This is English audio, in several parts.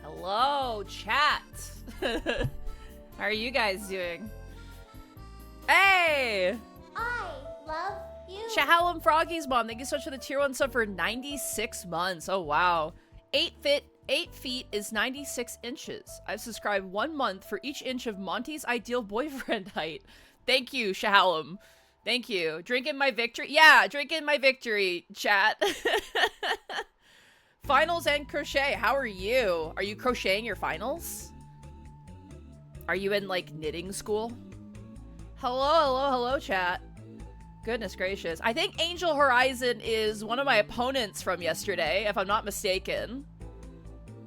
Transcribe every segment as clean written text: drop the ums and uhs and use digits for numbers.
Hello, chat. How are you guys doing? Hey! I love you. Shahalem Froggy's mom, thank you so much for the tier 1 sub for 96 months. Oh, wow. 8 feet is 96 inches. I've subscribed 1 month for each inch of Monty's ideal boyfriend height. Thank you, Shahalem. Thank you. Drinking my victory? Yeah, drinking my victory, chat. Finals and crochet, how are you? Are you crocheting your finals? Are you in, like, knitting school? Hello, chat. Goodness gracious. I think Angel Horizon is one of my opponents from yesterday, if I'm not mistaken.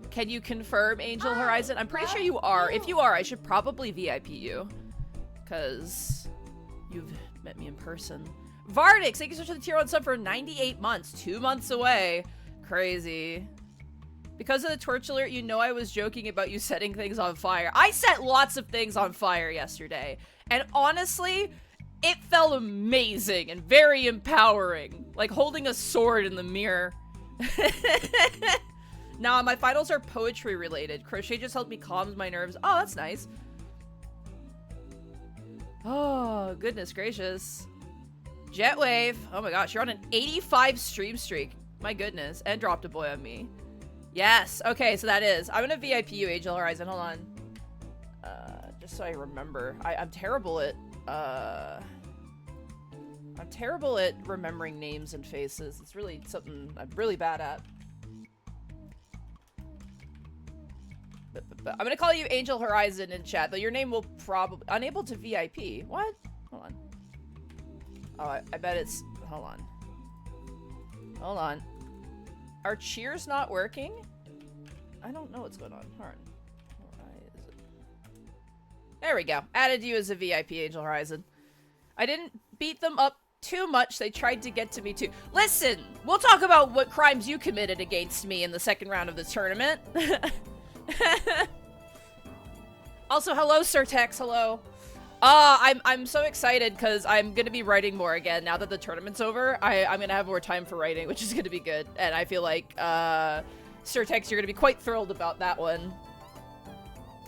Can you confirm Angel Horizon? I'm pretty sure you are. If you are, I should probably VIP you. Because you've met me in person. Vardix, thank you so much for the tier 1 sub for 98 months. 2 months away. Crazy. Because of the torch alert, you know I was joking about you setting things on fire. I set lots of things on fire yesterday. And honestly, it felt amazing and very empowering. Like holding a sword in the mirror. Nah, my finals are poetry related. Crochet just helped me calm my nerves. Oh, that's nice. Oh, goodness gracious. Jetwave. Oh my gosh, you're on an 85 stream streak. My goodness. And dropped a boy on me. Yes. Okay, so that is. I'm gonna VIP you, Angel Horizon. Hold on. Just so I remember. I'm terrible at, I'm terrible at remembering names and faces. It's really something I'm really bad at. But I'm gonna call you Angel Horizon in chat, though your name will probably... Unable to VIP. What? Hold on. Oh, I bet it's... Hold on. Hold on. Are cheers not working? I don't know what's going on. Hold on. There we go. Added you as a VIP, Angel Horizon. I didn't beat them up too much. They tried to get to me too. Listen! We'll talk about what crimes you committed against me in the second round of the tournament. Also, hello, Sir Tex. Hello. I'm so excited because I'm gonna be writing more again now that the tournament's over. I'm gonna have more time for writing, which is gonna be good. And I feel like Sir Tex, you're gonna be quite thrilled about that one.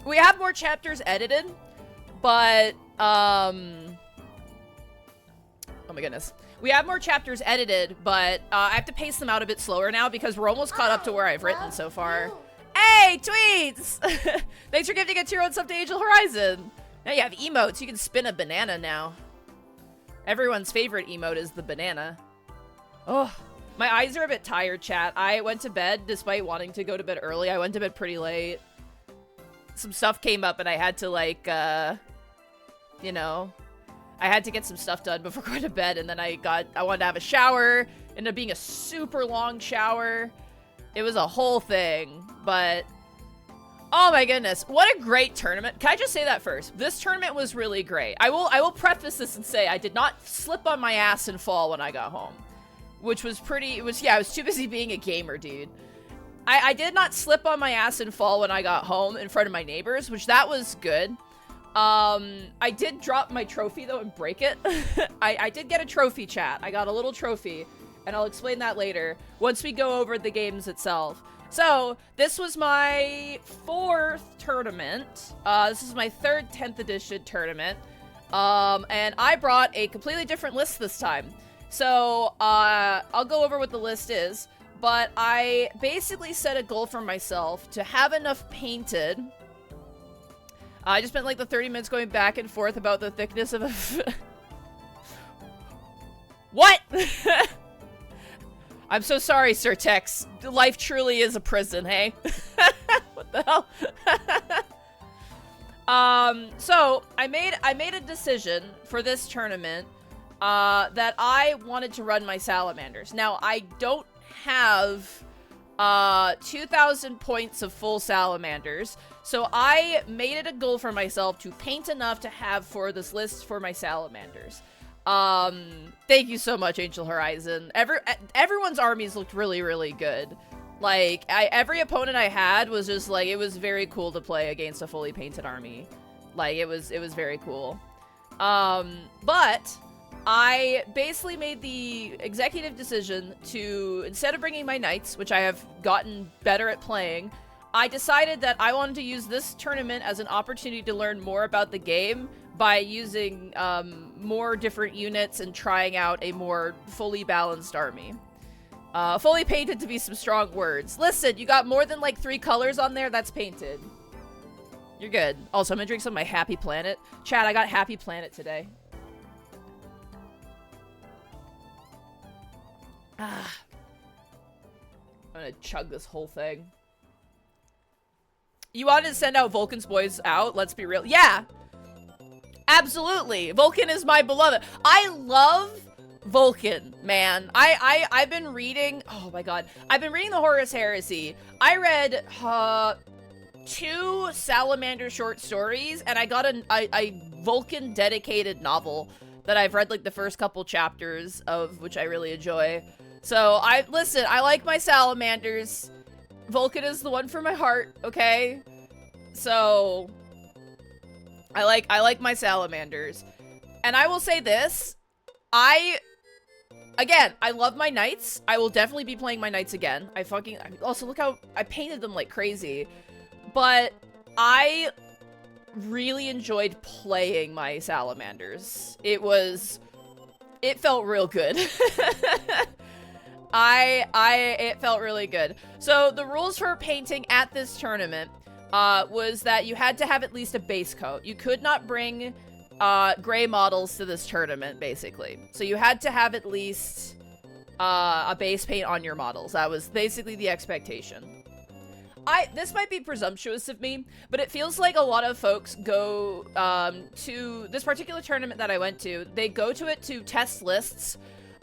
We have more chapters edited, but oh my goodness. We have more chapters edited, but I have to pace them out a bit slower now because we're almost caught up to where I've written so far. You. Hey, Tweets! Thanks for gifting a tier 1 sub to Angel Horizon. Now you have emotes. You can spin a banana now. Everyone's favorite emote is the banana. Oh, my eyes are a bit tired, chat. I went to bed despite wanting to go to bed early. I went to bed pretty late. Some stuff came up and I had to, like, you know, I had to get some stuff done before going to bed, and then I wanted to have a shower. Ended up being a super long shower. It was a whole thing, but oh my goodness, what a great tournament. Can I just say that first? This tournament was really great. I will preface this and say I did not slip on my ass and fall when I got home, which was pretty, I was too busy being a gamer, dude. I did not slip on my ass and fall when I got home in front of my neighbors, which that was good. I did drop my trophy though and break it. I did get a trophy, chat. I got a little trophy. And I'll explain that later, once we go over the games itself. So, this was my 4th tournament. This is my 3rd 10th edition tournament. And I brought a completely different list this time. So, I'll go over what the list is. But I basically set a goal for myself to have enough painted. I just spent like the 30 minutes going back and forth about the thickness of a... What?! I'm so sorry, Sir Tex. Life truly is a prison, hey? What the hell? So I made a decision for this tournament that I wanted to run my salamanders. Now, I don't have 2,000 points of full salamanders, so I made it a goal for myself to paint enough to have for this list for my salamanders. Thank you so much, Angel Horizon. Everyone's armies looked really, really good. Like, every opponent I had was just, like, it was very cool to play against a fully painted army. Like, it was very cool. But I basically made the executive decision to, instead of bringing my knights, which I have gotten better at playing, I decided that I wanted to use this tournament as an opportunity to learn more about the game by using more different units and trying out a more fully balanced army. Fully painted to be some strong words. Listen, you got more than like 3 colors on there, that's painted. You're good. Also, I'm gonna drink some of my Happy Planet. Chat, I got Happy Planet today. I'm gonna chug this whole thing. You wanted to send out Vulcan's boys out? Let's be real. Yeah! Absolutely! Vulcan is my beloved. I love Vulcan, man. I've been reading... Oh my god. I've been reading the Horus Heresy. I read 2 Salamander short stories, and I got a Vulcan dedicated novel that I've read like the first couple chapters of, which I really enjoy. So, listen, I like my Salamanders. Vulcan is the one for my heart, okay? So, I like my Salamanders. And I will say this, again, I love my Knights. I will definitely be playing my Knights again. Also, look how I painted them like crazy. But I really enjoyed playing my Salamanders. It felt real good. It felt really good. So the rules for painting at this tournament was that you had to have at least a base coat. You could not bring gray models to this tournament, basically. So you had to have at least a base paint on your models. That was basically the expectation. This might be presumptuous of me, but it feels like a lot of folks go to this particular tournament that I went to. They go to it to test lists,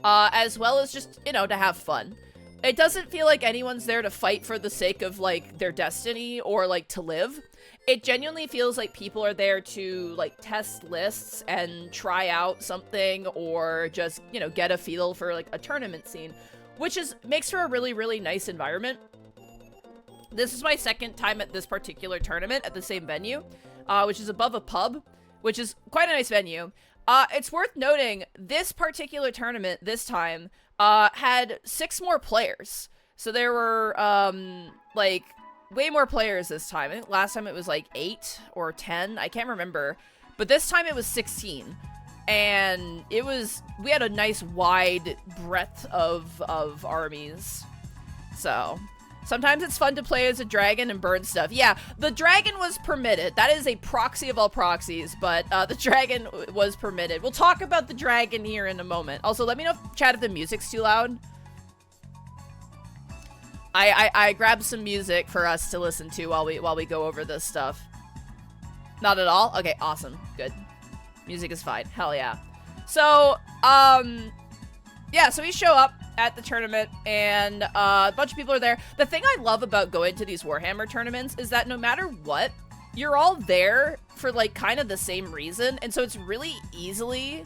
as well as just, you know, to have fun. It doesn't feel like anyone's there to fight for the sake of, like, their destiny or, like, to live. It genuinely feels like people are there to, like, test lists and try out something or just, you know, get a feel for, like, a tournament scene, which makes for a really, really nice environment. This is my second time at this particular tournament at the same venue, which is above a pub, which is quite a nice venue. It's worth noting, this particular tournament this time had 6 more players. So there were, like, way more players this time. I think last time it was, like, 8 or 10. I can't remember. But this time it was 16. And we had a nice wide breadth of armies. So... sometimes it's fun to play as a dragon and burn stuff. Yeah, the dragon was permitted. That is a proxy of all proxies, but the dragon was permitted. We'll talk about the dragon here in a moment. Also, let me know, chat, if the music's too loud. I grabbed some music for us to listen to while we go over this stuff. Not at all? Okay, awesome. Good. Music is fine. Hell yeah. So, yeah, so we show up at the tournament, and a bunch of people are there. The thing I love about going to these Warhammer tournaments is that no matter what, you're all there for, like, kind of the same reason, and so it's really easily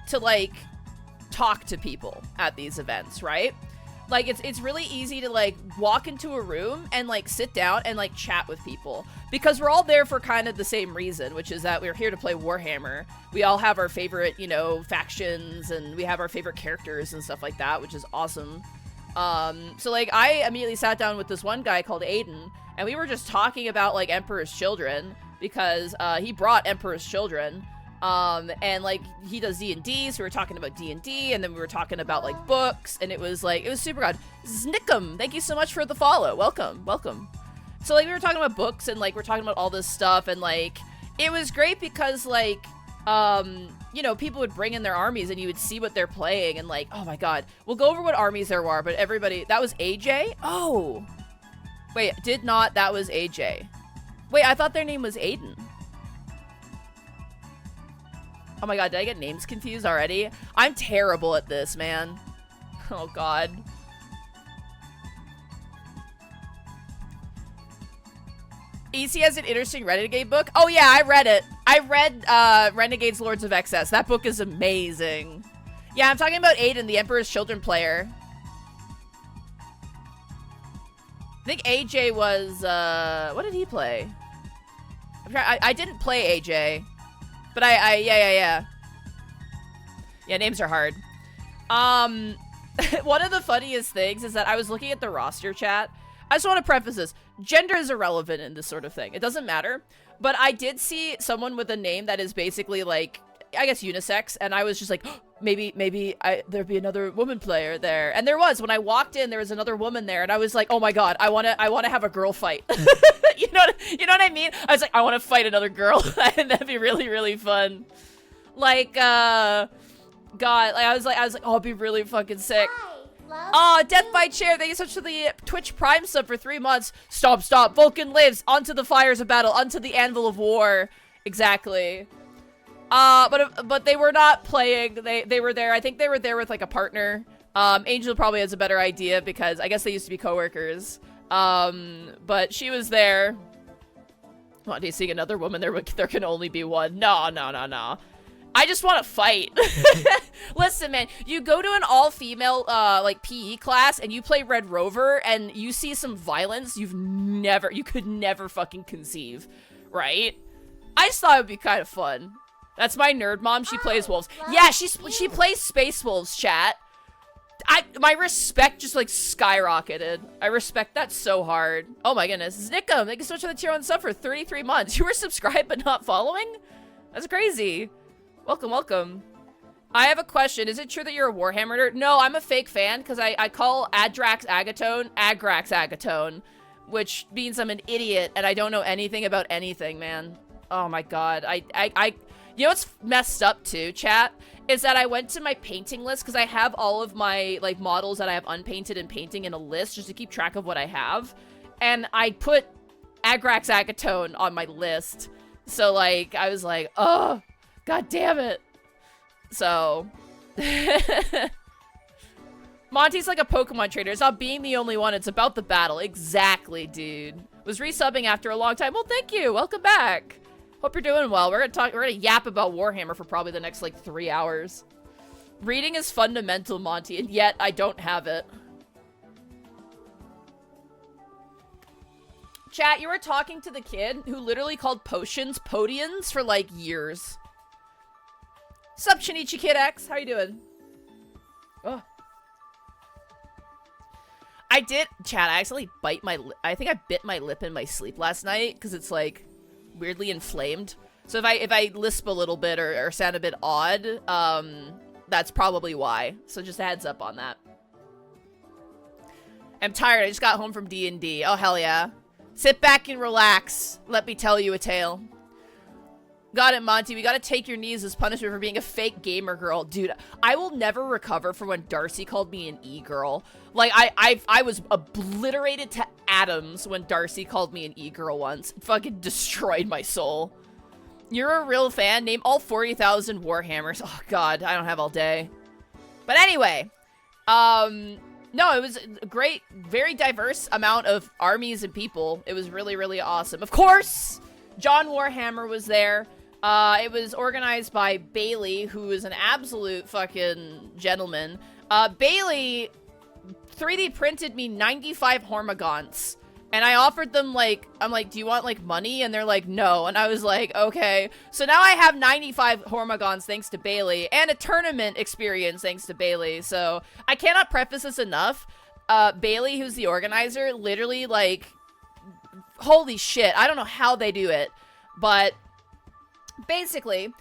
to, like, talk to people at these events, right? Like, it's really easy to, like, walk into a room and, like, sit down and, like, chat with people. Because we're all there for kind of the same reason, which is that we're here to play Warhammer. We all have our favorite, you know, factions, and we have our favorite characters and stuff like that, which is awesome. So, like, I immediately sat down with this one guy called Aiden, and we were just talking about, like, Emperor's Children, because he brought Emperor's Children. And, like, he does D&D, so we were talking about D&D, and then we were talking about, like, books, and it was super good. Znickum, thank you so much for the follow. Welcome, welcome. So, like, we were talking about books, and, like, we're talking about all this stuff, and, like, it was great because, like, you know, people would bring in their armies, and you would see what they're playing, and, like, oh my god. We'll go over what armies there were, but everybody, that was AJ? Oh! Wait, that was AJ. Wait, I thought their name was Aiden. Oh my god, did I get names confused already? I'm terrible at this, man. Oh god. EC has an interesting Renegade book. Oh yeah, I read it. I read Renegade's Lords of Excess. That book is amazing. Yeah, I'm talking about Aiden, the Emperor's Children player. I think AJ was, what did he play? I didn't play AJ. But yeah. Yeah, names are hard. One of the funniest things is that I was looking at the roster chat, I just want to preface this. Gender is irrelevant in this sort of thing. It doesn't matter. But I did see someone with a name that is basically like, I guess unisex, and I was just like, oh, maybe there'd be another woman player there. And there was. When I walked in, there was another woman there, and I was like, oh my god, I wanna have a girl fight. you know what I mean? I was like, I want to fight another girl, and that'd be really, really fun. Like, God, like I was like, oh, it'd be really fucking sick. Oh, Death by Chair, thank you so much for the Twitch Prime sub for 3 months. Stop. Vulcan lives. Onto the fires of battle. Onto the anvil of war. Exactly. But they were not playing. They were there. I think they were there with like a partner. Angel probably has a better idea because I guess they used to be coworkers. But she was there. What, do you see another woman? There can only be one. No. I just want to fight. Listen, man, you go to an all-female, like, PE class, and you play Red Rover, and you see some violence you could never fucking conceive, right? I just thought it would be kind of fun. That's my nerd mom, she plays wolves. Yeah, she plays Space Wolves, chat. My respect just, like, skyrocketed. I respect that so hard. Oh my goodness, Znickum, thank you so much for the tier 1 sub for 33 months. You were subscribed but not following? That's crazy. Welcome. I have a question. Is it true that you're a Warhammer nerd? No, I'm a fake fan because I call Agrax Agatone, which means I'm an idiot and I don't know anything about anything, man. Oh my god. You know what's messed up too, chat? Is that I went to my painting list because I have all of my like models that I have unpainted and painting in a list just to keep track of what I have. And I put Agrax Agatone on my list. So like, I was like, oh, god damn it. So, Monty's like a Pokemon trainer. It's not being the only one. It's about the battle. Exactly, dude. Was resubbing after a long time. Well, thank you. Welcome back. Hope you're doing well. We're gonna yap about Warhammer for probably the next, like, 3 hours. Reading is fundamental, Monty, and yet I don't have it. Chat, you were talking to the kid who literally called potions podions for, like, years. Sup, Shinichi Kid X? How you doing? Oh. I did, chat, I accidentally bite my lip. I think I bit my lip in my sleep last night because it's like weirdly inflamed. So if I lisp a little bit or sound a bit odd, that's probably why. So just a heads up on that. I'm tired. I just got home from D&D. Oh, hell yeah. Sit back and relax. Let me tell you a tale. Got it, Monty. We gotta take your knees as punishment for being a fake gamer girl. Dude, I will never recover from when Darcy called me an e-girl. Like, I was obliterated to atoms when Darcy called me an e-girl once. It fucking destroyed my soul. You're a real fan? Name all 40,000 Warhammers. Oh, God. I don't have all day. But anyway. No, it was a great, very diverse amount of armies and people. It was really, really awesome. Of course, John Warhammer was there. It was organized by Bailey, who is an absolute fucking gentleman. Bailey 3D printed me 95 Hormagaunts. And I offered them, like, I'm like, do you want, like, money? And they're like, no. And I was like, okay. So now I have 95 Hormagaunts thanks to Bailey. And a tournament experience thanks to Bailey. So I cannot preface this enough. Bailey, who's the organizer, literally, like, holy shit. I don't know how they do it. But basically,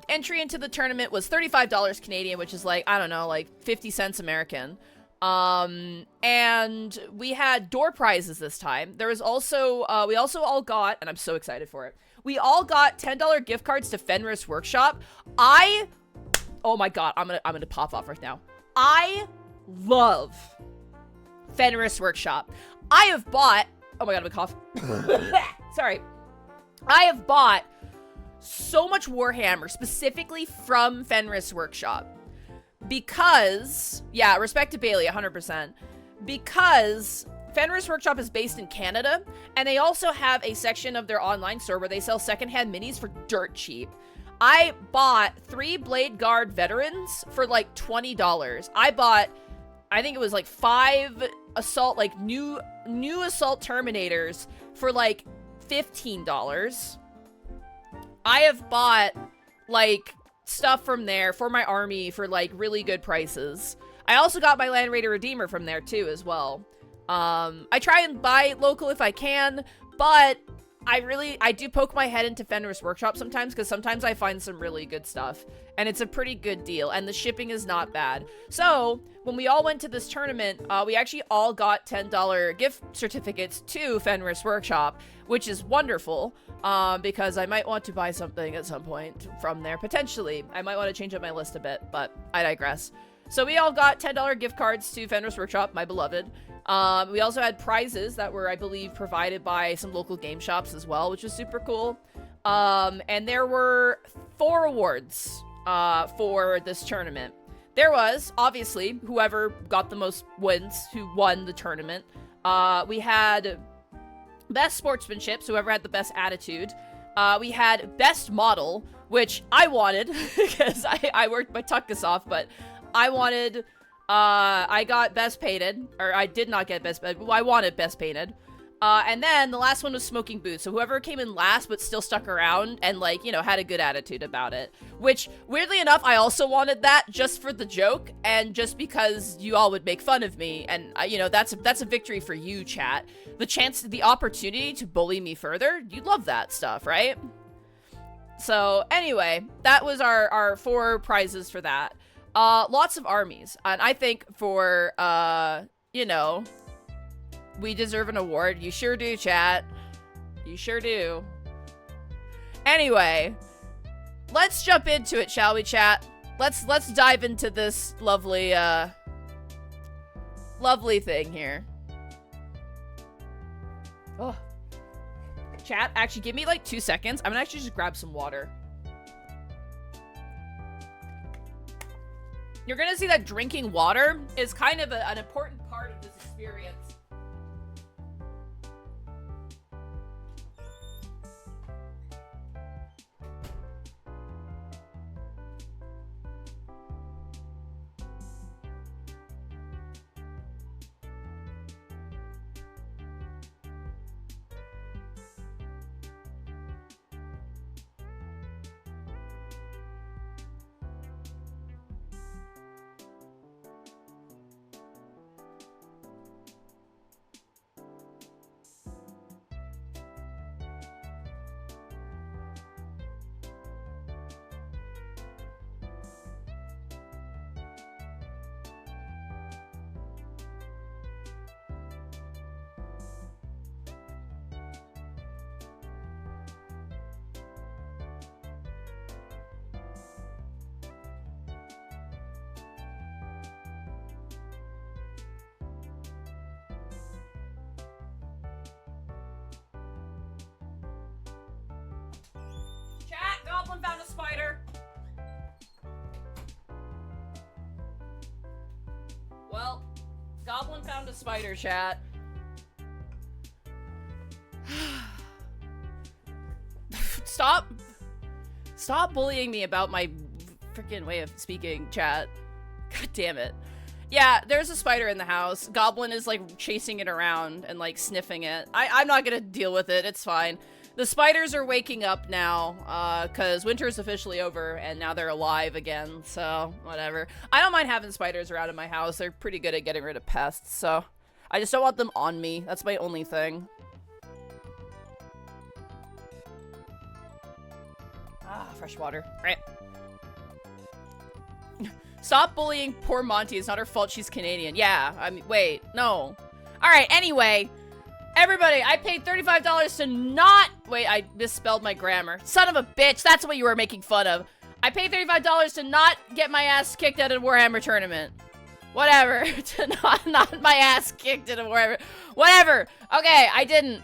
entry into the tournament was $35 Canadian, which is like, I don't know, like 50 cents American. And we had door prizes this time. There was also, we also all got, and I'm so excited for it, we all got $10 gift cards to Fenris Workshop. Oh my god, I'm gonna pop off right now. I love Fenris Workshop. I have bought, oh my god, I'm gonna cough. Sorry. I have bought so much Warhammer, specifically from Fenris Workshop. Because, yeah, respect to Bailey, 100%. Because Fenris Workshop is based in Canada, and they also have a section of their online store where they sell secondhand minis for dirt cheap. I bought 3 Blade Guard veterans for like $20. I bought, I think it was like 5 assault, like new assault Terminators for like $15. I have bought like stuff from there for my army for like really good prices. I also got my Land Raider Redeemer from there too as well. I try and buy local if I can, but I do poke my head into Fenris Workshop sometimes, because sometimes I find some really good stuff, and it's a pretty good deal, and the shipping is not bad. So, when we all went to this tournament, we actually all got $10 gift certificates to Fenris Workshop, which is wonderful, because I might want to buy something at some point from there, potentially. I might want to change up my list a bit, but I digress. So we all got $10 gift cards to Fenris Workshop, my beloved. We also had prizes that were, I believe, provided by some local game shops as well, which was super cool. And there were 4 awards for this tournament. There was, obviously, whoever got the most wins, who won the tournament. We had best sportsmanship, so whoever had the best attitude. We had best model, which I wanted, because I worked my tuckus off, but I wanted... I got best painted, or I did not get best painted, I wanted best painted. And then the last one was smoking boots, so whoever came in last but still stuck around and, like, you know, had a good attitude about it. Which, weirdly enough, I also wanted that just for the joke, and just because you all would make fun of me, and, you know, that's a victory for you, chat. The opportunity to bully me further, you love that stuff, right? So, anyway, that was our 4 prizes for that. Lots of armies, and I think for, you know, we deserve an award. You sure do, chat. You sure do. Anyway, let's jump into it, shall we, chat? Let's dive into this lovely, lovely thing here. Oh. Chat, actually, give me, like, 2 seconds. I'm gonna actually just grab some water. You're gonna see that drinking water is kind of an important part of this experience. Goblin found a spider. Well, Goblin found a spider, chat. Stop bullying me about my freaking way of speaking, chat. God damn it. Yeah, there's a spider in the house. Goblin is, like, chasing it around and, like, sniffing it. I'm not gonna deal with it. It's fine. The spiders are waking up now, because winter is officially over, and now they're alive again, so whatever. I don't mind having spiders around in my house. They're pretty good at getting rid of pests, so I just don't want them on me. That's my only thing. Ah, fresh water. All right. Stop bullying poor Monty. It's not her fault she's Canadian. Yeah, I mean, wait, no. All right, anyway. Everybody, I paid $35 to not... Wait, I misspelled my grammar. Son of a bitch, that's what you were making fun of. I paid $35 to not get my ass kicked at a Warhammer tournament. Whatever. To not my ass kicked at a Warhammer... Whatever. Okay, I didn't.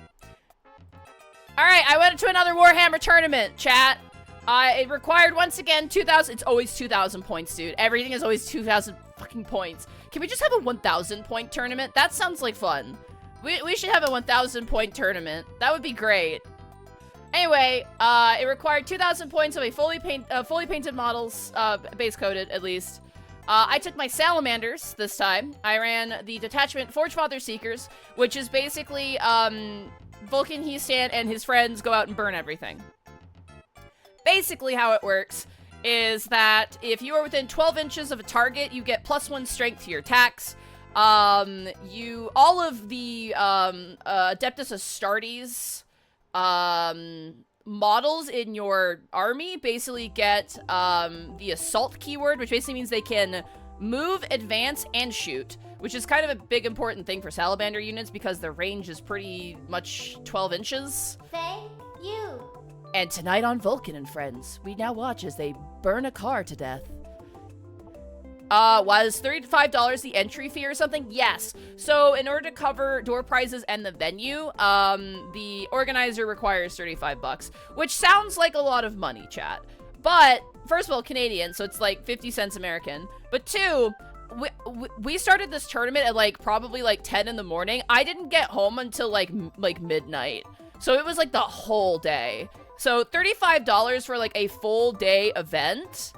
Alright, I went to another Warhammer tournament, chat. It required, once again, 2,000... It's always 2,000 points, dude. Everything is always 2,000 fucking points. Can we just have a 1,000 point tournament? That sounds like fun. We should have a 1,000 point tournament. That would be great. Anyway, it required 2,000 points of a fully painted models, base coated at least. I took my salamanders this time. I ran the detachment Forge Father Seekers, which is basically Vulcan Heestan and his friends go out and burn everything. Basically how it works is that if you are within 12 inches of a target, you get +1 strength to your attacks. All of the Adeptus Astartes models in your army basically get the assault keyword, which basically means they can move, advance, and shoot, which is kind of a big important thing for salamander units because their range is pretty much 12 inches. Thank you. And tonight on Vulcan and Friends, we now watch as they burn a car to death. Was $35 the entry fee or something? Yes. So in order to cover door prizes and the venue, the organizer requires $35, which sounds like a lot of money, chat. But first of all, Canadian, so it's like 50 cents American. But two, we started this tournament at like probably like 10 in the morning. I didn't get home until like midnight. So it was like the whole day. So $35 for like a full day event,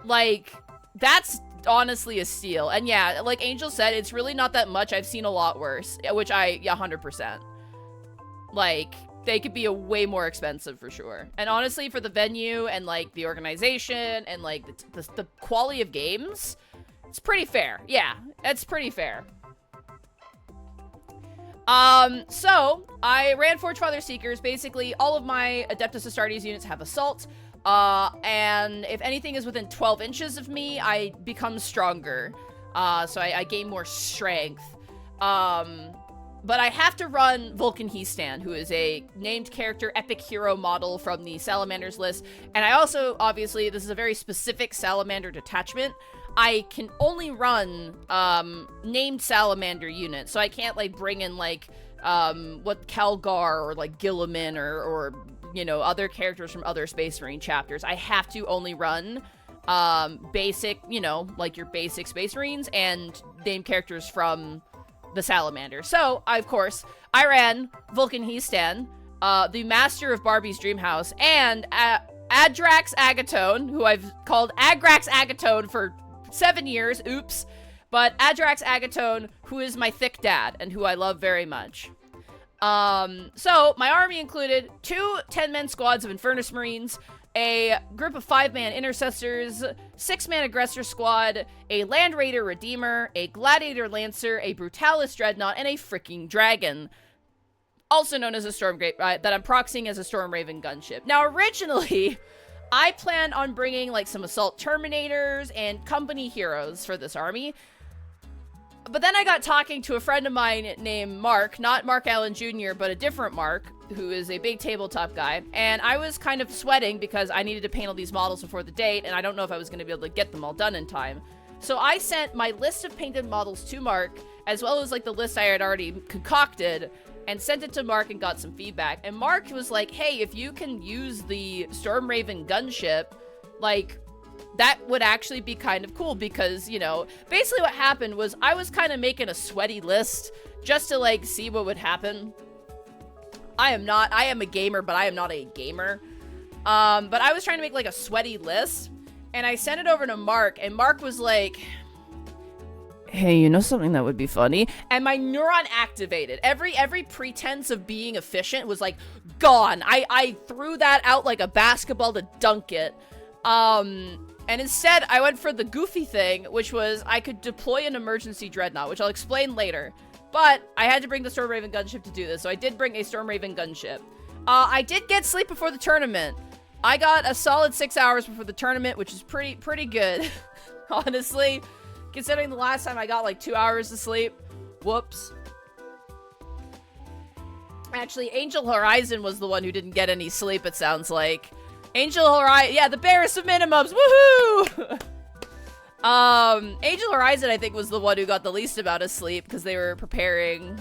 like that's honestly a steal. And yeah, like Angel said, it's really not that much. I've seen a lot worse, which 100%. Like, they could be a way more expensive for sure. And honestly, for the venue and like the organization and like the quality of games, it's pretty fair. Yeah, it's pretty fair. So I ran Forge Father Seekers. Basically, all of my Adeptus Astartes units have assault. And if anything is within 12 inches of me, I become stronger. So I gain more strength. But I have to run Vulcan Heastan, who is a named character epic hero model from the Salamanders list. And I also, obviously, this is a very specific Salamander detachment. I can only run, named Salamander units. So I can't, like, bring in, like, what Calgar or, like, Gilliman or you know, other characters from other Space Marine chapters. I have to only run basic, you know, like your basic Space Marines and named characters from the Salamander. So, of course, I ran Vulcan Heastan, the master of Barbie's Dreamhouse, and Adrax Agatone, who I've called Agrax Agatone for 7 years, oops, but Adrax Agatone, who is my thick dad and who I love very much. So my army included 2 10-man squads of Infernus Marines, a group of 5-man intercessors, 6-man aggressor squad, a Land Raider Redeemer, a Gladiator Lancer, a Brutalis Dreadnought, and a freaking dragon, also known as a Storm that I'm proxying as a Storm Raven gunship. Now, originally, I planned on bringing like some Assault Terminators and company heroes for this army. But then I got talking to a friend of mine named Mark, not Mark Allen Jr., but a different Mark, who is a big tabletop guy, and I was kind of sweating because I needed to paint all these models before the date, and I don't know if I was going to be able to get them all done in time. So I sent my list of painted models to Mark, as well as like the list I had already concocted, and sent it to Mark and got some feedback. And Mark was like, hey, if you can use the Storm Raven gunship, like, that would actually be kind of cool because, you know, basically what happened was I was kind of making a sweaty list just to, like, see what would happen. I am a gamer, but I am not a gamer. But I was trying to make, like, a sweaty list, and I sent it over to Mark, and Mark was like, hey, you know something that would be funny? And my neuron activated. Every pretense of being efficient was, like, gone. I threw that out like a basketball to dunk it. And instead, I went for the goofy thing, which was I could deploy an emergency dreadnought, which I'll explain later. But I had to bring the Storm Raven gunship to do this, so I did bring a Storm Raven gunship. I did get sleep before the tournament. I got a solid 6 hours before the tournament, which is pretty good, honestly. Considering the last time I got like 2 hours of sleep. Whoops. Actually, Angel Horizon was the one who didn't get any sleep, it sounds like. Angel Horizon, yeah, the barest of minimums, woohoo! Angel Horizon, I think, was the one who got the least amount of sleep because they were preparing,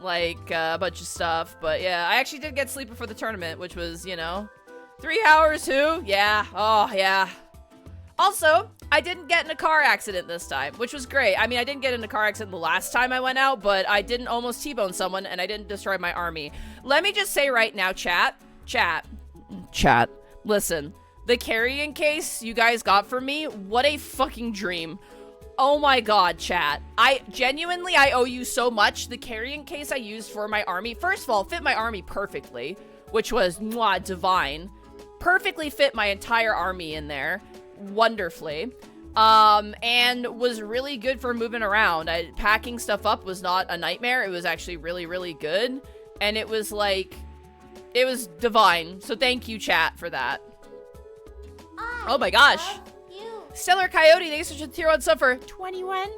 like, a bunch of stuff. But yeah, I actually did get sleep before the tournament, which was, you know, 3 hours, who? Yeah, oh, yeah. Also, I didn't get in a car accident this time, which was great. I mean, I didn't get in a car accident the last time I went out, but I didn't almost T-bone someone, and I didn't destroy my army. Let me just say right now, chat, listen, the carrying case you guys got for me, what a fucking dream. Oh my god, chat. I owe you so much. The carrying case I used for my army, first of all, fit my army perfectly, which was, mwah, divine. Perfectly fit my entire army in there. Wonderfully. and was really good for moving around. Packing stuff up was not a nightmare. It was actually really, really good. And it was like, it was divine. So thank you, chat, for that. Oh my gosh. Stellar Coyote, thanks for the tier 1 sub for 21.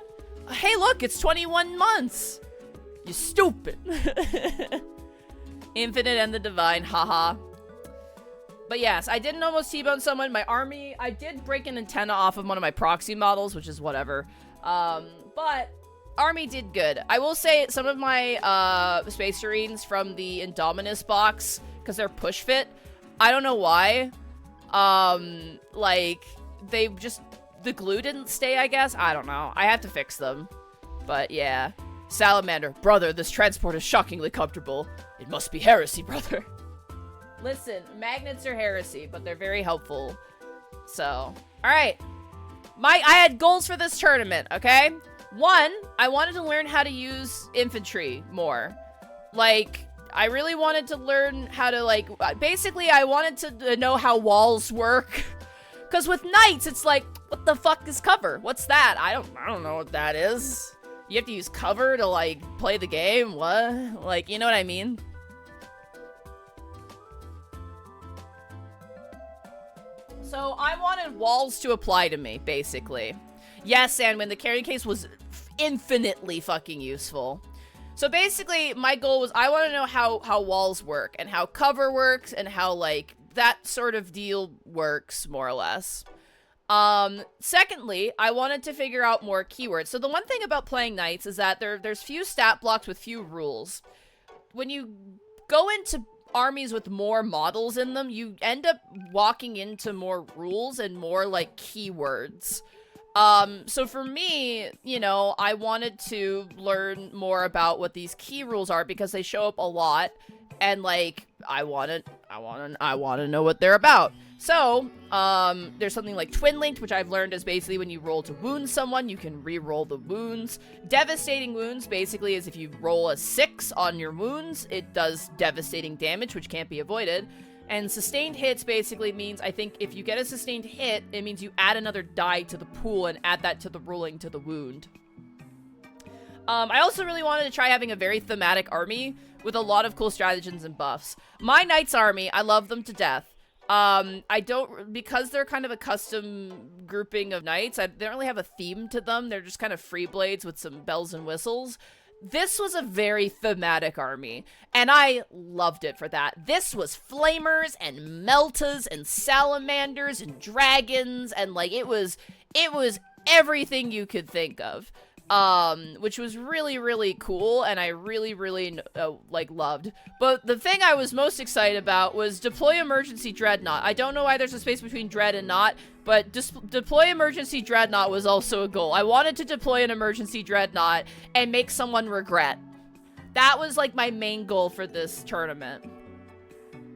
Hey, look, it's 21 months. You stupid. Infinite and the Divine, haha. But yes, I didn't almost T-bone someone. My army, I did break an antenna off of one of my proxy models, which is whatever. But army did good. I will say some of my Space Marines from the Indominus box, because they're push fit, I don't know why. Like, they just, the glue didn't stay, I guess. I don't know. I have to fix them. But yeah. Salamander, brother, this transport is shockingly comfortable. It must be heresy, brother. Listen, magnets are heresy, but they're very helpful. So, alright. I had goals for this tournament, okay? One, I wanted to learn how to use infantry more. Like, I really wanted to learn how to, like, basically, I wanted to know how walls work. Because with knights, it's like, what the fuck is cover? What's that? I don't know what that is. You have to use cover to, like, play the game? What? Like, you know what I mean? So, I wanted walls to apply to me, basically. Yes, Sandwin, the carrying case was infinitely fucking useful. So, basically, my goal was I want to know how walls work, and how cover works, and how, like, that sort of deal works, more or less. Secondly, I wanted to figure out more keywords. So the one thing about playing Knights is that there's few stat blocks with few rules. When you go into armies with more models in them, you end up walking into more rules and more, like, keywords. So for me, you know, I wanted to learn more about what these key rules are because they show up a lot. And, like, I want to know what they're about. So, there's something like Twin Linked, which I've learned is basically when you roll to wound someone, you can re-roll the wounds. Devastating wounds basically is if you roll a 6 on your wounds, it does devastating damage, which can't be avoided. And sustained hits basically means, I think, if you get a sustained hit, it means you add another die to the pool and add that to the rolling to the wound. I also really wanted to try having a very thematic army with a lot of cool stratagems and buffs. My Knights army, I love them to death. Because they're kind of a custom grouping of Knights, they don't really have a theme to them. They're just kind of free blades with some bells and whistles. This was a very thematic army, and I loved it for that. This was flamers and meltas and salamanders and dragons, and, like, it was everything you could think of. Which was really, really cool, and I really, really, like, loved. But the thing I was most excited about was deploy emergency dreadnought. I don't know why there's a space between dread and not, but deploy emergency dreadnought was also a goal. I wanted to deploy an emergency dreadnought and make someone regret. That was, like, my main goal for this tournament.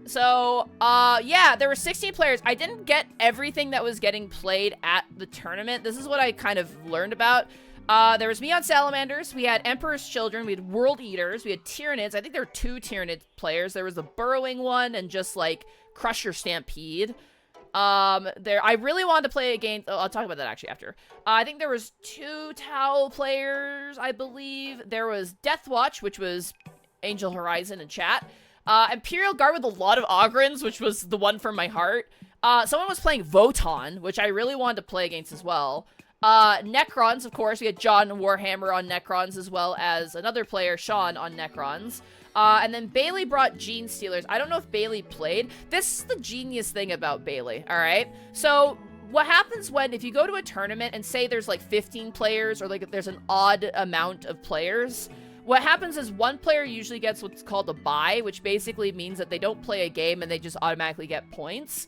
So, yeah, there were 16 players. I didn't get everything that was getting played at the tournament. This is what I kind of learned about. There was me on Salamanders, we had Emperor's Children, we had World Eaters, we had Tyranids. I think there were 2 Tyranid players. There was the Burrowing one and just, like, Crusher Stampede. I really wanted to play against, I'll talk about that actually after. I think there was 2 Tau players, I believe. There was Deathwatch, which was Angel Horizon and chat. Imperial Guard with a lot of Ogrins, which was the one from my heart. Someone was playing Voton, which I really wanted to play against as well. Necrons, of course. We had John Warhammer on Necrons, as well as another player, Sean, on Necrons. And then Bailey brought Gene Stealers. I don't know if Bailey played. This is the genius thing about Bailey, alright? So, what happens if you go to a tournament and say there's, like, 15 players, or, like, there's an odd amount of players, what happens is one player usually gets what's called a bye, which basically means that they don't play a game and they just automatically get points.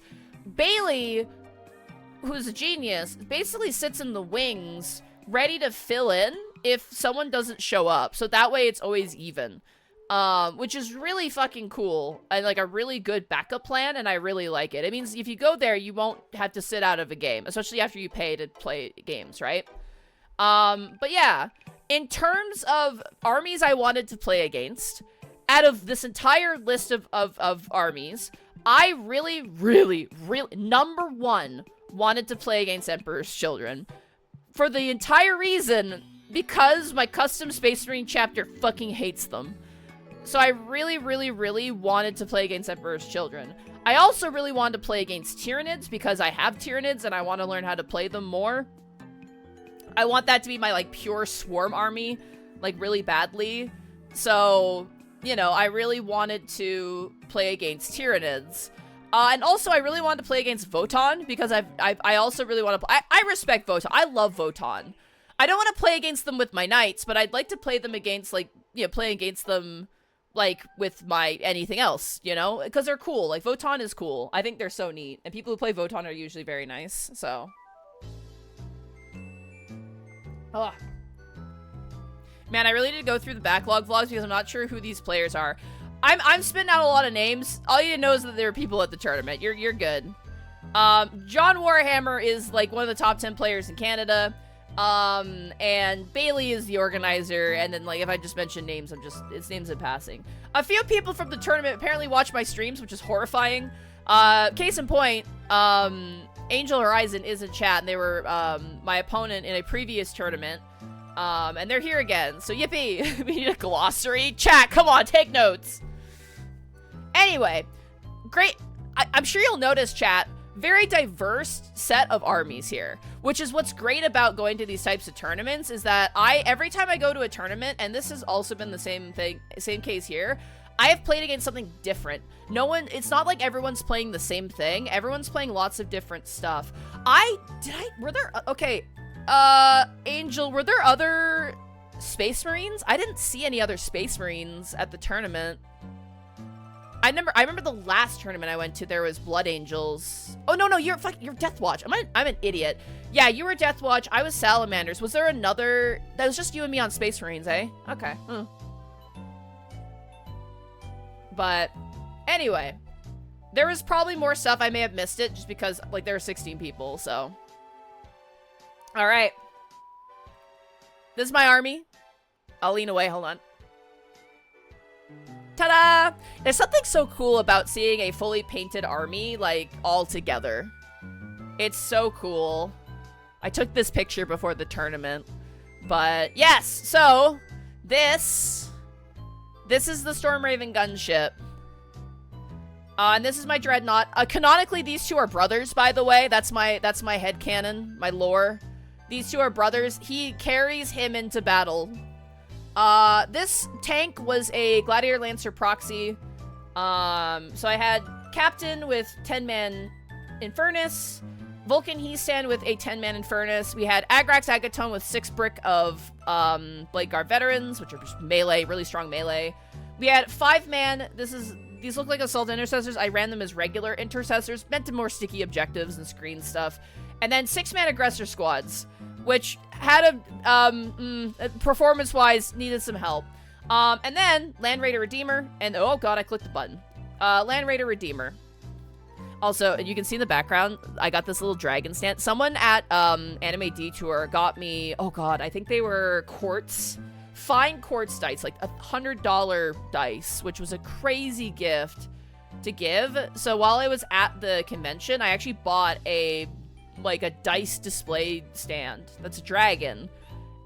Bailey, who's a genius, basically sits in the wings, ready to fill in if someone doesn't show up. So that way it's always even. Which is really fucking cool. And, like, a really good backup plan, and I really like it. It means if you go there, you won't have to sit out of a game, especially after you pay to play games, right? But yeah, in terms of armies I wanted to play against, out of this entire list of armies, I really, number one wanted to play against Emperor's Children. For the entire reason, because my custom Space Marine chapter fucking hates them. So I really, really, really wanted to play against Emperor's Children. I also really wanted to play against Tyranids because I have Tyranids and I want to learn how to play them more. I want that to be my, like, pure swarm army, like, really badly. So, you know, I really wanted to play against Tyranids. And also, I really wanted to play against Votann because I also really want to play. I respect Votann. I love Votann. I don't want to play against them with my knights, but I'd like to play them against, like, you know, play against them, like, with my anything else, you know? Because they're cool. Like, Votann is cool. I think they're so neat. And people who play Votann are usually very nice, so. Oh. Man, I really need to go through the backlog vlogs because I'm not sure who these players are. I'm spitting out a lot of names. All you need to know is that there are people at the tournament. You're good. John Warhammer is, like, one of the top 10 players in Canada. And Bailey is the organizer, and then, like, if I just mention names, it's names in passing. A few people from the tournament apparently watch my streams, which is horrifying. Case in point, Angel Horizon is in chat, and they were, my opponent in a previous tournament. And they're here again, so yippee! We need a glossary. Chat, come on, take notes! Anyway, great. I'm sure you'll notice, chat, very diverse set of armies here, which is what's great about going to these types of tournaments, is that every time I go to a tournament, and this has also been the same case here, I have played against something different. It's not like everyone's playing the same thing. Everyone's playing lots of different stuff. Angel, were there other Space Marines? I didn't see any other Space Marines at the tournament. I remember the last tournament I went to, there was Blood Angels. Oh, no, you're Death Watch. I'm an idiot. Yeah, you were Death Watch. I was Salamanders. Was there another? That was just you and me on Space Marines, eh? Okay. But anyway, there was probably more stuff. I may have missed it just because, like, there were 16 people, so. All right. This is my army. I'll lean away. Hold on. Ta-da! There's something so cool about seeing a fully painted army, like, all together. It's so cool. I took this picture before the tournament. But, yes! So, this is the Stormraven gunship. And this is my Dreadnought. Canonically, these two are brothers, by the way. That's my headcanon, my lore. These two are brothers. He carries him into battle. This tank was a Gladiator Lancer proxy. So I had Captain with 10-man Infernus, Vulcan Heestan with a 10-man Infernus. We had Agrax Agaton with 6 brick of Blade Guard Veterans, which are just melee, really strong melee. We had 5-man. These look like Assault Intercessors. I ran them as regular Intercessors, meant to more sticky objectives and screen stuff. And then 6-man Aggressor Squads, which had performance-wise, needed some help. And then Land Raider Redeemer, and oh god, I clicked the button. Land Raider Redeemer. Also, you can see in the background, I got this little dragon stand. Someone at Anime Detour got me, oh god, I think they were quartz. Fine quartz dice, like $100 dice, which was a crazy gift to give. So while I was at the convention, I actually bought a dice display stand that's a dragon,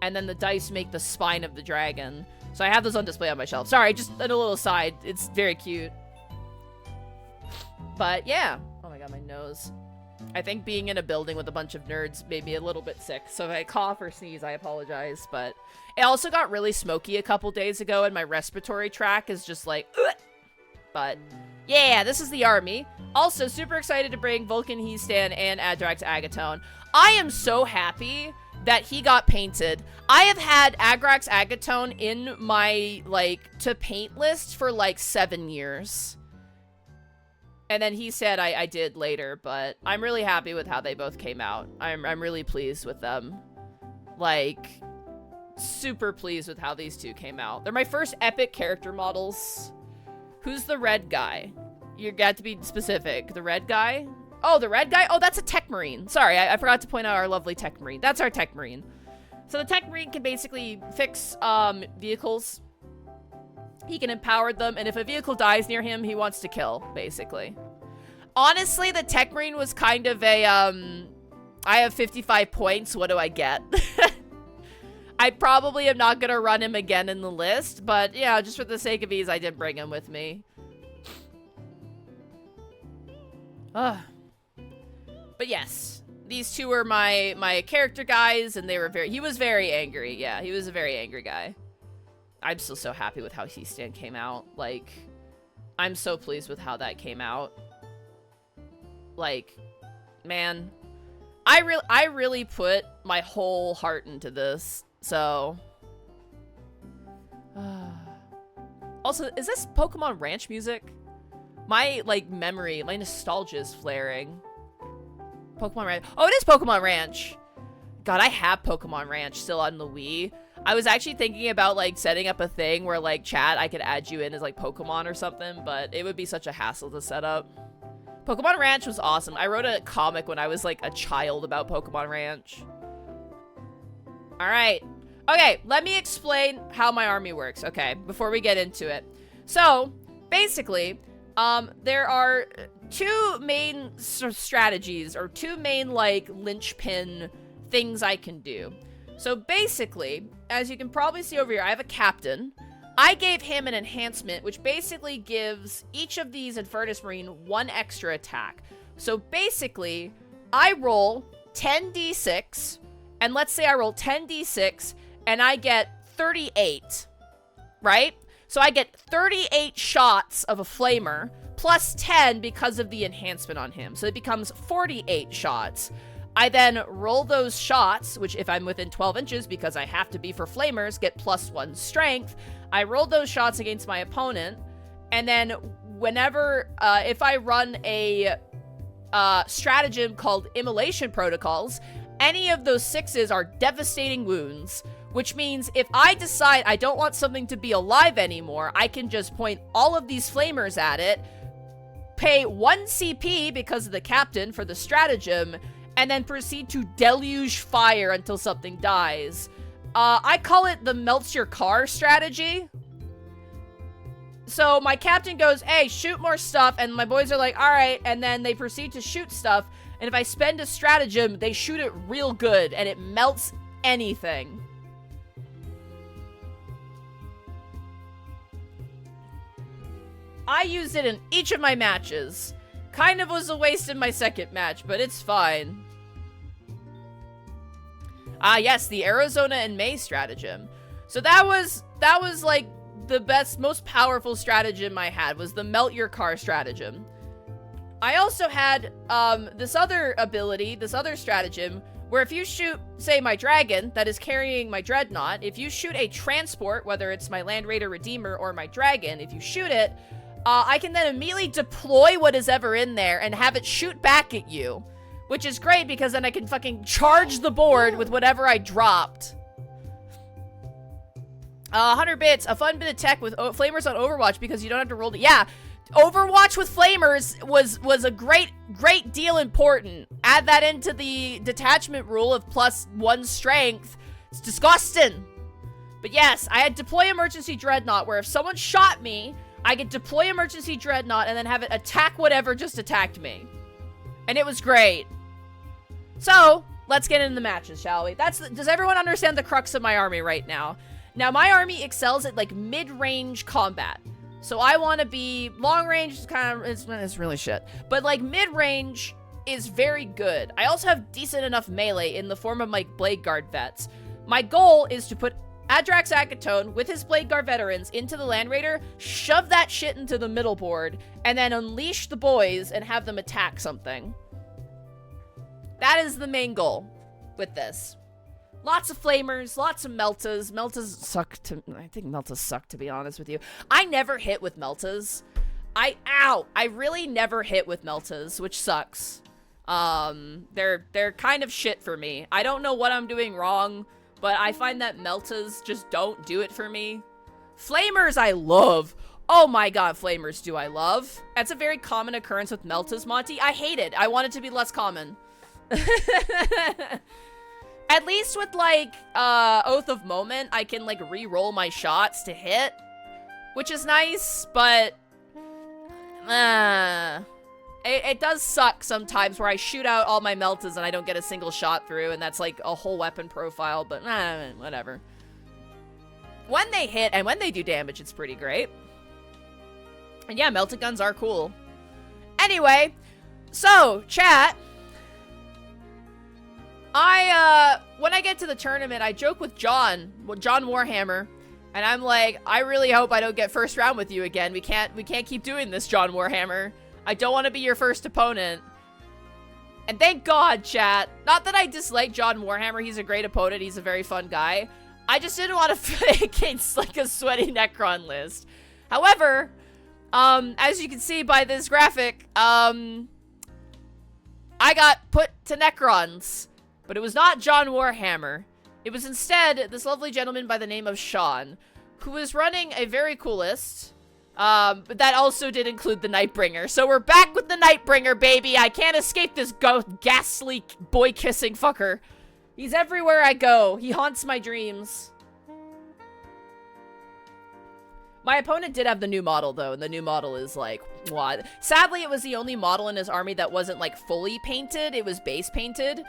and then the dice make the spine of the dragon. So I have those on display on my shelf. Sorry, just a little aside. It's very cute. But yeah. Oh my god, my nose. I think being in a building with a bunch of nerds made me a little bit sick. So if I cough or sneeze, I apologize. But it also got really smoky a couple days ago, and my respiratory tract is just like, ugh. But yeah, this is the army. Also, super excited to bring Vulcan Heestan and Agrax Agaton. I am so happy that he got painted. I have had Agrax Agaton in my, to paint list for, 7 years. And then he said I did later, but I'm really happy with how they both came out. I'm really pleased with them. Super pleased with how these two came out. They're my first epic character models. Who's the red guy? You got to be specific. The red guy? Oh, the red guy? Oh, that's a Tech Marine. Sorry, I forgot to point out our lovely Tech Marine. That's our Tech Marine. So the Tech Marine can basically fix vehicles. He can empower them, and if a vehicle dies near him, he wants to kill, basically. Honestly, the Tech Marine was kind of a, I have 55 points. What do I get? I probably am not going to run him again in the list, but yeah, just for the sake of ease, I did bring him with me. But yes, these two were my character guys, and they were he was very angry. Yeah, he was a very angry guy. I'm still so happy with how C-Stand came out. Like, I'm so pleased with how that came out. Like, man, I really put my whole heart into this. So, also, is this Pokemon Ranch music? My, like, memory, my nostalgia is flaring. Pokemon Ranch. Oh, it is Pokemon Ranch. God, I have Pokemon Ranch still on the Wii. I was actually thinking about, like, setting up a thing where, like, chat, I could add you in as, like, Pokemon or something, but it would be such a hassle to set up. Pokemon Ranch was awesome. I wrote a comic when I was, like, a child about Pokemon Ranch. Alright. Okay, let me explain how my army works, okay, before we get into it. So, basically, there are two main strategies, or two main, like, linchpin things I can do. So, basically, as you can probably see over here, I have a captain. I gave him an enhancement, which basically gives each of these Advertus Marine 1 extra attack. So, basically, I roll 10d6, and let's say I roll 10d6, and I get 38, right? So I get 38 shots of a flamer, plus 10 because of the enhancement on him. So it becomes 48 shots. I then roll those shots, which if I'm within 12 inches, because I have to be for flamers, get +1 strength. I roll those shots against my opponent, and then whenever, if I run a stratagem called Immolation Protocols, any of those 6s are devastating wounds, which means if I decide I don't want something to be alive anymore, I can just point all of these flamers at it, pay 1 CP because of the captain for the stratagem, and then proceed to deluge fire until something dies. I call it the melts your car strategy. So my captain goes, hey, shoot more stuff, and my boys are like, alright, and then they proceed to shoot stuff, and if I spend a stratagem, they shoot it real good, and it melts anything. I used it in each of my matches. Kind of was a waste in my second match, but it's fine. Ah, yes, the Arizona and May stratagem. So that was like the best, most powerful stratagem I had, was the melt your car stratagem. I also had this other ability, this other stratagem, where if you shoot, say, my dragon that is carrying my Dreadnought, if you shoot a transport, whether it's my Land Raider Redeemer or my dragon, if you shoot it, I can then immediately deploy what is ever in there and have it shoot back at you. Which is great because then I can fucking charge the board with whatever I dropped. 100 bits, a fun bit of tech with flamers on Overwatch because you don't have to roll the— yeah, Overwatch with flamers was a great deal important. Add that into the detachment rule of +1 strength. It's disgusting. But yes, I had deploy emergency Dreadnought where if someone shot me, I could deploy emergency Dreadnought and then have it attack whatever just attacked me. And it was great. So, let's get into the matches, shall we? Does everyone understand the crux of my army right now? Now, my army excels at, like, mid-range combat. So I want to be— long range is kind of— it's really shit. But, like, mid-range is very good. I also have decent enough melee in the form of my Blade Guard vets. My goal is to put Adrax Akatone with his Blade Guard veterans into the Land Raider, shove that shit into the middle board, and then unleash the boys and have them attack something. That is the main goal with this. Lots of flamers, lots of meltas. Meltas suck to— I think meltas suck, to be honest with you. I never hit with meltas. I really never hit with meltas, which sucks. They're kind of shit for me. I don't know what I'm doing wrong, but I find that meltas just don't do it for me. Flamers I love. Oh my god, flamers do I love. That's a very common occurrence with meltas, Monty. I hate it. I want it to be less common. At least with, like, Oath of Moment, I can, like, re-roll my shots to hit, which is nice, but It does suck sometimes where I shoot out all my Meltas and I don't get a single shot through, and that's like a whole weapon profile, but whatever. When they hit and when they do damage, it's pretty great. And yeah, melted guns are cool. Anyway, so, chat. When I get to the tournament, I joke with John Warhammer, and I'm like, I really hope I don't get first round with you again. We can't keep doing this, John Warhammer. I don't want to be your first opponent. And thank God, chat. Not that I dislike John Warhammer. He's a great opponent. He's a very fun guy. I just didn't want to play against, like, a sweaty Necron list. However, as you can see by this graphic, I got put to Necrons. But it was not John Warhammer. It was instead this lovely gentleman by the name of Sean, who was running a very cool list. But that also did include the Nightbringer. So we're back with the Nightbringer, baby. I can't escape this ghastly boy-kissing fucker. He's everywhere I go. He haunts my dreams. My opponent did have the new model, though, and the new model is, like, what? Sadly, it was the only model in his army that wasn't, like, fully painted. It was base painted.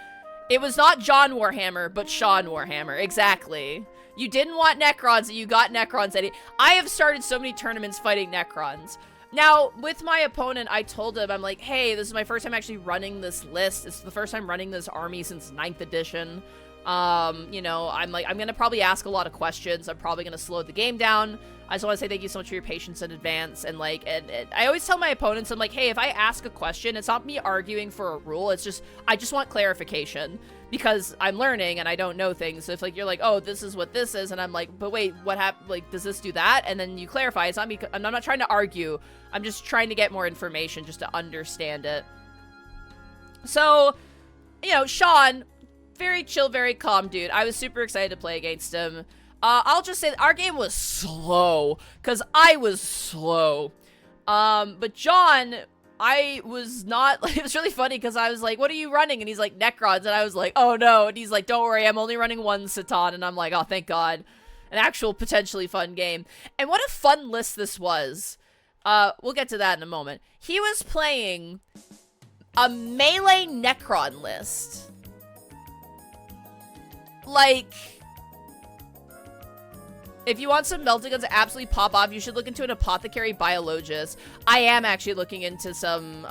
It was not John Warhammer, but Sean Warhammer. Exactly. You didn't want Necrons, and you got Necrons. I have started so many tournaments fighting Necrons. Now, with my opponent, I told him, I'm like, hey, this is my first time actually running this list. It's the first time running this army since 9th edition. You know, I'm like, I'm gonna probably ask a lot of questions. I'm probably gonna slow the game down. I just want to say thank you so much for your patience in advance. And like, and I always tell my opponents, I'm like, hey, if I ask a question, it's not me arguing for a rule. It's just, I just want clarification because I'm learning and I don't know things. So if like, you're like, oh, this is what this is. And I'm like, but wait, what happened? Like, does this do that? And then you clarify. It's not me. I'm not trying to argue. I'm just trying to get more information just to understand it. So, you know, Sean, very chill, very calm dude. I was super excited to play against him. I'll just say our game was slow, because I was slow. But John, I was not, like, it was really funny, because I was like, what are you running? And he's like, Necrons, and I was like, oh no, and he's like, don't worry, I'm only running one Satan, and I'm like, oh, thank God. An actual potentially fun game. And what a fun list this was. We'll get to that in a moment. He was playing a melee Necron list. Like, if you want some melting guns to absolutely pop off, you should look into an Apothecary Biologist. I am actually looking into some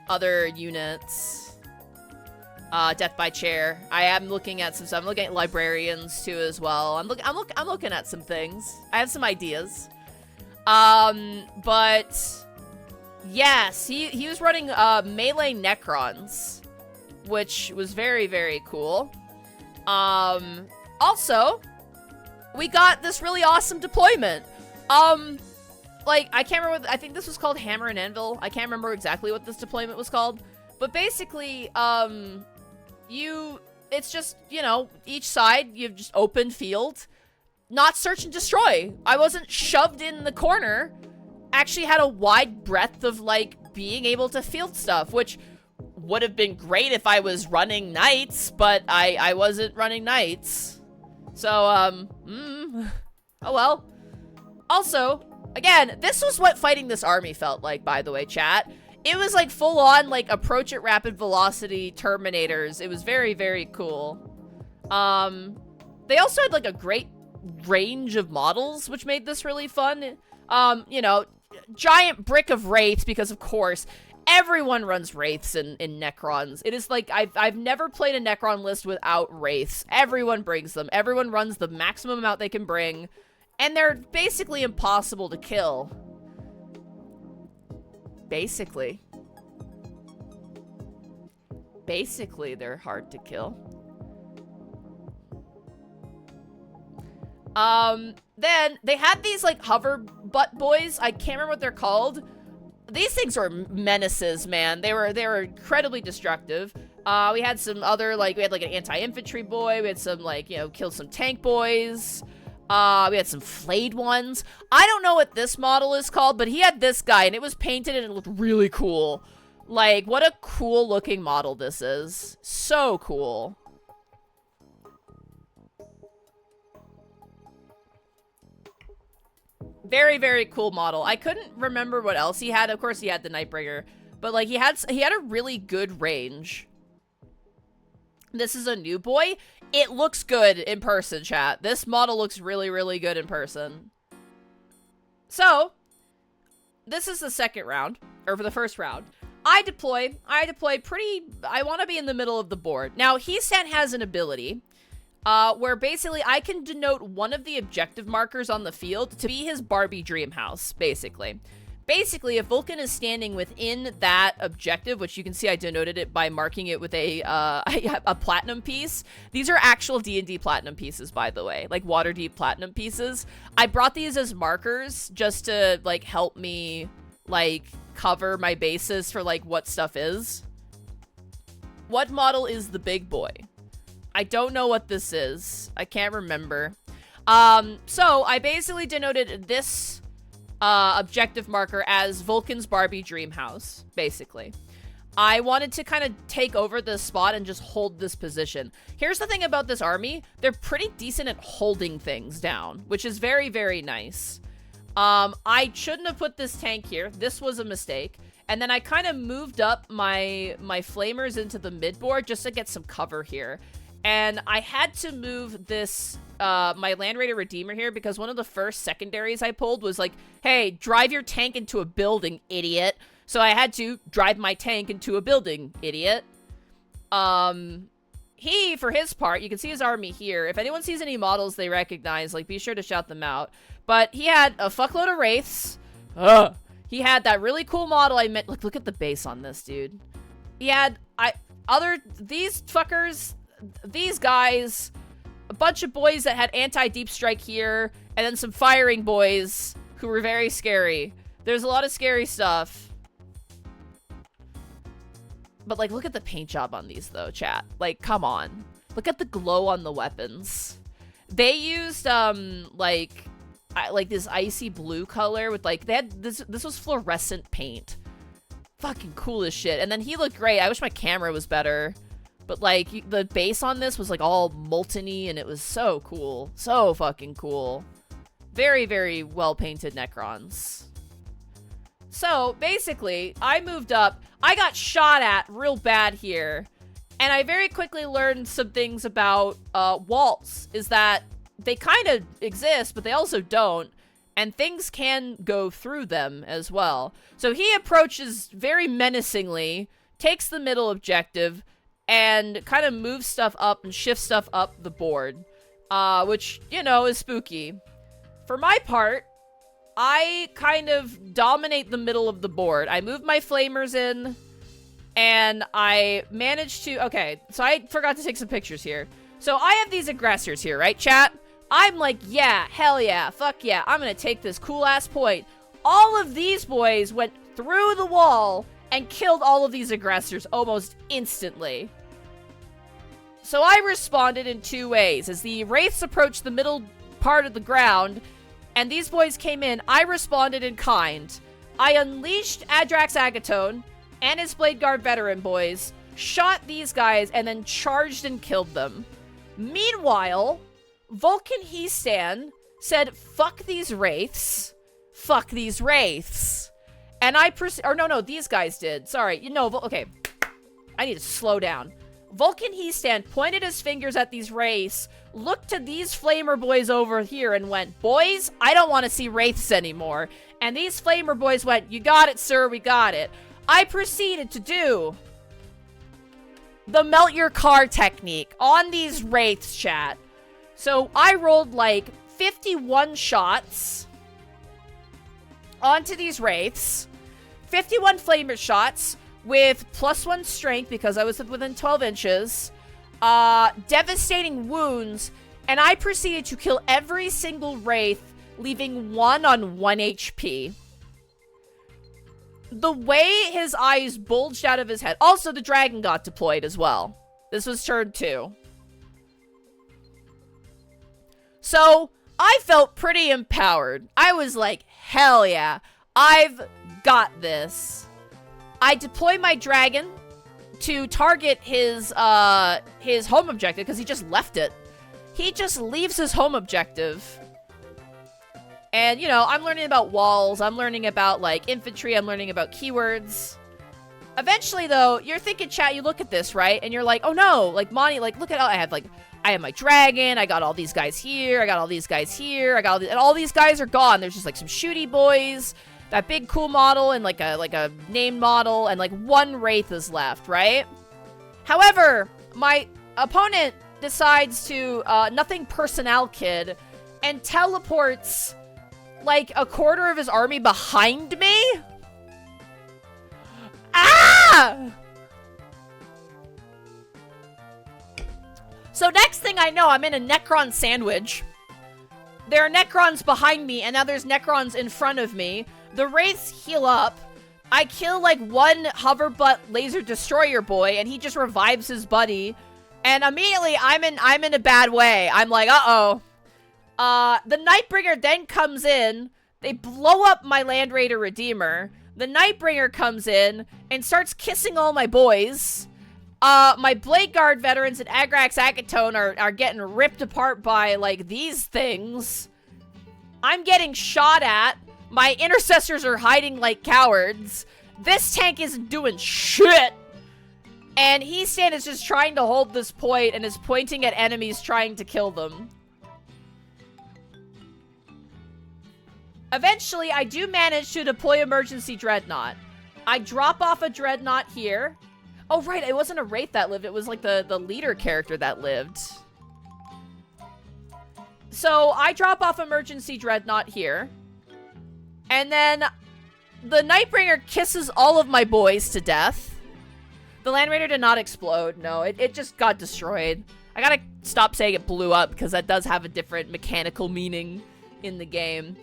other units. Death by Chair. I am looking at some stuff. I'm looking at Librarians too as well. I'm looking at some things. I have some ideas. But yes, he was running melee Necrons, which was very, very cool. Also, we got this really awesome deployment. Like, I can't remember, I think this was called Hammer and Anvil. I can't remember exactly what this deployment was called. But basically, it's just, you know, each side, you have just open field, not search and destroy. I wasn't shoved in the corner. Actually had a wide breadth of, like, being able to field stuff, which would have been great if I was running knights, but I wasn't running knights. So, oh well. Also, again, this was what fighting this army felt like, by the way, chat. It was like full on, like, approach at rapid velocity Terminators. It was very, very cool. They also had, like, a great range of models, which made this really fun. You know, giant brick of Wraiths, because of course, everyone runs Wraiths in Necrons. It is like, I've never played a Necron list without Wraiths. Everyone brings them. Everyone runs the maximum amount they can bring. And they're basically impossible to kill. Basically. Basically, they're hard to kill. Then they had these, like, hover butt boys. I can't remember what they're called. These things were menaces, man. They were incredibly destructive. We had some other, like, we had, like, an anti-infantry boy. We had some, like, you know, killed some tank boys. We had some flayed ones. I don't know what this model is called, but he had this guy, and it was painted, and it looked really cool. Like, what a cool-looking model this is. So cool. Very, very cool model. I couldn't remember what else he had. Of course, he had the Nightbringer. but like he had a really good range. This is a new boy. It looks good in person, chat. This model looks really, really good in person. So, this is the second round, or for the first round. I deploy pretty, I want to be in the middle of the board. Now, Heesan has an ability where basically I can denote one of the objective markers on the field to be his Barbie dream house, basically. Basically, if Vulcan is standing within that objective, which you can see I denoted it by marking it with a platinum piece. These are actual D&D platinum pieces, by the way, like Waterdeep platinum pieces. I brought these as markers just to, like, help me, like, cover my basis for, like, what stuff is. What model is the big boy? I don't know what this is. I can't remember. So I basically denoted this objective marker as Vulcan's Barbie dream house, basically. I wanted to kind of take over this spot and just hold this position. Here's the thing about this army. They're pretty decent at holding things down, which is very, very nice. I shouldn't have put this tank here. This was a mistake. And then I kind of moved up my flamers into the midboard just to get some cover here. And I had to move this my Land Raider Redeemer here because one of the first secondaries I pulled was like, hey, drive your tank into a building, idiot. So I had to drive my tank into a building, idiot. He, for his part, you can see his army here. If anyone sees any models they recognize, like, be sure to shout them out. But he had a fuckload of Wraiths. He had that really cool model I meant. Look at the base on this, dude. He had, these fuckers, these guys, a bunch of boys that had anti-deep strike here, and then some firing boys who were very scary. There's a lot of scary stuff. But, like, look at the paint job on these, though, chat. Like, come on. Look at the glow on the weapons. They used, like this icy blue color with, like, they had, this was fluorescent paint. Fucking cool as shit. And then he looked great. I wish my camera was better. But, like, the base on this was, like, all molten-y, and it was so cool. So fucking cool. Very, very well-painted Necrons. So, basically, I moved up. I got shot at real bad here. And I very quickly learned some things about walls. Is that they kind of exist, but they also don't. And things can go through them as well. So he approaches very menacingly, takes the middle objective, and kind of moves stuff up and shifts stuff up the board. Which, you know, is spooky. For my part, I kind of dominate the middle of the board. I move my flamers in, and I managed to... Okay, so I forgot to take some pictures here. So I have these aggressors here, right, chat? I'm like, yeah, hell yeah, fuck yeah, I'm gonna take this cool-ass point. All of these boys went through the wall and killed all of these aggressors almost instantly. So I responded in two ways. As the Wraiths approached the middle part of the ground, and these boys came in, I responded in kind. I unleashed Adrax Agatone and his Blade Guard veteran boys, shot these guys, and then charged and killed them. Meanwhile, Vulcan Heesan said, fuck these Wraiths. Fuck these Wraiths. And I no, these guys did. Sorry, you know, okay. I need to slow down. Vulcan Heesan pointed his fingers at these Wraiths, looked to these Flamer boys over here and went, boys, I don't want to see Wraiths anymore. And these Flamer boys went, you got it, sir, we got it. I proceeded to do the melt your car technique on these Wraiths, chat. So I rolled like 51 shots onto these Wraiths, 51 Flamer shots with +1 strength because I was within 12 inches, devastating wounds, and I proceeded to kill every single Wraith, leaving one on 1 HP. The way his eyes bulged out of his head. Also, the dragon got deployed as well. This was turn 2. So, I felt pretty empowered. I was like, hell yeah, I've got this. I deploy my dragon to target his home objective because he just left it. He just leaves his home objective. And, you know, I'm learning about walls. I'm learning about, like, infantry. I'm learning about keywords. Eventually, though, you're thinking, chat, you look at this, right? And you're like, oh no, like, Monty, like, look at all, I have my dragon, I got all these guys here, I got all these guys here, I got all these, and all these guys are gone. There's just, like, some shooty boys, that big cool model, and, like a named model, and, like, one wraith is left, right? However, my opponent decides to, nothing personnel kid, and teleports, like, a quarter of his army behind me? Ah! So next thing I know, I'm in a Necron sandwich. There are Necrons behind me, and now there's Necrons in front of me. The Wraiths heal up. I kill, like, one hoverbutt laser destroyer boy, and he just revives his buddy. And immediately, I'm in a bad way. I'm like, uh-oh. The Nightbringer then comes in. They blow up my Land Raider Redeemer. The Nightbringer comes in and starts kissing all my boys. My Blade Guard veterans and Agrax Akatone are getting ripped apart by, like, these things. I'm getting shot at. My intercessors are hiding like cowards. This tank isn't doing shit. And Heastan is just trying to hold this point and is pointing at enemies trying to kill them. Eventually, I do manage to deploy emergency Dreadnought. I drop off a Dreadnought here. Oh, right, it wasn't a Wraith that lived. It was, like, the leader character that lived. So, I drop off emergency Dreadnought here. And then, the Nightbringer kisses all of my boys to death. The Land Raider did not explode. No, it just got destroyed. I gotta stop saying it blew up, because that does have a different mechanical meaning in the game.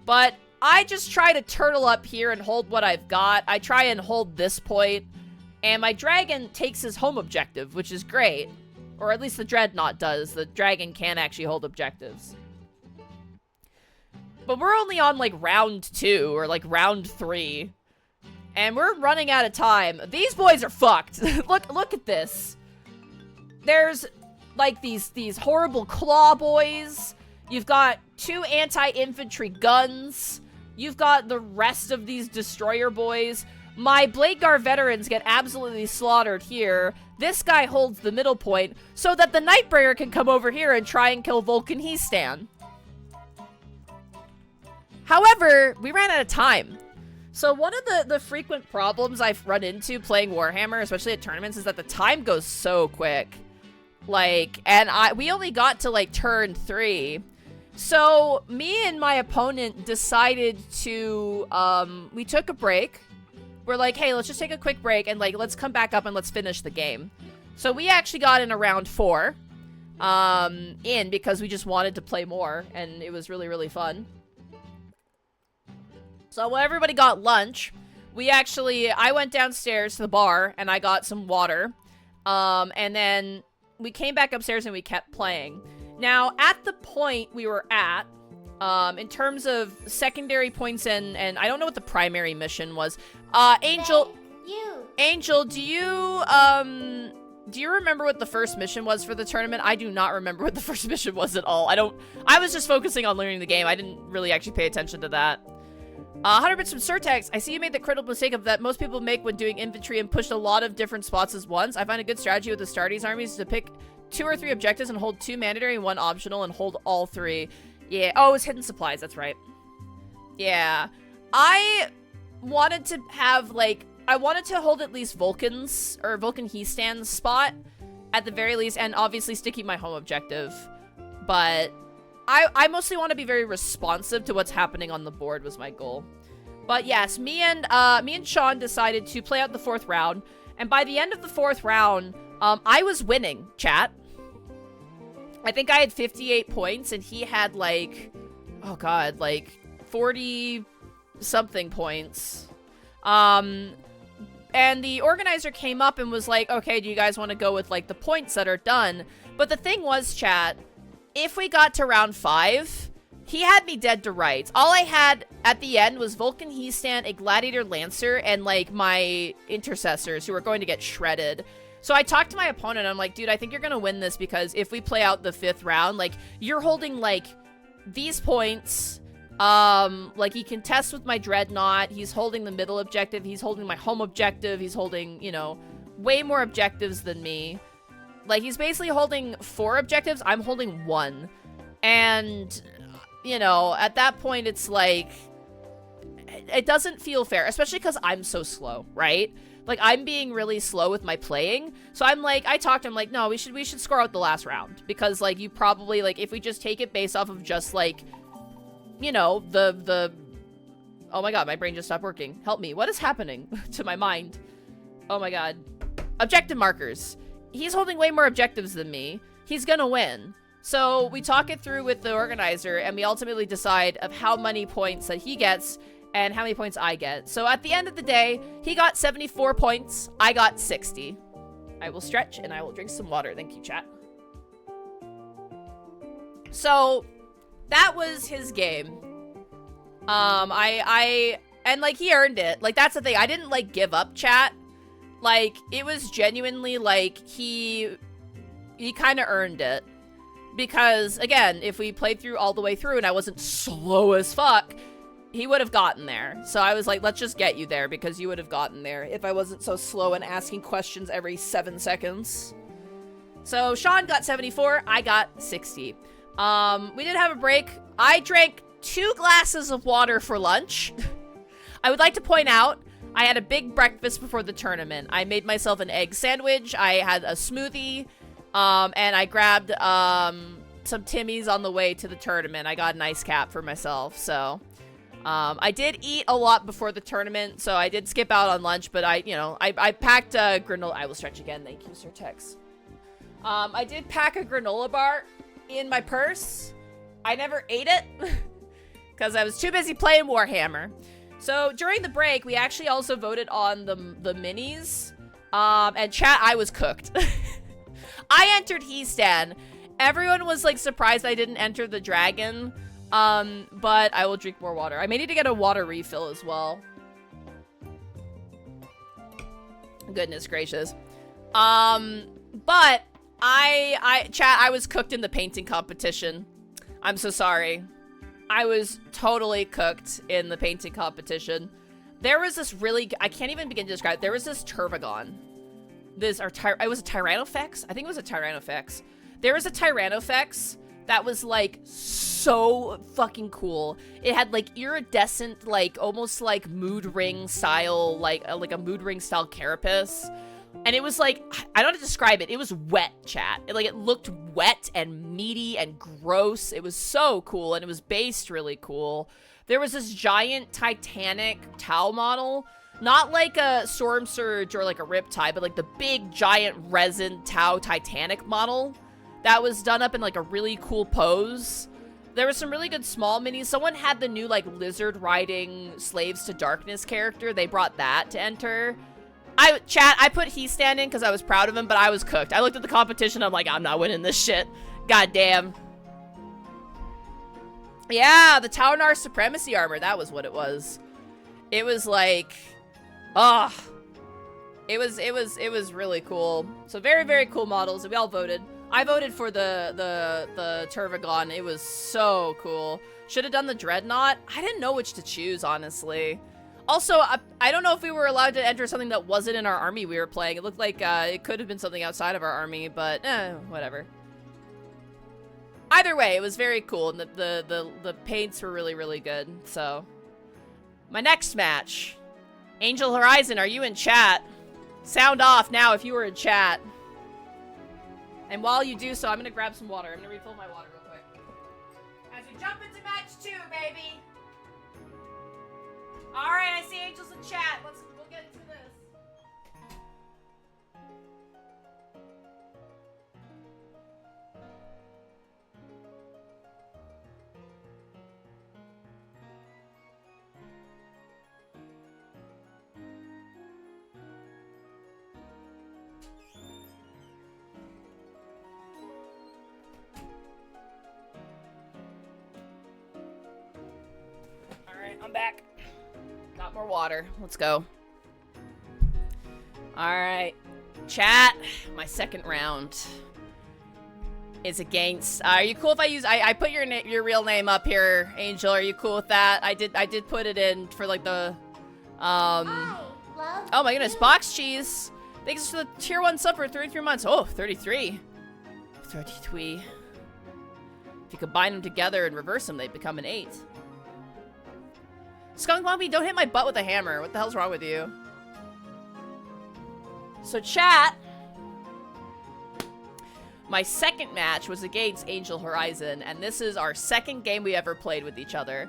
But I just try to turtle up here and hold what I've got. I try and hold this point. And my dragon takes his home objective, which is great. Or at least the Dreadnought does. The dragon can actually hold objectives. But we're only on, like, round 2, or, like, round 3. And we're running out of time. These boys are fucked. Look at this. There's, like, these horrible claw boys. You've got 2 anti-infantry guns. You've got the rest of these destroyer boys. My Blade Guard veterans get absolutely slaughtered here. This guy holds the middle point so that the Nightbringer can come over here and try and kill Vulcan Heastan. However, we ran out of time. So one of the frequent problems I've run into playing Warhammer, especially at tournaments, is that the time goes so quick. Like, and we only got to, like, turn 3. So me and my opponent decided to, we took a break. We're like, hey, let's just take a quick break and, like, let's come back up and let's finish the game. So we actually got in around 4, because we just wanted to play more, and it was really, really fun. So when everybody got lunch, I went downstairs to the bar and I got some water. And then we came back upstairs and we kept playing. Now, at the point we were at, in terms of secondary points and I don't know what the primary mission was. Angel, do you remember what the first mission was for the tournament? I do not remember what the first mission was at all. I was just focusing on learning the game. I didn't really actually pay attention to that. 100 bits from Surtex. I see you made the critical mistake of that most people make when doing infantry and pushed a lot of different spots at once. I find a good strategy with the Astartes armies to pick 2 or 3 objectives and hold 2 mandatory and 1 optional and hold all 3. Yeah. Oh, it's hidden supplies. That's right. Yeah. I wanted to have, like, I wanted to hold at least Vulcan's, or Vulcan Heastan's spot at the very least, and obviously sticking my home objective. But I mostly want to be very responsive to what's happening on the board was my goal. But yes, me and Sean decided to play out the 4th round, and by the end of the 4th round, I was winning, chat. I think I had 58 points, and he had, like, oh god, like 40-something points. And the organizer came up and was like, okay, do you guys want to go with, like, the points that are done? But the thing was, chat, if we got to round 5, he had me dead to rights. All I had at the end was Vulcan Heastan, a Gladiator Lancer, and, like, my intercessors who were going to get shredded. So I talked to my opponent, I'm like, dude, I think you're gonna win this because if we play out the 5th round, like, you're holding, like, these points, Like, he contests with my Dreadnought. He's holding the middle objective. He's holding my home objective. He's holding, you know, way more objectives than me. Like, he's basically holding 4 objectives. I'm holding 1. And, you know, at that point, it's like, it doesn't feel fair, especially because I'm so slow, right? Like, I'm being really slow with my playing. So I'm like, I talked to him like, no, we should score out the last round. Because, like, you probably, like, if we just take it based off of just, like, you know, oh my god, my brain just stopped working. Help me. What is happening to my mind? Oh my god. Objective markers. He's holding way more objectives than me. He's gonna win. So we talk it through with the organizer, and we ultimately decide of how many points that he gets and how many points I get. So at the end of the day, he got 74 points. I got 60. I will stretch and I will drink some water. Thank you, chat. So that was his game. And like, he earned it. Like, that's the thing. I didn't like give up, chat. Like, it was genuinely like he kind of earned it. Because again, if we played through all the way through and I wasn't slow as fuck, he would have gotten there. So I was like, let's just get you there because you would have gotten there if I wasn't so slow and asking questions every 7 seconds. So Sean got 74, I got 60. We did have a break. I drank 2 glasses of water for lunch. I would like to point out, I had a big breakfast before the tournament. I made myself an egg sandwich. I had a smoothie, and I grabbed some Timmies on the way to the tournament. I got an ice cap for myself, so I did eat a lot before the tournament, so I did skip out on lunch, but I packed a granola. I will stretch again. Thank you, Sir Tex. I did pack a granola bar in my purse. I never ate it because I was too busy playing Warhammer. So during the break, we actually also voted on the minis. And chat, I was cooked. I entered Heastan. Everyone was like surprised I didn't enter the dragon. But I will drink more water. I may need to get a water refill as well. Goodness gracious. But chat, I was cooked in the painting competition. I'm so sorry. I was totally cooked in the painting competition. There was this really, I can't even begin to describe it. There was this Turvagon. It was a Tyrannofex? I think it was a Tyrannofex. There was a Tyrannofex that was like so fucking cool. It had like iridescent, like almost like mood ring style, like a mood ring style carapace. And it was like, I don't know how to describe it. It was wet, chat. It looked wet and meaty and gross. It was so cool, and it was based really cool. There was this giant Titanic Tau model. Not like a Storm Surge or like a Riptide, but like the big giant resin Tau Titanic model that was done up in like a really cool pose. There was some really good small minis. Someone had the new like lizard riding Slaves to Darkness character. They brought that to enter. I put Heastan in because I was proud of him, but I was cooked. I looked at the competition, I'm like, I'm not winning this shit. God damn. Yeah, the Taunar Supremacy armor, that was what it was. It was like, it was really cool. So very, very cool models, and we all voted. I voted for the Turvagon. It was so cool. Should have done the Dreadnought. I didn't know which to choose, honestly. Also, I don't know if we were allowed to enter something that wasn't in our army we were playing. It looked like it could have been something outside of our army, but whatever. Either way, it was very cool, and the paints were really, really good. So, my next match, Angel Horizon, are you in chat? Sound off now if you were in chat. And while you do so, I'm gonna grab some water. I'm gonna refill my water real quick. As we jump into match 2, baby. All right, I see Angels in chat. We'll get into this. All right, I'm back. Got more water. Let's go. All right, chat. My second round. is against. Are you cool if I use? I put your real name up here, Angel. Are you cool with that? I did put it in for like the. I love Oh my goodness, you. box cheese. Thanks for the tier 1 sub for 33 months. Oh, 33. 33. If you combine them together and reverse them, they become an 8. Skunk Lumpy, don't hit my butt with a hammer. What the hell's wrong with you? So chat. My second match was against Angel Horizon, and this is our second game we ever played with each other.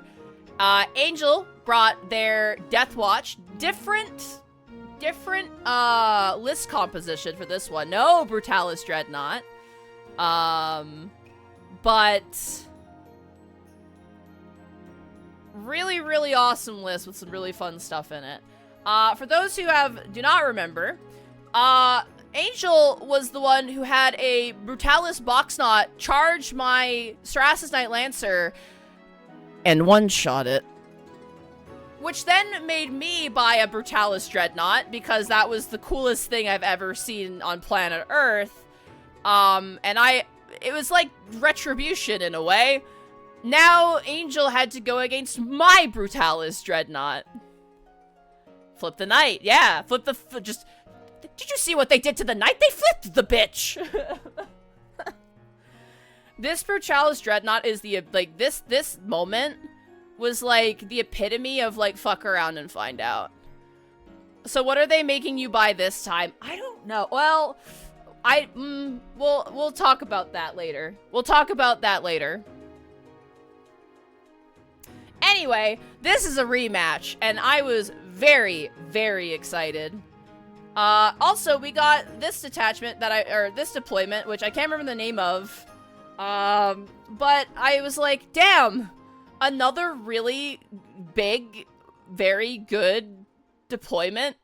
Angel brought their Death Watch. Different list composition for this one. No Brutalis Dreadnought. But really, really awesome list with some really fun stuff in it. For those who do not remember, Angel was the one who had a Brutalis Boxknot charge my Strasus Knight Lancer and one-shot it. Which then made me buy a Brutalis Dreadnought because that was the coolest thing I've ever seen on planet Earth. And it was like retribution in a way. Now Angel had to go against my Brutalis Dreadnought. Flip the knight, yeah. Just, did you see what they did to the knight? They flipped the bitch. This Brutalis Dreadnought is the, like, this moment was like the epitome of like fuck around and find out. So what are they making you buy this time? I don't know. Well, we'll talk about that later. We'll talk about that later. Anyway, this is a rematch, and I was very, very excited. Also, we got this detachment this deployment, which I can't remember the name of. But I was like, damn, another really big, very good deployment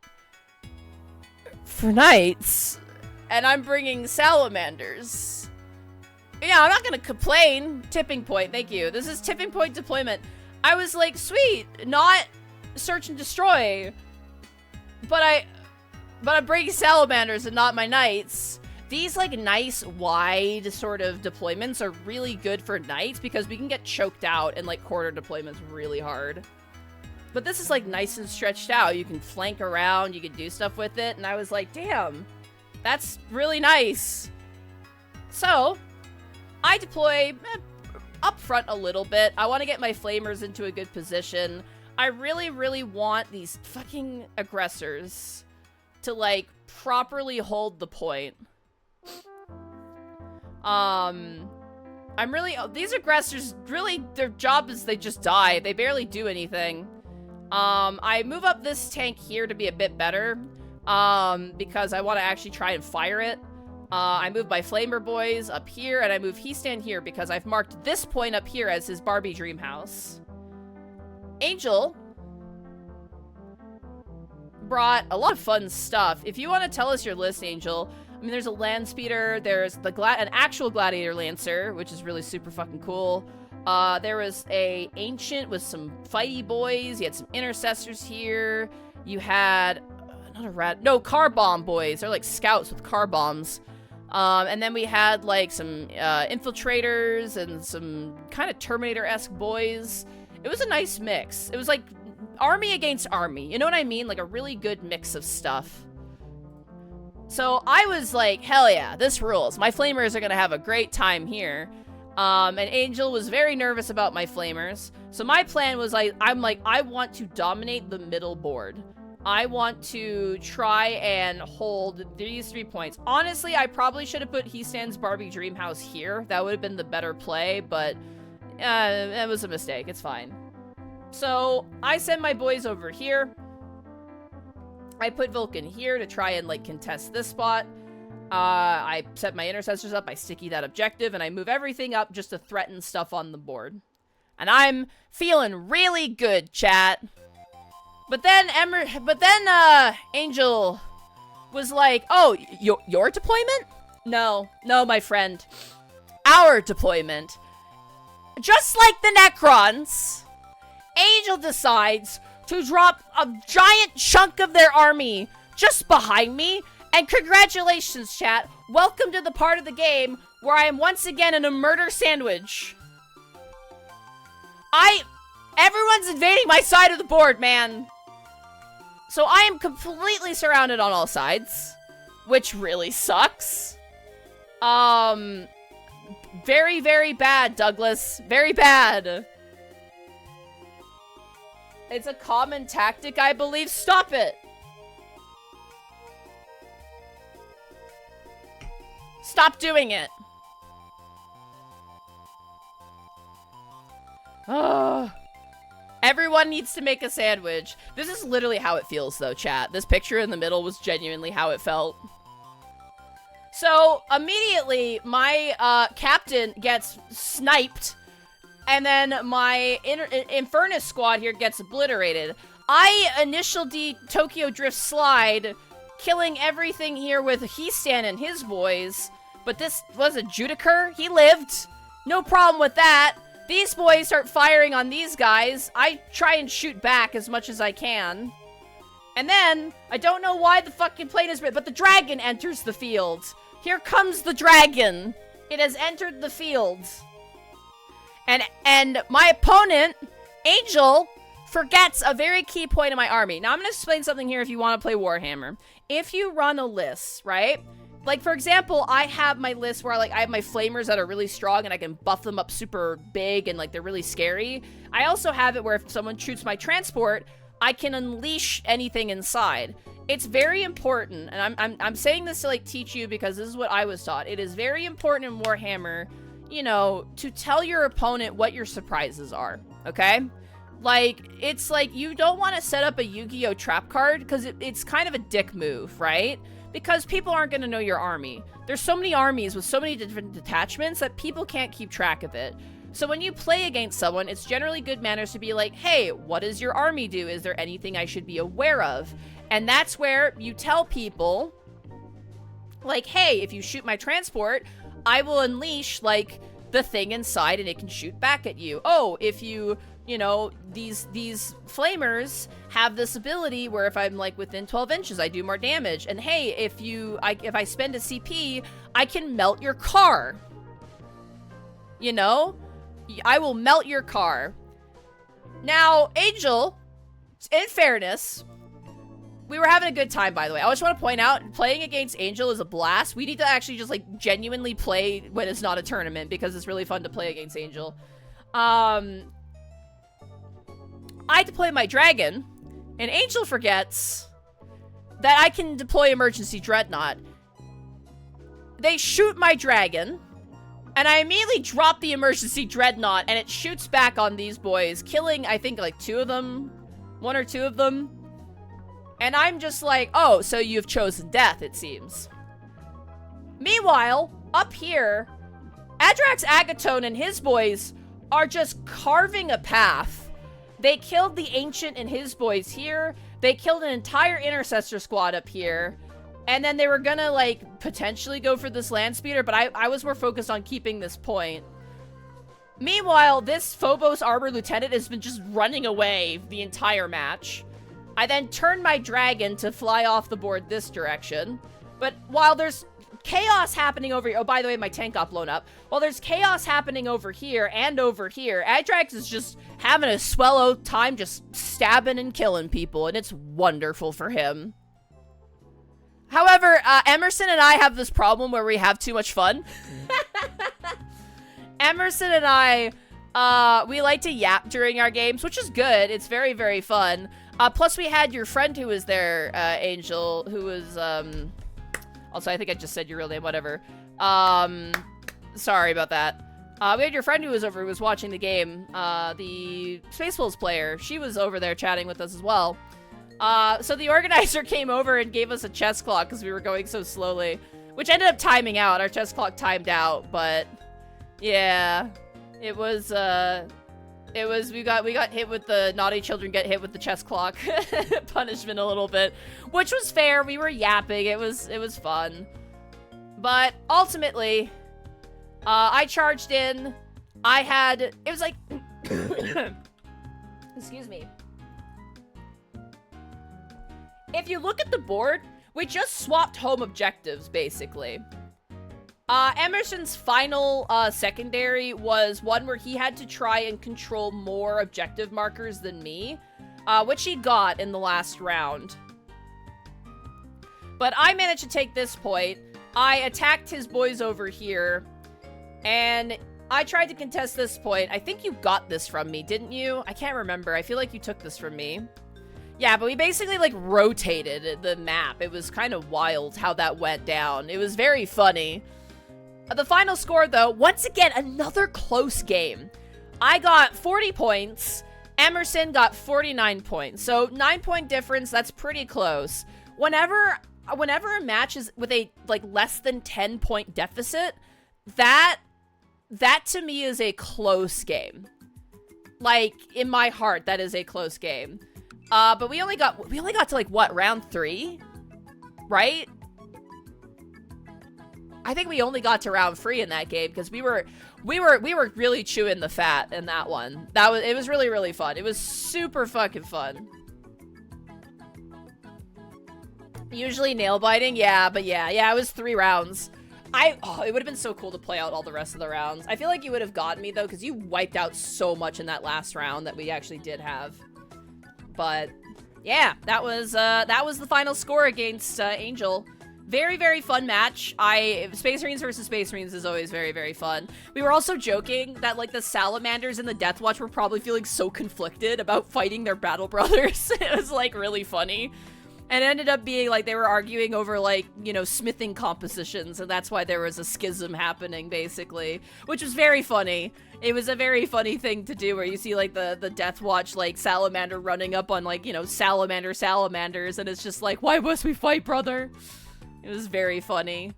for knights. And I'm bringing salamanders. Yeah, I'm not gonna complain. Tipping point, thank you. This is tipping point deployment. I was like, sweet, not search and destroy. But I'm bringing salamanders and not my knights. These, like, nice, wide sort of deployments are really good for knights because we can get choked out in, like, quarter deployments really hard. But this is, like, nice and stretched out. You can flank around, you can do stuff with it, and I was like, damn, that's really nice. So, I deploy up front a little bit. I want to get my flamers into a good position. I really, really want these fucking aggressors to, like, properly hold the point. These aggressors, really, their job is they just die. They barely do anything. I move up this tank here to be a bit better, because I want to actually try and fire it. I move my flamer boys up here, and I move he stand here because I've marked this point up here as his Barbie dream house. Angel brought a lot of fun stuff. If you want to tell us your list, Angel, I mean, there's a land speeder, there's an actual gladiator lancer, which is really super fucking cool. There was a ancient with some fighty boys. You had some intercessors here. You had car bomb boys. They're like scouts with car bombs. And then we had like some infiltrators and some kind of Terminator-esque boys. It was a nice mix. It was like army against army. You know what I mean? Like a really good mix of stuff. So I was like, hell yeah, this rules. My flamers are gonna have a great time here. And Angel was very nervous about my flamers. So my plan was I want to dominate the middle board. I want to try and hold these 3 points. Honestly, I probably should have put He Stands Barbie Dream House here. That would have been the better play, but it was a mistake. It's fine. So I send my boys over here. I put Vulcan here to try and, like, contest this spot. I set my intercessors up, I sticky that objective, and I move everything up just to threaten stuff on the board. And I'm feeling really good, chat. But then Angel was like, oh, your deployment? No, my friend. Our deployment. Just like the Necrons, Angel decides to drop a giant chunk of their army just behind me. And congratulations, chat. Welcome to the part of the game where I am once again in a murder sandwich. Everyone's invading my side of the board, man. So I am completely surrounded on all sides, which really sucks. Very, very bad, Douglas. Very bad. It's a common tactic, I believe. Stop it. Stop doing it. Everyone needs to make a sandwich. This is literally how it feels, though, chat. This picture in the middle was genuinely how it felt. So, immediately, my captain gets sniped, and then my Infernus squad here gets obliterated. I initial D Tokyo Drift slide, killing everything here with Heestan and his boys, but this was a Judiker. He lived. No problem with that. These boys start firing on these guys. I try and shoot back as much as I can. And then, I don't know why the fucking plane is... but the dragon enters the field. Here comes the dragon. It has entered the field. And my opponent, Angel, forgets a very key point in my army. Now, I'm going to explain something here if you want to play Warhammer. If you run a list, right? Like, for example, I have my list where, like, I have my flamers that are really strong and I can buff them up super big and, like, they're really scary. I also have it where if someone shoots my transport, I can unleash anything inside. It's very important, and I'm saying this to, like, teach you because this is what I was taught. It is very important in Warhammer, you know, to tell your opponent what your surprises are, okay? Like, it's like, you don't want to set up a Yu-Gi-Oh! Trap card because it's kind of a dick move, right? Because people aren't going to know your army. There's so many armies with so many different detachments that people can't keep track of it. So when you play against someone, it's generally good manners to be like, hey, what does your army do? Is there anything I should be aware of? And that's where you tell people, like, hey, if you shoot my transport, I will unleash, like, the thing inside and it can shoot back at you. Oh, if you know, these flamers have this ability where if I'm, like, within 12 inches, I do more damage. And hey, if I spend a CP, I can melt your car. You know? I will melt your car. Now, Angel, in fairness, we were having a good time, by the way. I just want to point out, playing against Angel is a blast. We need to actually just, like, genuinely play when it's not a tournament because it's really fun to play against Angel. I deploy my dragon, and Angel forgets that I can deploy emergency Dreadnought. They shoot my dragon, and I immediately drop the emergency Dreadnought, and it shoots back on these boys, killing, I think, like, 2 of them. 1 or 2 of them. And I'm just like, oh, so you've chosen death, it seems. Meanwhile, up here, Adrax Agaton and his boys are just carving a path. They killed the Ancient and his boys here. They killed an entire Intercessor squad up here. And then they were gonna, like, potentially go for this land speeder, but I was more focused on keeping this point. Meanwhile, this Phobos Arbor Lieutenant has been just running away the entire match. I then turn my dragon to fly off the board this direction. But while there's chaos happening over here... Oh, by the way, my tank got blown up. While there's chaos happening over here and over here, Adrax is just having a swell old time just stabbing and killing people, and it's wonderful for him. However, Emerson and I have this problem where we have too much fun. Emerson and I, we like to yap during our games, which is good. It's very, very fun. Plus, we had your friend who was there, Angel, who was, also, I think I just said your real name, whatever. Sorry about that. We had your friend who was over, who was watching the game, the Space Wolves player. She was over there chatting with us as well. So the organizer came over and gave us a chess clock because we were going so slowly, which ended up timing out. Our chess clock timed out, but yeah, we got hit with the naughty children get hit with the chess clock punishment a little bit, which was fair. We were yapping. It was fun. But ultimately, I charged in. It was like, excuse me. If you look at the board, we just swapped home objectives, basically. Emerson's final secondary was one where he had to try and control more objective markers than me, which he got in the last round. But I managed to take this point. I attacked his boys over here, and I tried to contest this point. I think you got this from me, didn't you? I can't remember. I feel like you took this from me. Yeah, but we basically, like, rotated the map. It was kind of wild how that went down. It was very funny. The final score, though, once again, another close game. I got 40 points. Emerson got 49 points. So 9-point difference, that's pretty close. Whenever a match is with a, like, less than 10-point deficit, that to me is a close game. Like, in my heart, that is a close game. But we only got to, like, what, round 3? Right? I think we only got to round 3 in that game because we were really chewing the fat in that one. It was really, really fun. It was super fucking fun. Usually nail biting, yeah, but yeah, it was 3 rounds. It would have been so cool to play out all the rest of the rounds. I feel like you would have gotten me though, because you wiped out so much in that last round that we actually did have. But yeah, that was the final score against Angel. Very, very fun match. Space Marines versus Space Marines is always very, very fun. We were also joking that, like, the Salamanders and the Death Watch were probably feeling so conflicted about fighting their battle brothers. It was, like, really funny. And it ended up being, like, they were arguing over, like, you know, smithing compositions, and that's why there was a schism happening, basically. Which was very funny. It was a very funny thing to do, where you see, like, the Death Watch, like, Salamander running up on, like, you know, Salamanders, and it's just like, why must we fight, brother? It was very funny.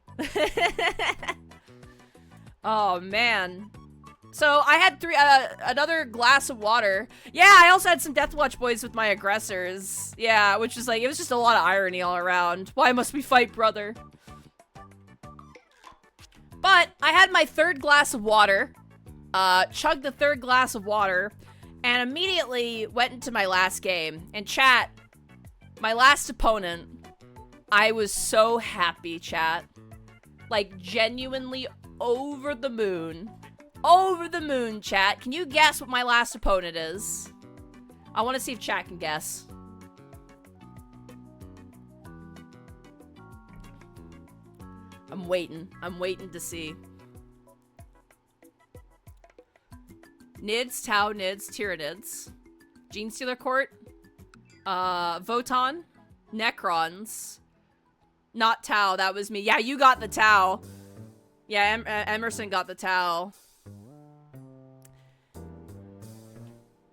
Oh, man. So, I had another glass of water. Yeah, I also had some Death Watch boys with my aggressors. Yeah, which is like, it was just a lot of irony all around. Why must we fight, brother? But, I had my 3rd glass of water. Chugged the 3rd glass of water. And immediately went into my last game. And chat, my last opponent, I was so happy, chat. Like, genuinely over the moon. Over the moon, chat. Can you guess what my last opponent is? I want to see if chat can guess. I'm waiting. I'm waiting to see. Nids, Tau, Nids, Tyranids. Genestealer Court. Voton. Necrons. Not Tau, that was me. Yeah, you got the Tau. Yeah, Emerson got the Tau.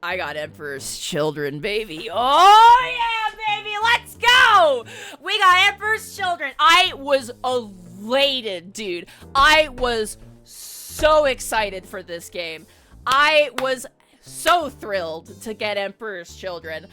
I got Emperor's Children, baby. Oh, yeah, baby, let's go! We got Emperor's Children. I was elated, dude. I was so excited for this game. I was so thrilled to get Emperor's Children.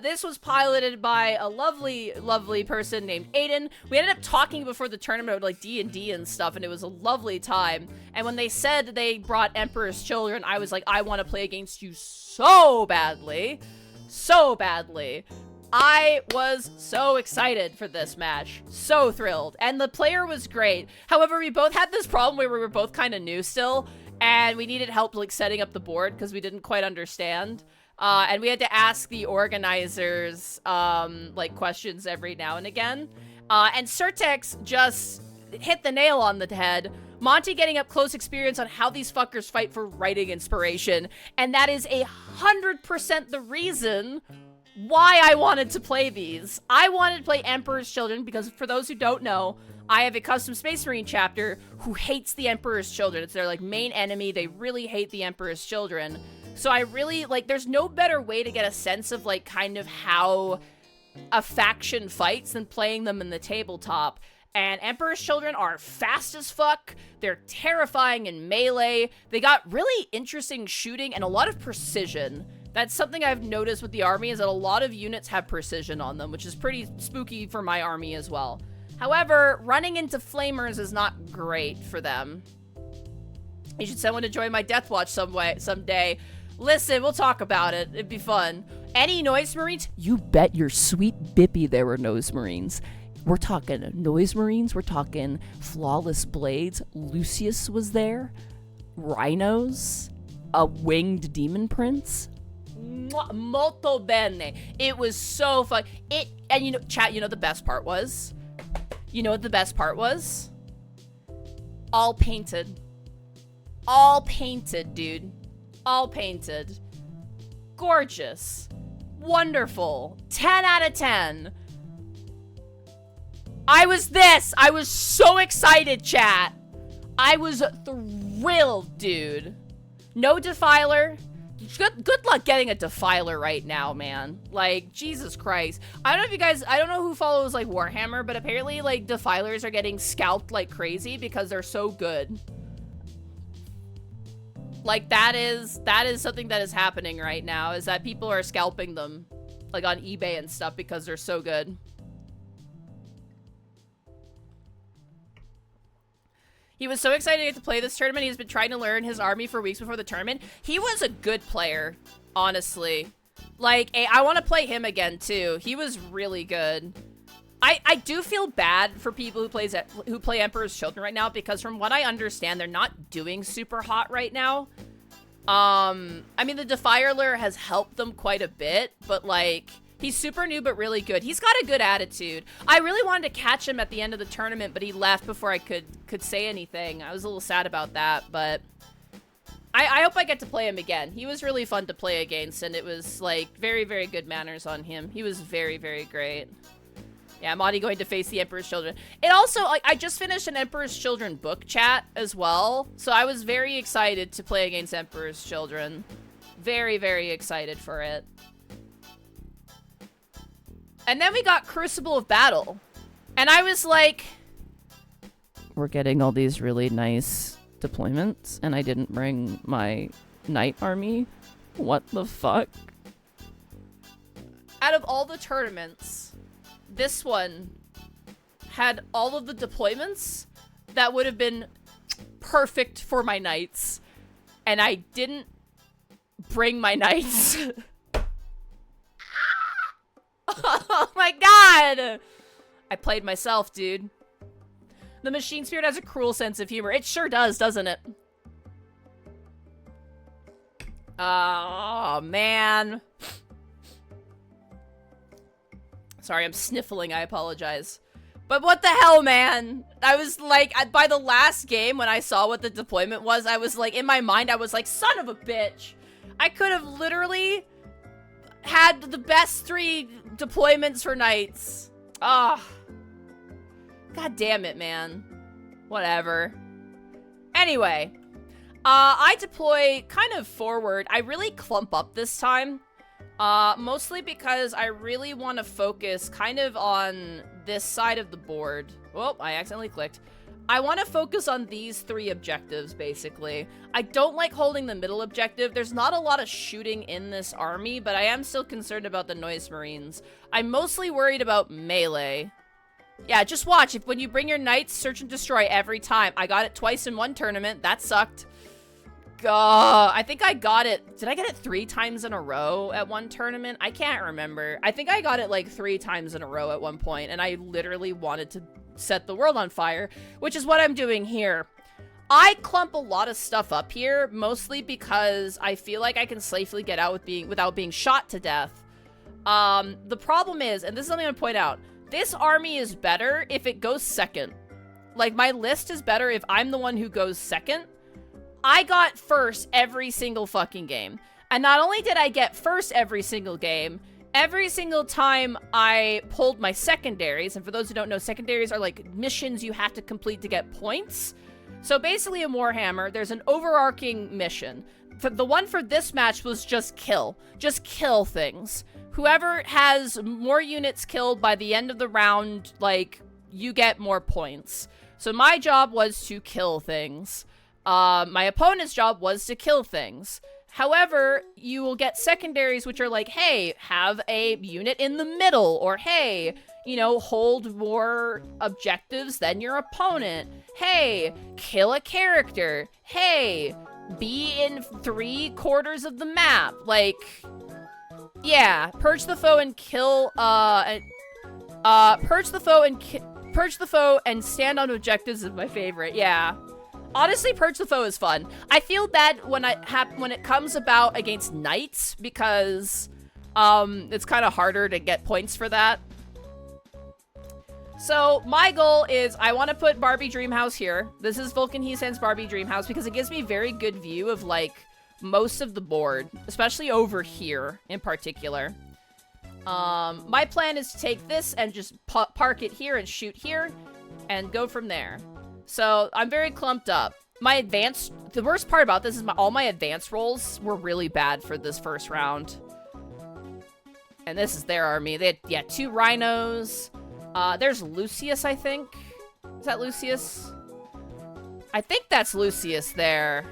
This was piloted by a lovely, lovely person named Aiden. We ended up talking before the tournament about, like, D&D and stuff, and it was a lovely time. And when they said they brought Emperor's Children, I was like, I want to play against you so badly. So badly. I was so excited for this match. So thrilled. And the player was great. However, we both had this problem where we were both kind of new still, and we needed help, like, setting up the board because we didn't quite understand. And we had to ask the organizers, like, questions every now and again. And Certex just hit the nail on the head. Monty getting up close experience on how these fuckers fight for writing inspiration. And that is 100% the reason why I wanted to play these. I wanted to play Emperor's Children because, for those who don't know, I have a custom Space Marine chapter who hates the Emperor's Children. It's their, like, main enemy. They really hate the Emperor's Children. So I really, like, there's no better way to get a sense of, like, kind of how a faction fights than playing them in the tabletop. And Emperor's Children are fast as fuck. They're terrifying in melee. They got really interesting shooting and a lot of precision. That's something I've noticed with the army, is that a lot of units have precision on them, which is pretty spooky for my army as well. However, running into flamers is not great for them. You should send one to join my Death Watch someday. Listen, we'll talk about it. It'd be fun. Any Noise Marines? You bet your sweet bippy there were Noise Marines. We're talking Noise Marines. We're talking Flawless Blades. Lucius was there. Rhinos. A Winged Demon Prince. Molto bene. It was so fun. And you know, chat, you know the best part was? You know what the best part was? All painted. All painted, dude. All painted. Gorgeous. Wonderful. 10 out of 10. I was so excited, chat. I was thrilled, dude. No Defiler. Good luck getting a Defiler right now, man. Like, Jesus Christ. I don't know if you guys, I don't know who follows, like, Warhammer, but apparently, like, Defilers are getting scalped like crazy because they're so good. Like, that is something that is happening right now, is that people are scalping them, like, on eBay and stuff because they're so good. He was so excited to get to play this tournament. He's been trying to learn his army for weeks before the tournament. He was a good player, honestly. Like, I want to play him again, too. He was really good. I do feel bad for people who play Emperor's Children right now, because from what I understand, they're not doing super hot right now. I mean, the Defiler has helped them quite a bit, but, like, he's super new but really good. He's got a good attitude. I really wanted to catch him at the end of the tournament, but he left before I could say anything. I was a little sad about that, but I hope I get to play him again. He was really fun to play against, and it was, like, very, very good manners on him. He was very, very great. Yeah, I'm already going to face the Emperor's Children. It also, like, I just finished an Emperor's Children book chat as well, so I was very excited to play against Emperor's Children. Very, very excited for it. And then we got Crucible of Battle. And I was like, we're getting all these really nice deployments, and I didn't bring my knight army? What the fuck? Out of all the tournaments, this one had all of the deployments that would have been perfect for my knights. And I didn't bring my knights. Oh my god! I played myself, dude. The Machine Spirit has a cruel sense of humor. It sure does, doesn't it? Oh, man. Sorry, I'm sniffling. I apologize. But what the hell, man? I was like, by the last game, when I saw what the deployment was, I was like, in my mind, I was like, son of a bitch. I could have literally had the best 3 deployments for knights. Ah. God damn it, man. Whatever. Anyway. I deploy kind of forward. I really clump up this time. Mostly because I really want to focus kind of on this side of the board. Oh, I accidentally clicked. I want to focus on these 3 objectives, basically. I don't like holding the middle objective. There's not a lot of shooting in this army, but I am still concerned about the Noise Marines. I'm mostly worried about melee. Yeah, just watch. If when you bring your knights, search and destroy every time. I got it twice in one tournament. That sucked. God, I think I got it. Did I get it 3 times in a row at one tournament? I can't remember. I think I got it like 3 times in a row at one point, and I literally wanted to set the world on fire, which is what I'm doing here. I clump a lot of stuff up here, mostly because I feel like I can safely get out without being shot to death. The problem is, and this is something I'm gonna point out, this army is better if it goes second. Like, my list is better if I'm the one who goes second. I got first every single fucking game. And not only did I get first every single game, every single time I pulled my secondaries, and for those who don't know, secondaries are like missions you have to complete to get points. So basically in Warhammer, there's an overarching mission. The one for this match was just kill. Just kill things. Whoever has more units killed by the end of the round, like, you get more points. So my job was to kill things. My opponent's job was to kill things. However, you will get secondaries which are like, hey, have a unit in the middle, or hey, you know, hold more objectives than your opponent. Hey, kill a character. Hey, be in 3/4 of the map. Like, Yeah, purge the foe and kill, purge the foe and stand on objectives is my favorite, yeah. Honestly, purge the foe is fun. I feel bad when it comes about against knights because, it's kind of harder to get points for that. So, my goal is I want to put Barbie Dreamhouse here. This is Vulcan Heesan's Barbie Dreamhouse because it gives me a very good view of, like, most of the board, especially over here in particular. My plan is to take this and just park it here and shoot here and go from there. So I'm very clumped up. The worst part about this is all my advanced rolls were really bad for this first round. And this is their army. They had, yeah, 2 rhinos. There's Lucius, I think. Is that Lucius? I think that's Lucius there.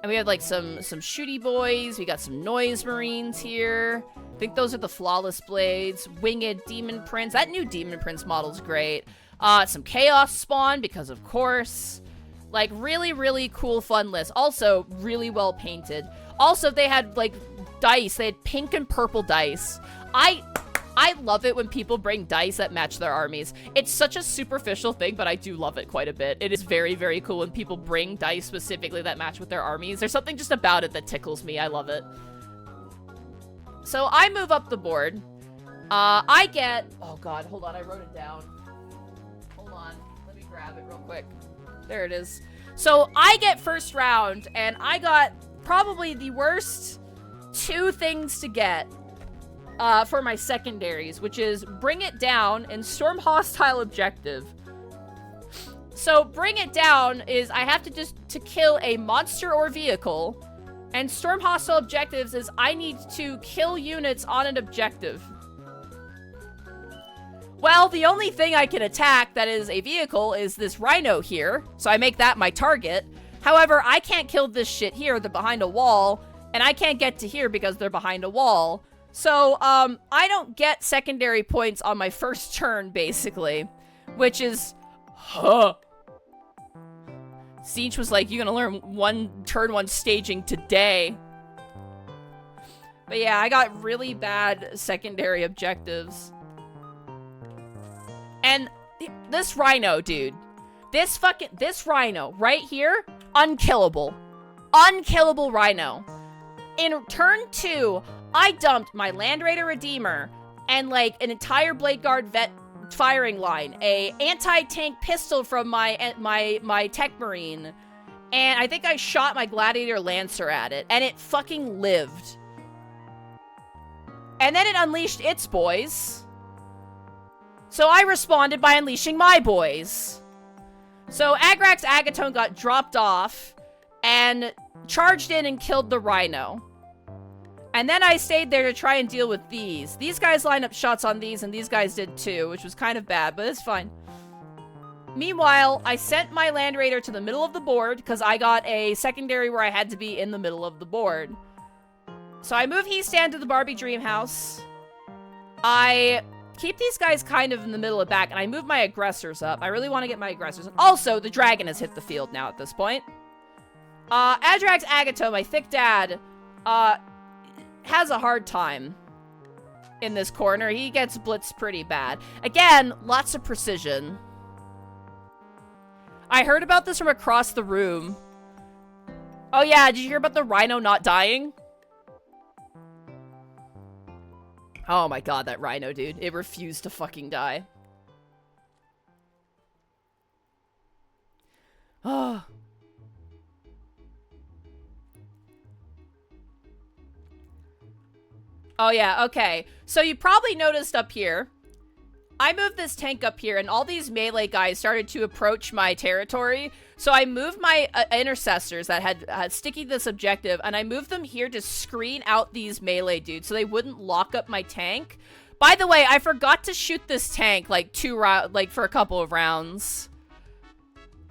And we have, like, some shooty boys. We got some noise marines here. I think those are the flawless blades. Winged demon prince. That new demon prince model's great. Some chaos spawn, because of course. Like, really, really cool, fun list. Also, really well painted. Also, they had, like, dice. They had pink and purple dice. I love it when people bring dice that match their armies. It's such a superficial thing, but I do love it quite a bit. It is very, very cool when people bring dice specifically that match with their armies. There's something just about it that tickles me. I love it. So I move up the board. I get... Oh, God. Hold on. I wrote it down. Hold on. Let me grab it real quick. There it is. So I get first round, and I got probably the worst 2 things to get. For my secondaries, which is Bring It Down and Storm Hostile Objective. So Bring It Down is I have to kill a monster or vehicle, and Storm Hostile Objectives is I need to kill units on an objective. Well, the only thing I can attack that is a vehicle is this rhino here, so I make that my target. However, I can't kill this shit here, they're behind a wall, and I can't get to here because they're behind a wall. So, I don't get secondary points on my first turn, basically. Which is... Siege was like, you're gonna learn turn 1 staging today. But yeah, I got really bad secondary objectives. And this rhino, dude. This rhino right here, unkillable. Unkillable rhino. In turn 2... I dumped my Land Raider Redeemer and, like, an entire Blade Guard vet firing line, a anti-tank pistol from my Tech Marine, and I think I shot my Gladiator Lancer at it, and it fucking lived. And then it unleashed its boys. So I responded by unleashing my boys. So Agrax Agatone got dropped off and charged in and killed the Rhino. And then I stayed there to try and deal with these. These guys lined up shots on these, and these guys did too, which was kind of bad, but it's fine. Meanwhile, I sent my Land Raider to the middle of the board, because I got a secondary where I had to be in the middle of the board. So I move Heestan to the Barbie Dreamhouse. I keep these guys kind of in the middle of back, and I move my aggressors up. I really want to get my aggressors. Also, the dragon has hit the field now at this point. Adrax Agato, my thick dad, has a hard time in this corner. He gets blitzed pretty bad. Again, lots of precision. I heard about this from across the room. Oh yeah, did you hear about the rhino not dying? Oh my god, that rhino, dude. It refused to fucking die. Oh. Oh yeah, okay. So you probably noticed up here, I moved this tank up here and all these melee guys started to approach my territory. So I moved my intercessors that had sticky this objective, and I moved them here to screen out these melee dudes so they wouldn't lock up my tank. By the way, I forgot to shoot this tank like for a couple of rounds.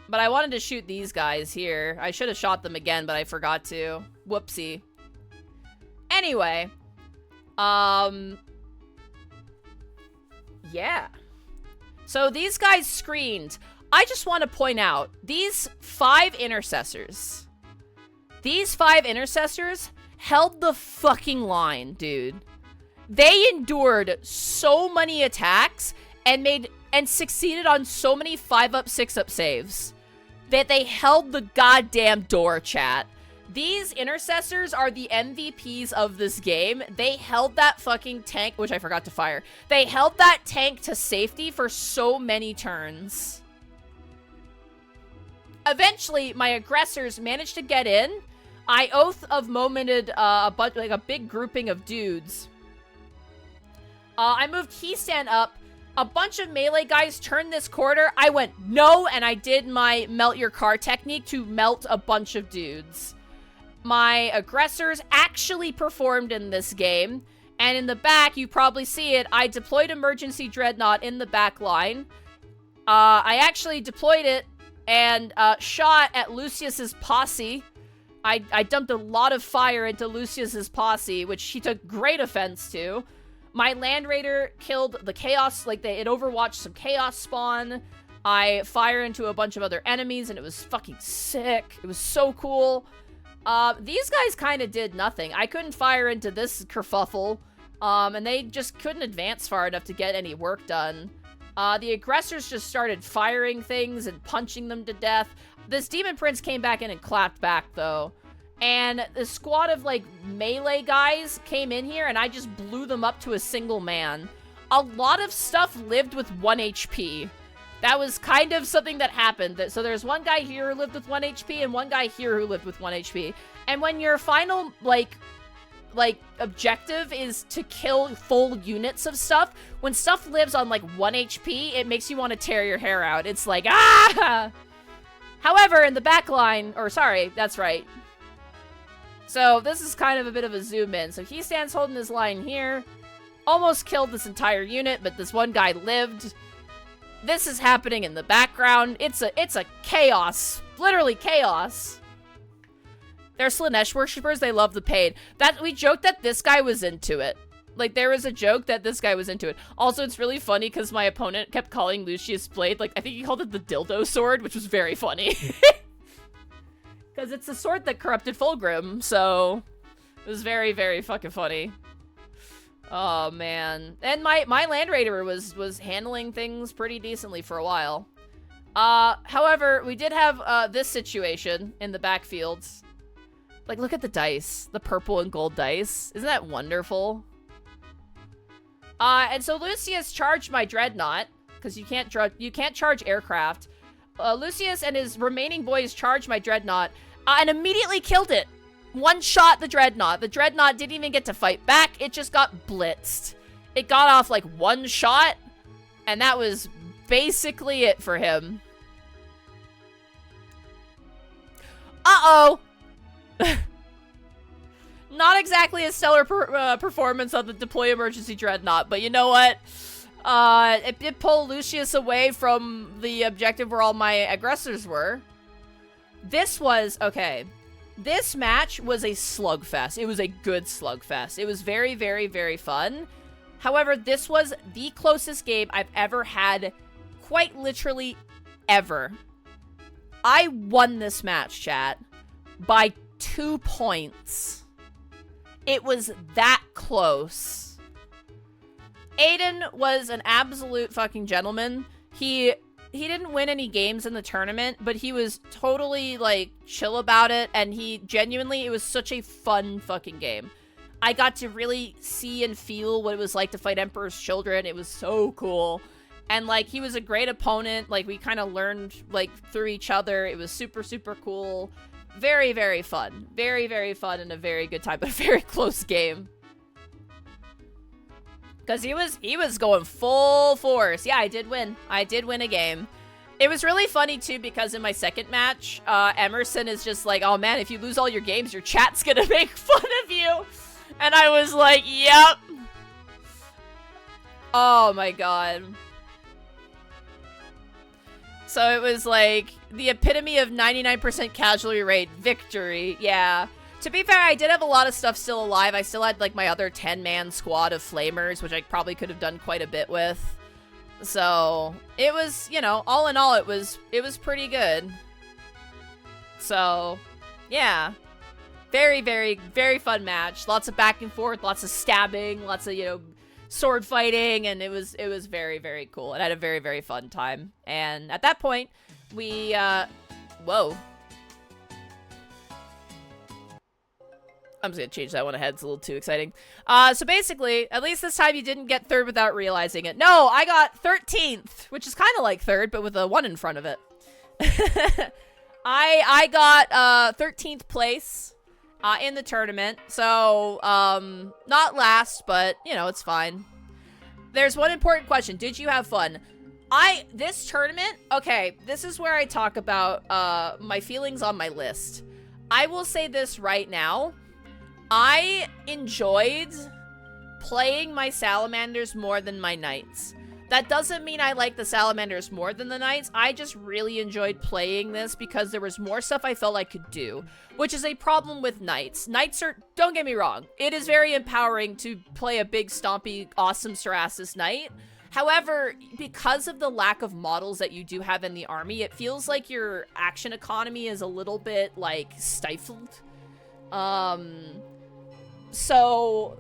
But I wanted to shoot these guys here. I should have shot them again, but I forgot to. Whoopsie. Anyway. Yeah. So these guys screened. I just want to point out, these 5 intercessors held the fucking line, dude. They endured so many attacks and succeeded on so many 5-up, 6-up saves that they held the goddamn door, chat. These intercessors are the MVPs of this game. They held that fucking tank, which I forgot to fire. They held that tank to safety for so many turns. Eventually, my aggressors managed to get in. I oath of momented a big grouping of dudes. I moved key stand up. A bunch of melee guys turned this corner. I went no, and I did my melt your car technique to melt a bunch of dudes. My aggressors actually performed in this game. And in the back, you probably see it, I deployed emergency dreadnought in the back line. I actually deployed it and shot at Lucius's posse. I dumped a lot of fire into Lucius's posse, which he took great offense to. My Land Raider killed the Chaos, like it overwatched some Chaos spawn. I fired into a bunch of other enemies, and it was fucking sick. It was so cool. These guys kind of did nothing. I couldn't fire into this kerfuffle, and they just couldn't advance far enough to get any work done. The aggressors just started firing things and punching them to death. This Demon Prince came back in and clapped back, though. And the squad of, like, melee guys came in here, and I just blew them up to a single man. A lot of stuff lived with 1 HP. That was kind of something that happened. So there's one guy here who lived with 1 HP, and one guy here who lived with 1 HP. And when your final, like, objective is to kill full units of stuff, when stuff lives on, like, 1 HP, it makes you want to tear your hair out. It's like, ah! However, in the back line, or sorry, that's right. So this is kind of a bit of a zoom in. So he stands holding his line here. Almost killed this entire unit, but this one guy lived. This is happening in the background. It's a chaos. Literally chaos. They're Slanesh worshippers. They love the pain. We joked that this guy was into it. Like, there was a joke that this guy was into it. Also, it's really funny because my opponent kept calling Lucius Blade, like, I think he called it the dildo sword, which was very funny. Because it's a sword that corrupted Fulgrim, so it was very, very fucking funny. Oh, man. And my Land Raider was handling things pretty decently for a while. However, we did have this situation in the backfields. Like, look at the dice. The purple and gold dice. Isn't that wonderful? And so Lucius charged my Dreadnought, because you can't charge aircraft. Lucius and his remaining boys charged my Dreadnought, and immediately killed it. One-shot the Dreadnought. The Dreadnought didn't even get to fight back. It just got blitzed. It got off, like, one shot, and that was basically it for him. Uh-oh! Not exactly a stellar performance on the deploy emergency Dreadnought, but you know what? It did pull Lucius away from the objective where all my aggressors were. This match was a slugfest. It was a good slugfest. It was very, very, very fun. However, this was the closest game I've ever had, quite literally ever. I won this match, chat, by 2 points. It was that close. Aiden was an absolute fucking gentleman. He didn't win any games in the tournament, but he was totally, like, chill about it, and it was such a fun fucking game. I got to really see and feel what it was like to fight Emperor's Children. It was so cool. And, like, he was a great opponent. Like, we kind of learned, like, through each other. It was super, super cool. Very, very fun. Very, very fun and a very good time, but a very close game. Because he was going full force. Yeah, I did win. I did win a game. It was really funny, too, because in my second match, Emerson is just like, oh, man, if you lose all your games, your chat's gonna make fun of you. And I was like, yep. Oh, my God. So it was like the epitome of 99% casualty rate victory. Yeah. To be fair, I did have a lot of stuff still alive. I still had, like, my other 10-man squad of flamers, which I probably could have done quite a bit with. So, it was, you know, all in all, it was pretty good. So, yeah. Very, very, very fun match. Lots of back and forth, lots of stabbing, lots of, you know, sword fighting, and it was very, very cool. And I had a very, very fun time. And at that point, we, whoa. I'm just gonna change that one ahead. It's a little too exciting. So basically, at least this time you didn't get third without realizing it. No, I got 13th, which is kind of like third, but with a 1 in front of it. I got 13th place in the tournament. So, not last, but, you know, it's fine. There's one important question. Did you have fun? This tournament, okay, this is where I talk about my feelings on my list. I will say this right now. I enjoyed playing my salamanders more than my knights. That doesn't mean I like the salamanders more than the knights. I just really enjoyed playing this because there was more stuff I felt I could do, which is a problem with knights. Knights are, don't get me wrong, it is very empowering to play a big, stompy, awesome Sarasis knight. However, because of the lack of models that you do have in the army, it feels like your action economy is a little bit, like, stifled. So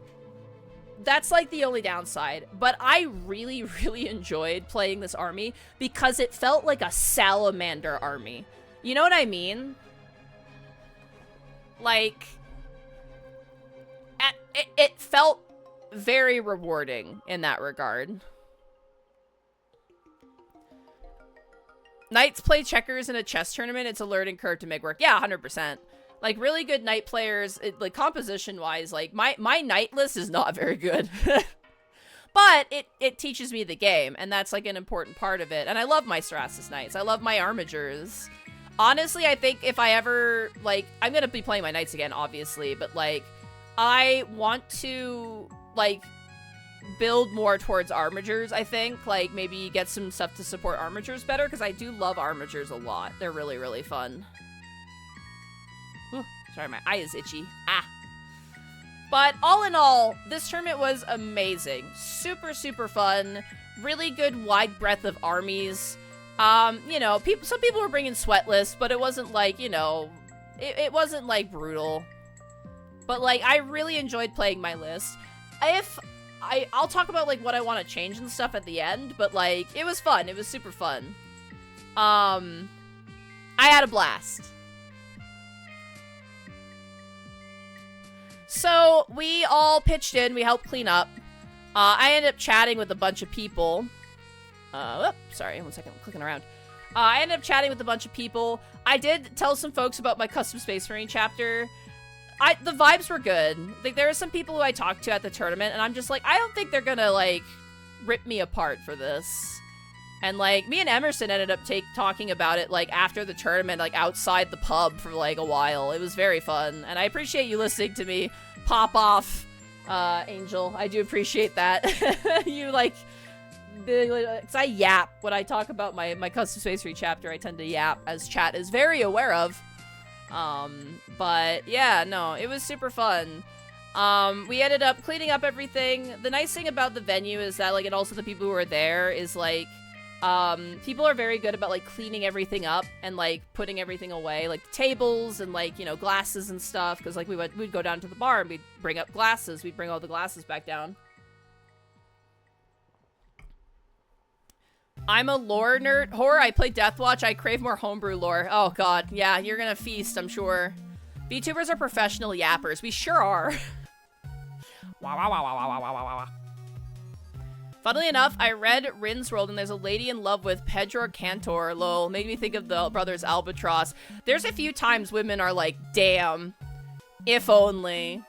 that's like the only downside, but I really, really enjoyed playing this army because it felt like a salamander army. You know what I mean? Like, it felt very rewarding in that regard. Knights play checkers in a chess tournament. It's a learning curve to make work. Yeah, 100%. Like, really good knight players, like, composition-wise, like, my knight list is not very good. But it teaches me the game, and that's, like, an important part of it. And I love my Sarasis knights. I love my armigers. Honestly, I think if I ever, like, I'm gonna be playing my knights again, obviously, but, like, I want to, like, build more towards armigers, I think. Like, maybe get some stuff to support armigers better, because I do love armigers a lot. They're really, really fun. Ooh, sorry, my eye is itchy. Ah. But all in all, this tournament was amazing. Super, super fun. Really good wide breadth of armies. You know, some people were bringing sweat lists, but it wasn't like, you know, it wasn't like brutal. But like, I really enjoyed playing my list. I'll talk about like what I want to change and stuff at the end, but like, it was fun. It was super fun. I had a blast. So, we all pitched in, we helped clean up. I ended up chatting with a bunch of people. Sorry, 1 second, I'm clicking around. I ended up chatting with a bunch of people. I did tell some folks about my Custom Space Marine chapter. The vibes were good. Like, there are some people who I talked to at the tournament, and I'm just like, I don't think they're gonna, like, rip me apart for this. And, like, me and Emerson ended up talking about it, like, after the tournament, like, outside the pub for, like, a while. It was very fun. And I appreciate you listening to me pop off, Angel. I do appreciate that. You, like, because I yap. When I talk about my Custom Space Marine chapter, I tend to yap, as chat is very aware of. But, yeah, no, it was super fun. We ended up cleaning up everything. The nice thing about the venue is that, like, and also the people who were there is, like, people are very good about, like, cleaning everything up and, like, putting everything away, like, the tables and, like, you know, glasses and stuff, because, like, we'd go down to the bar and we'd bring up glasses. We'd bring all the glasses back down. I'm a lore nerd. Horror, I play Deathwatch. I crave more homebrew lore. Oh, God. Yeah, you're gonna feast, I'm sure. VTubers are professional yappers. We sure are. Wow, wow, wow, wow, wow, wow, wow, wow. Funnily enough, I read Rin's World and there's a lady in love with Pedro Cantor. Lol, made me think of the brothers Albatross. There's a few times women are like, damn, if only.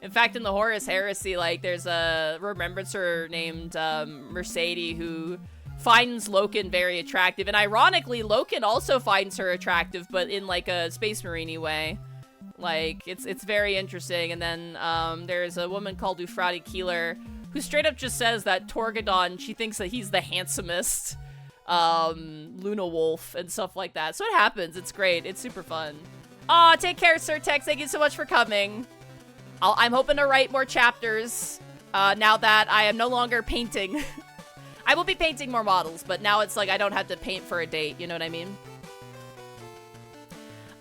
In fact, in the Horus Heresy, like, there's a remembrancer named Mercedes who finds Loken very attractive. And ironically, Loken also finds her attractive, but in, like, a Space Marine-y way. Like, it's very interesting. And then there's a woman called Ufrati Keeler who straight up just says that Torgadon, she thinks that he's the handsomest Luna Wolf and stuff like that. So it happens. It's great. It's super fun. Aw, take care, Sir Tex. Thank you so much for coming. I'm hoping to write more chapters now that I am no longer painting. I will be painting more models, but now it's like I don't have to paint for a date. You know what I mean?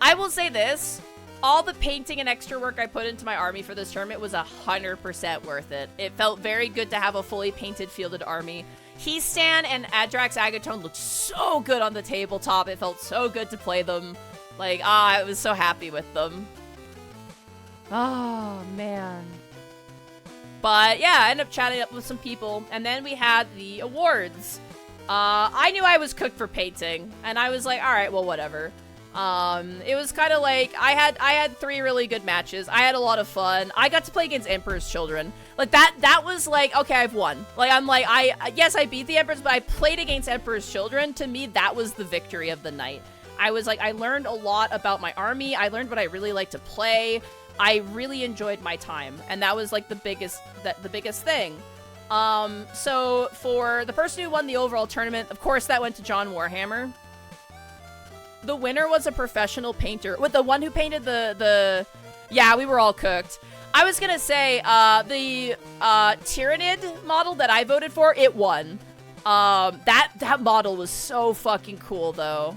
I will say this. all the painting and extra work I put into my army for this tournament was 100% worth it. It felt very good to have a fully painted fielded army. Heastan and Adrax Agatone looked so good on the tabletop. It felt so good to play them. Like, I was so happy with them. Oh, man. But yeah, I ended up chatting up with some people, and then we had the awards. I knew I was cooked for painting, and I was like, all right, well, whatever. It was kind of like, I had 3 really good matches. I had a lot of fun. I got to play against Emperor's Children. Like, that was like, okay, I've won. Like, I'm like, yes, I beat the Emperors, but I played against Emperor's Children. To me, that was the victory of the night. I was like, I learned a lot about my army. I learned what I really like to play. I really enjoyed my time, and that was like the biggest thing. So for the person who won the overall tournament, of course, that went to John Warhammer. The winner was a professional painter. With the one who painted yeah, we were all cooked. I was gonna say, the Tyrannid model that I voted for, it won. That model was so fucking cool, though.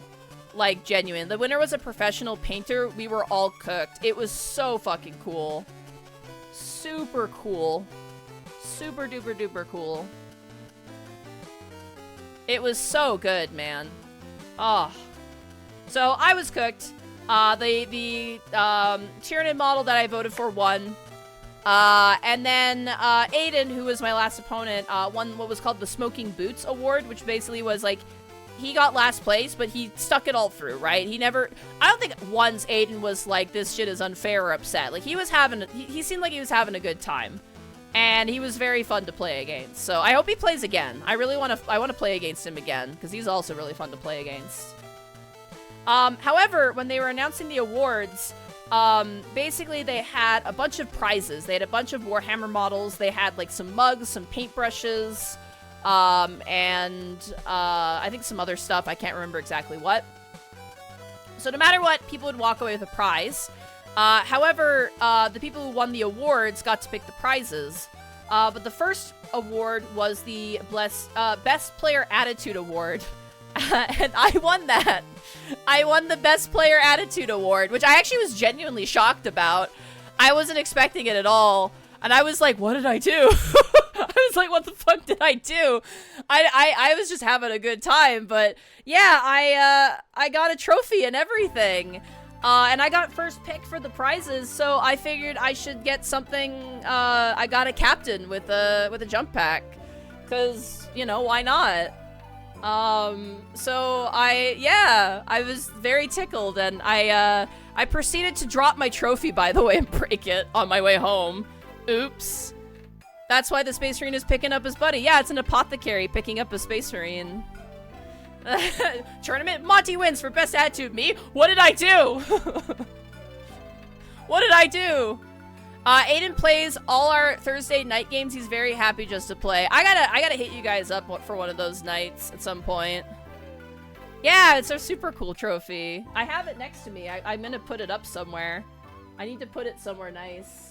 Like, genuine. The winner was a professional painter. We were all cooked. It was so fucking cool. Super cool. Super duper duper cool. It was so good, man. Oh. So, I was cooked. The Tyrannid model that I voted for won. And then, Aiden, who was my last opponent, won what was called the Smoking Boots Award, which basically was, like, he got last place, but he stuck it all through, right? He never... I don't think once Aiden was like, this shit is unfair or upset. Like, he was having... He seemed like he was having a good time. And he was very fun to play against. So, I hope he plays again. I really want to... I want to play against him again, because he's also really fun to play against. However, when they were announcing the awards, basically they had a bunch of prizes. They had a bunch of Warhammer models. They had, like, some mugs, some paintbrushes... and I think some other stuff. I can't remember exactly what. So no matter what, people would walk away with a prize. However, the people who won the awards got to pick the prizes. But the first award was the Best Player Attitude Award. And I won that. I won the Best Player Attitude Award, which I actually was genuinely shocked about. I wasn't expecting it at all. And I was like, what did I do? I was like, what the fuck did I do? I was just having a good time, but yeah, I got a trophy and everything. And I got first pick for the prizes, so I figured I should get something. I got a captain with a jump pack, cause you know, why not? So I was very tickled, and I proceeded to drop my trophy, by the way, and break it on my way home. Oops. That's why the Space Marine is picking up his buddy. Yeah, it's an apothecary picking up a Space Marine. Tournament, Monty wins for best attitude. Me? What did I do? What did I do? Aiden plays all our Thursday night games. He's very happy just to play. I gotta hit you guys up for one of those nights at some point. Yeah, it's a super cool trophy. I have it next to me. I'm gonna put it up somewhere. I need to put it somewhere nice.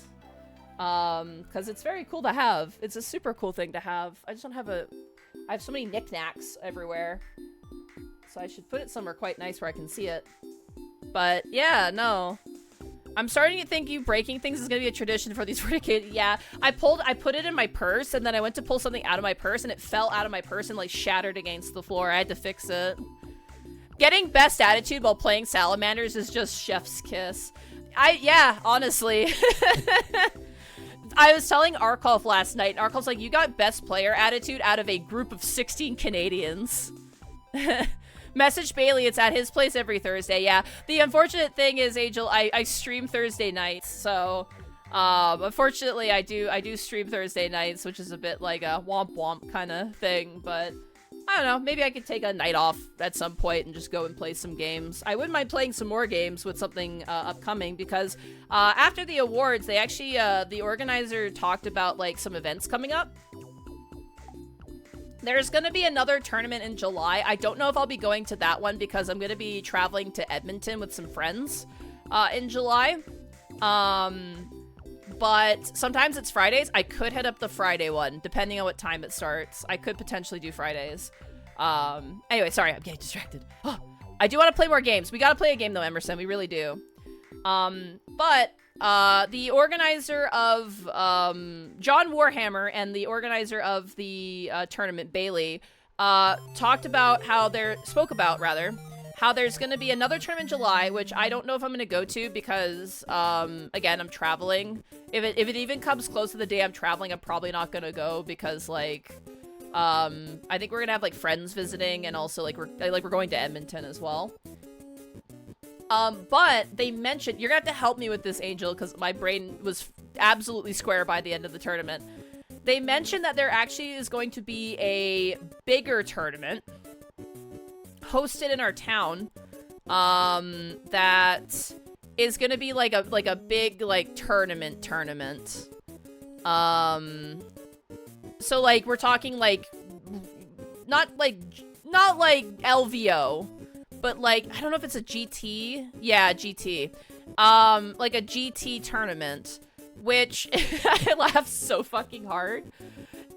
Because it's very cool to have. It's a super cool thing to have. I just don't have I have so many knickknacks everywhere. So I should put it somewhere quite nice where I can see it. But, yeah, no. I'm starting to think you breaking things is gonna be a tradition for these ridiculous. Yeah, I put it in my purse, and then I went to pull something out of my purse, and it fell out of my purse and, like, shattered against the floor. I had to fix it. Getting best attitude while playing Salamanders is just chef's kiss. Yeah, honestly. I was telling Arkolf last night, and Arkolf's like, you got best player attitude out of a group of 16 Canadians. Message Bailey, it's at his place every Thursday. Yeah, the unfortunate thing is, Angel, I stream Thursday nights, so unfortunately I do stream Thursday nights, which is a bit like a womp womp kind of thing, but I don't know, maybe I could take a night off at some point and just go and play some games. I wouldn't mind playing some more games with something upcoming, because after the awards, they actually, the organizer talked about, like, some events coming up. There's gonna be another tournament in July. I don't know if I'll be going to that one, because I'm gonna be traveling to Edmonton with some friends in July. But sometimes it's Fridays. I could head up the Friday one, depending on what time it starts. I could potentially do Fridays. Anyway, sorry, I'm getting distracted. Oh, I do want to play more games. We gotta play a game though, Emerson. We really do. But the organizer of John Warhammer and the organizer of the tournament, Bailey, spoke about how there's going to be another tournament in July, which I don't know if I'm going to go to because, again, I'm traveling. If it even comes close to the day I'm traveling, I'm probably not going to go because, like, I think we're going to have, like, friends visiting and also, like, we're going to Edmonton as well. But they mentioned, you're going to have to help me with this, Angel, because my brain was absolutely square by the end of the tournament. They mentioned that there actually is going to be a bigger tournament hosted in our town, that is gonna be like a big like tournament. So like we're talking like not like LVO, but like I don't know if it's a GT. Yeah, GT. Like a GT tournament, which I laughed so fucking hard.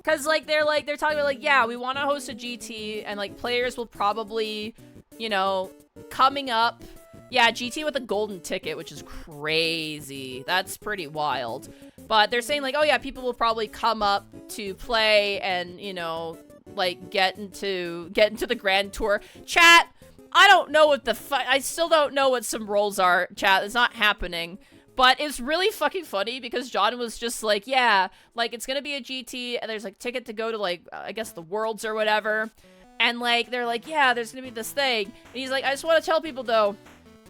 Cause like they're talking about like, yeah, we want to host a GT and like players will probably, you know, coming up. Yeah, GT with a golden ticket, which is crazy. That's pretty wild. But they're saying like, oh yeah, people will probably come up to play and, you know, like get into the Grand Tour. Chat, I don't know what I still don't know what some roles are, chat. It's not happening. But it's really fucking funny because John was just like, yeah, like, it's gonna be a GT, and there's, like, ticket to go to, like, I guess the Worlds or whatever. And, like, they're like, yeah, there's gonna be this thing. And he's like, I just want to tell people, though,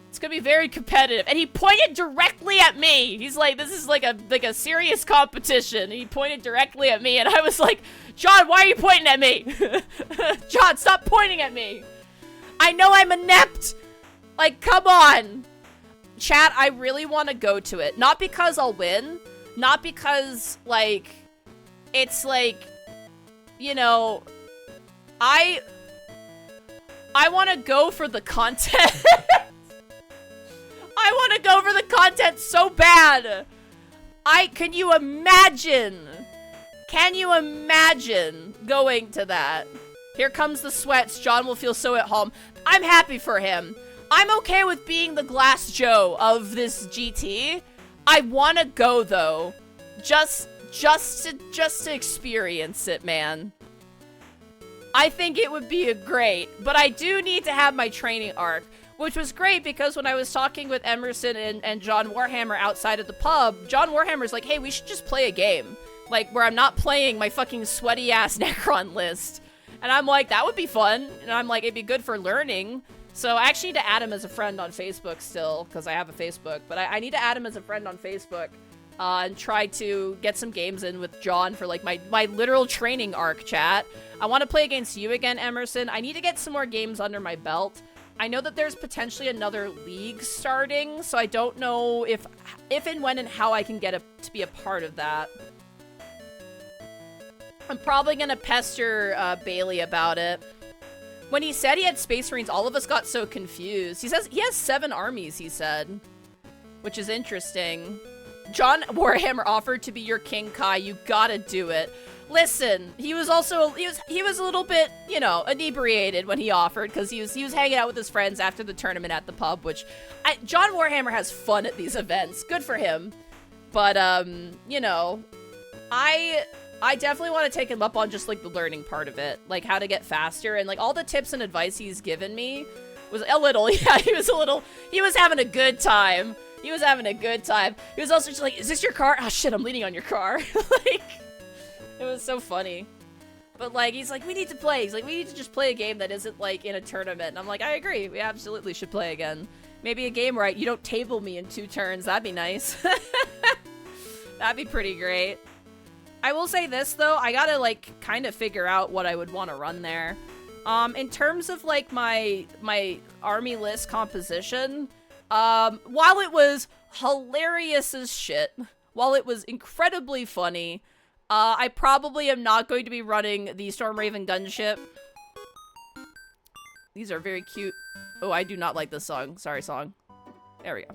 it's gonna be very competitive. And he pointed directly at me. He's like, this is, like a serious competition. And he pointed directly at me, and I was like, John, why are you pointing at me? John, stop pointing at me. I know I'm inept. Like, come on. Chat, I really want to go to it. Not because I'll win. Not because, like, it's like, you know, I want to go for the content. I want to go for the content so bad. Can you imagine? Can you imagine going to that? Here comes the sweats. John will feel so at home. I'm happy for him. I'm okay with being the Glass Joe of this GT. I want to go though, just to experience it, man. I think it would be great, but I do need to have my training arc, which was great because when I was talking with Emerson and John Warhammer outside of the pub, John Warhammer's like, hey, we should just play a game, like where I'm not playing my fucking sweaty ass Necron list. And I'm like, that would be fun. And I'm like, it'd be good for learning. So I actually need to add him as a friend on Facebook still, because I have a Facebook. But I need to add him as a friend on Facebook and try to get some games in with John for, like, my literal training arc, chat. I want to play against you again, Emerson. I need to get some more games under my belt. I know that there's potentially another league starting, so I don't know if and when and how I can get to be a part of that. I'm probably going to pester Bailey about it. When he said he had Space Marines, all of us got so confused. He says he has 7 armies, he said. Which is interesting. John Warhammer offered to be your King Kai. You gotta do it. Listen, he was also, he was a little bit, you know, inebriated when he offered, because he was hanging out with his friends after the tournament at the pub, which, John Warhammer has fun at these events. Good for him. But, you know, I definitely want to take him up on just, like, the learning part of it. Like, how to get faster. And, like, all the tips and advice he's given me was a little, yeah, he was having a good time. He was having a good time. He was also just like, is this your car? Oh, shit, I'm leaning on your car. Like, it was so funny. But, like, he's like, we need to play. He's like, we need to just play a game that isn't, like, in a tournament. And I'm like, I agree. We absolutely should play again. Maybe a game where you don't table me in 2 turns. That'd be nice. That'd be pretty great. I will say this, though. I gotta, like, kind of figure out what I would want to run there. In terms of, like, my army list composition, while it was hilarious as shit, while it was incredibly funny, I probably am not going to be running the Stormraven gunship. These are very cute. Oh, I do not like this song. Sorry, song. There we go.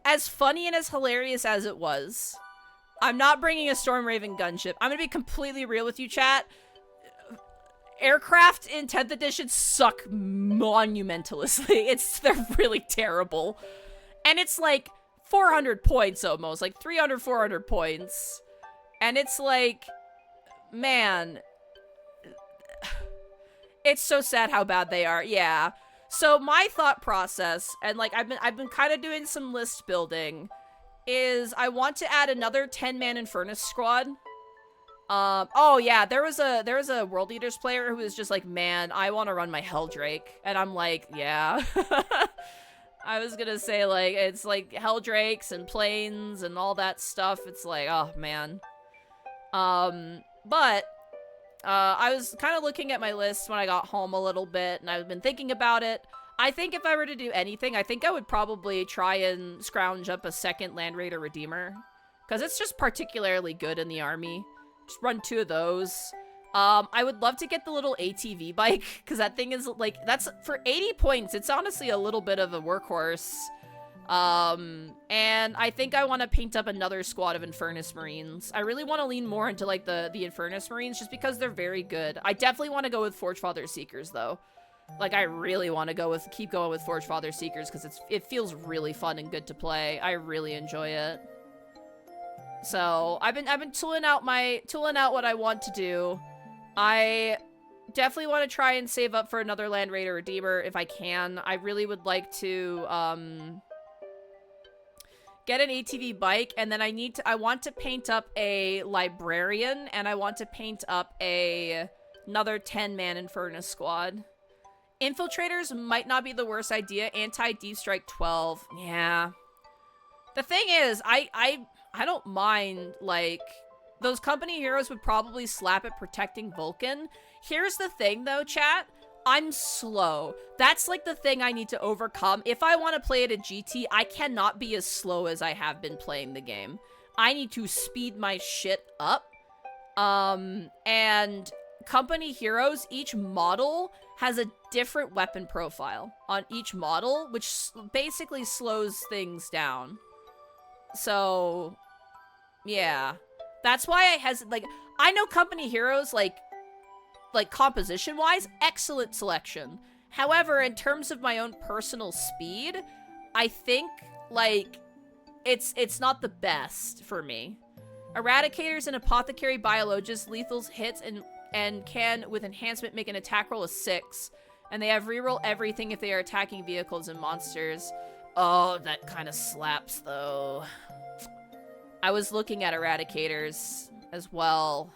As funny and as hilarious as it was, I'm not bringing a Stormraven gunship. I'm gonna be completely real with you, chat. aircraft in 10th edition suck monumentalously. They're really terrible. And it's like 400 points almost, like 300, 400 points. And it's like, man, it's so sad how bad they are. Yeah. So my thought process, and like I've been kind of doing some list building, is I want to add another 10-man Infernus squad. Oh yeah, there was a World Eaters player who was just like, man, I want to run my Helldrake. And I'm like, yeah. I was gonna say, like, it's like Helldrakes and planes and all that stuff. It's like, oh man. But I was kind of looking at my list when I got home a little bit, and I've been thinking about it. I think if I were to do anything, I think I would probably try and scrounge up a second Land Raider Redeemer, because it's just particularly good in the army. Just run 2 of those. I would love to get the little ATV bike, because that thing is, like, that's, for 80 points, it's honestly a little bit of a workhorse. And I think I want to paint up another squad of Infernus Marines. I really want to lean more into, like, the Infernus Marines, just because they're very good. I definitely want to go with Forgefather Seekers, though. Like, I really want to keep going with Forgefather Seekers, because it feels really fun and good to play. I really enjoy it. So, I've been tooling out what I want to do. I definitely want to try and save up for another Land Raider Redeemer if I can. I really would like to, get an ATV bike, and then I want to paint up a Librarian, and I want to paint up another 10-man Infernus squad. Infiltrators might not be the worst idea. Anti-Deep Strike 12. Yeah. The thing is, I don't mind, like, those company heroes would probably slap at protecting Vulcan. Here's the thing, though, chat. I'm slow. That's, like, the thing I need to overcome. If I want to play it at GT, I cannot be as slow as I have been playing the game. I need to speed my shit up. And company heroes, each model has a different weapon profile on each model, which basically slows things down. So, yeah. That's why I hesitate. Like, I know company heroes, like composition-wise, excellent selection. However, in terms of my own personal speed, I think, like, it's not the best for me. Eradicators and Apothecary Biologists, lethals hits and can, with enhancement, make an attack roll of 6. And they have reroll everything if they are attacking vehicles and monsters. Oh, that kind of slaps, though. I was looking at Eradicators as well.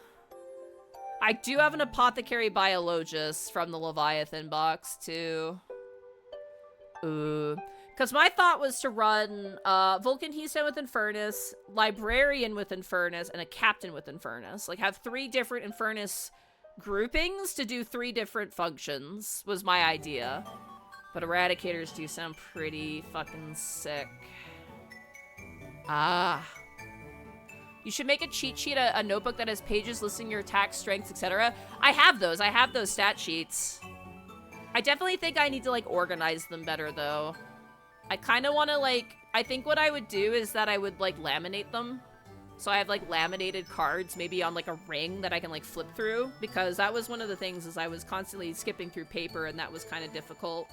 I do have an Apothecary Biologist from the Leviathan box, too. Ooh. Because my thought was to run Vulcan Heatstone with Infernus, Librarian with Infernus, and a Captain with Infernus. Like, have 3 different Infernus groupings to do 3 different functions, was my idea. But Eradicators do sound pretty fucking sick. Ah. You should make a cheat sheet, a notebook that has pages listing your attack, strengths, etc. I have those. I have those stat sheets. I definitely think I need to, like, organize them better, though. I kind of want to, like, I think what I would do is that I would, like, laminate them. So I have, like, laminated cards, maybe on, like, a ring that I can, like, flip through. Because that was one of the things, is I was constantly skipping through paper, and that was kind of difficult.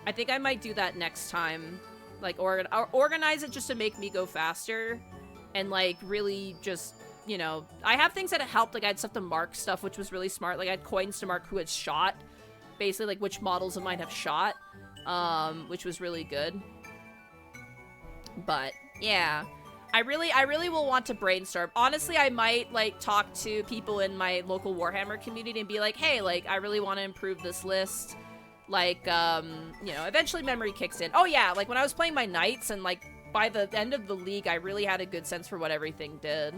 I think I might do that next time. Like, organize it just to make me go faster. And, like, really just, you know, I have things that helped. Like, I had stuff to mark stuff, which was really smart. Like, I had coins to mark who had shot. Basically, like, which models of mine have shot. Which was really good. But, yeah. I really will want to brainstorm. Honestly, I might, like, talk to people in my local Warhammer community and be like, hey, like, I really want to improve this list. Like, you know, eventually memory kicks in. Oh, yeah, like, when I was playing my Knights and, like, by the end of the league, I really had a good sense for what everything did.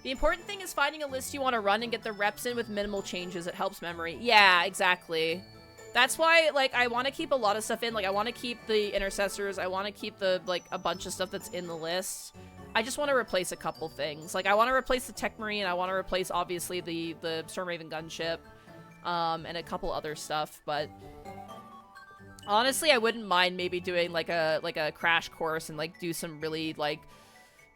The important thing is finding a list you want to run and get the reps in with minimal changes. It helps memory. Yeah, exactly. That's why, like, I want to keep a lot of stuff in. Like, I want to keep the Intercessors. I want to keep the, like, a bunch of stuff that's in the list. I just want to replace a couple things. Like, I want to replace the Tech Marine. I want to replace, obviously, the Stormraven gunship. And a couple other stuff, but honestly, I wouldn't mind maybe doing like a crash course and like do some really like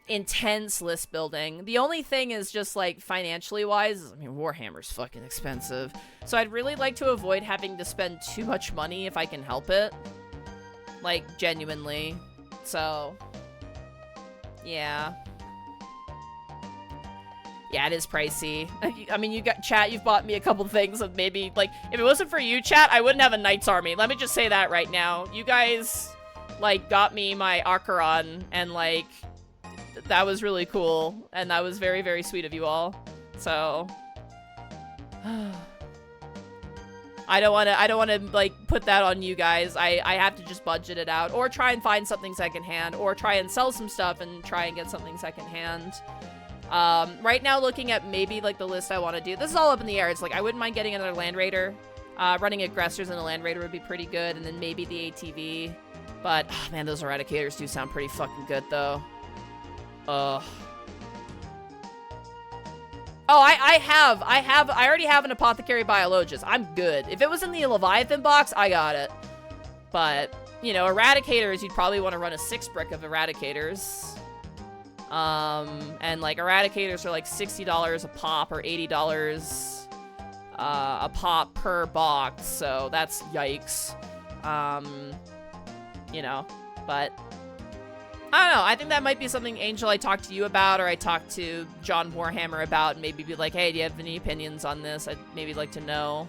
intense list building. The only thing is just like financially wise, I mean, Warhammer's fucking expensive. So I'd really like to avoid having to spend too much money if I can help it. Like, genuinely. So, yeah. Yeah, it is pricey. I mean, you got chat, you've bought me a couple things of maybe, like, if it wasn't for you, chat, I wouldn't have a Knight's Army. Let me just say that right now. You guys, like, got me my Acheron, and, like, that was really cool, and that was very, very sweet of you all. So, I don't want to, like, put that on you guys. I have to just budget it out, or try and find something secondhand, or try and sell some stuff and try and get something secondhand. Right now, looking at maybe, like, the list I want to do, this is all up in the air. It's like, I wouldn't mind getting another Land Raider. Running Aggressors and a Land Raider would be pretty good, and then maybe the ATV. But, oh, man, those Eradicators do sound pretty fucking good, though. Oh, I already have an Apothecary Biologist. I'm good. If it was in the Leviathan box, I got it. But, you know, Eradicators, you'd probably want to run a 6-brick of Eradicators. And, like, Eradicators are, like, $60 a pop or $80 a pop per box, so that's yikes. You know, but I don't know. I think that might be something, Angel, I talked to you about, or I talked to John Warhammer about, and maybe be like, hey, do you have any opinions on this? I'd maybe like to know,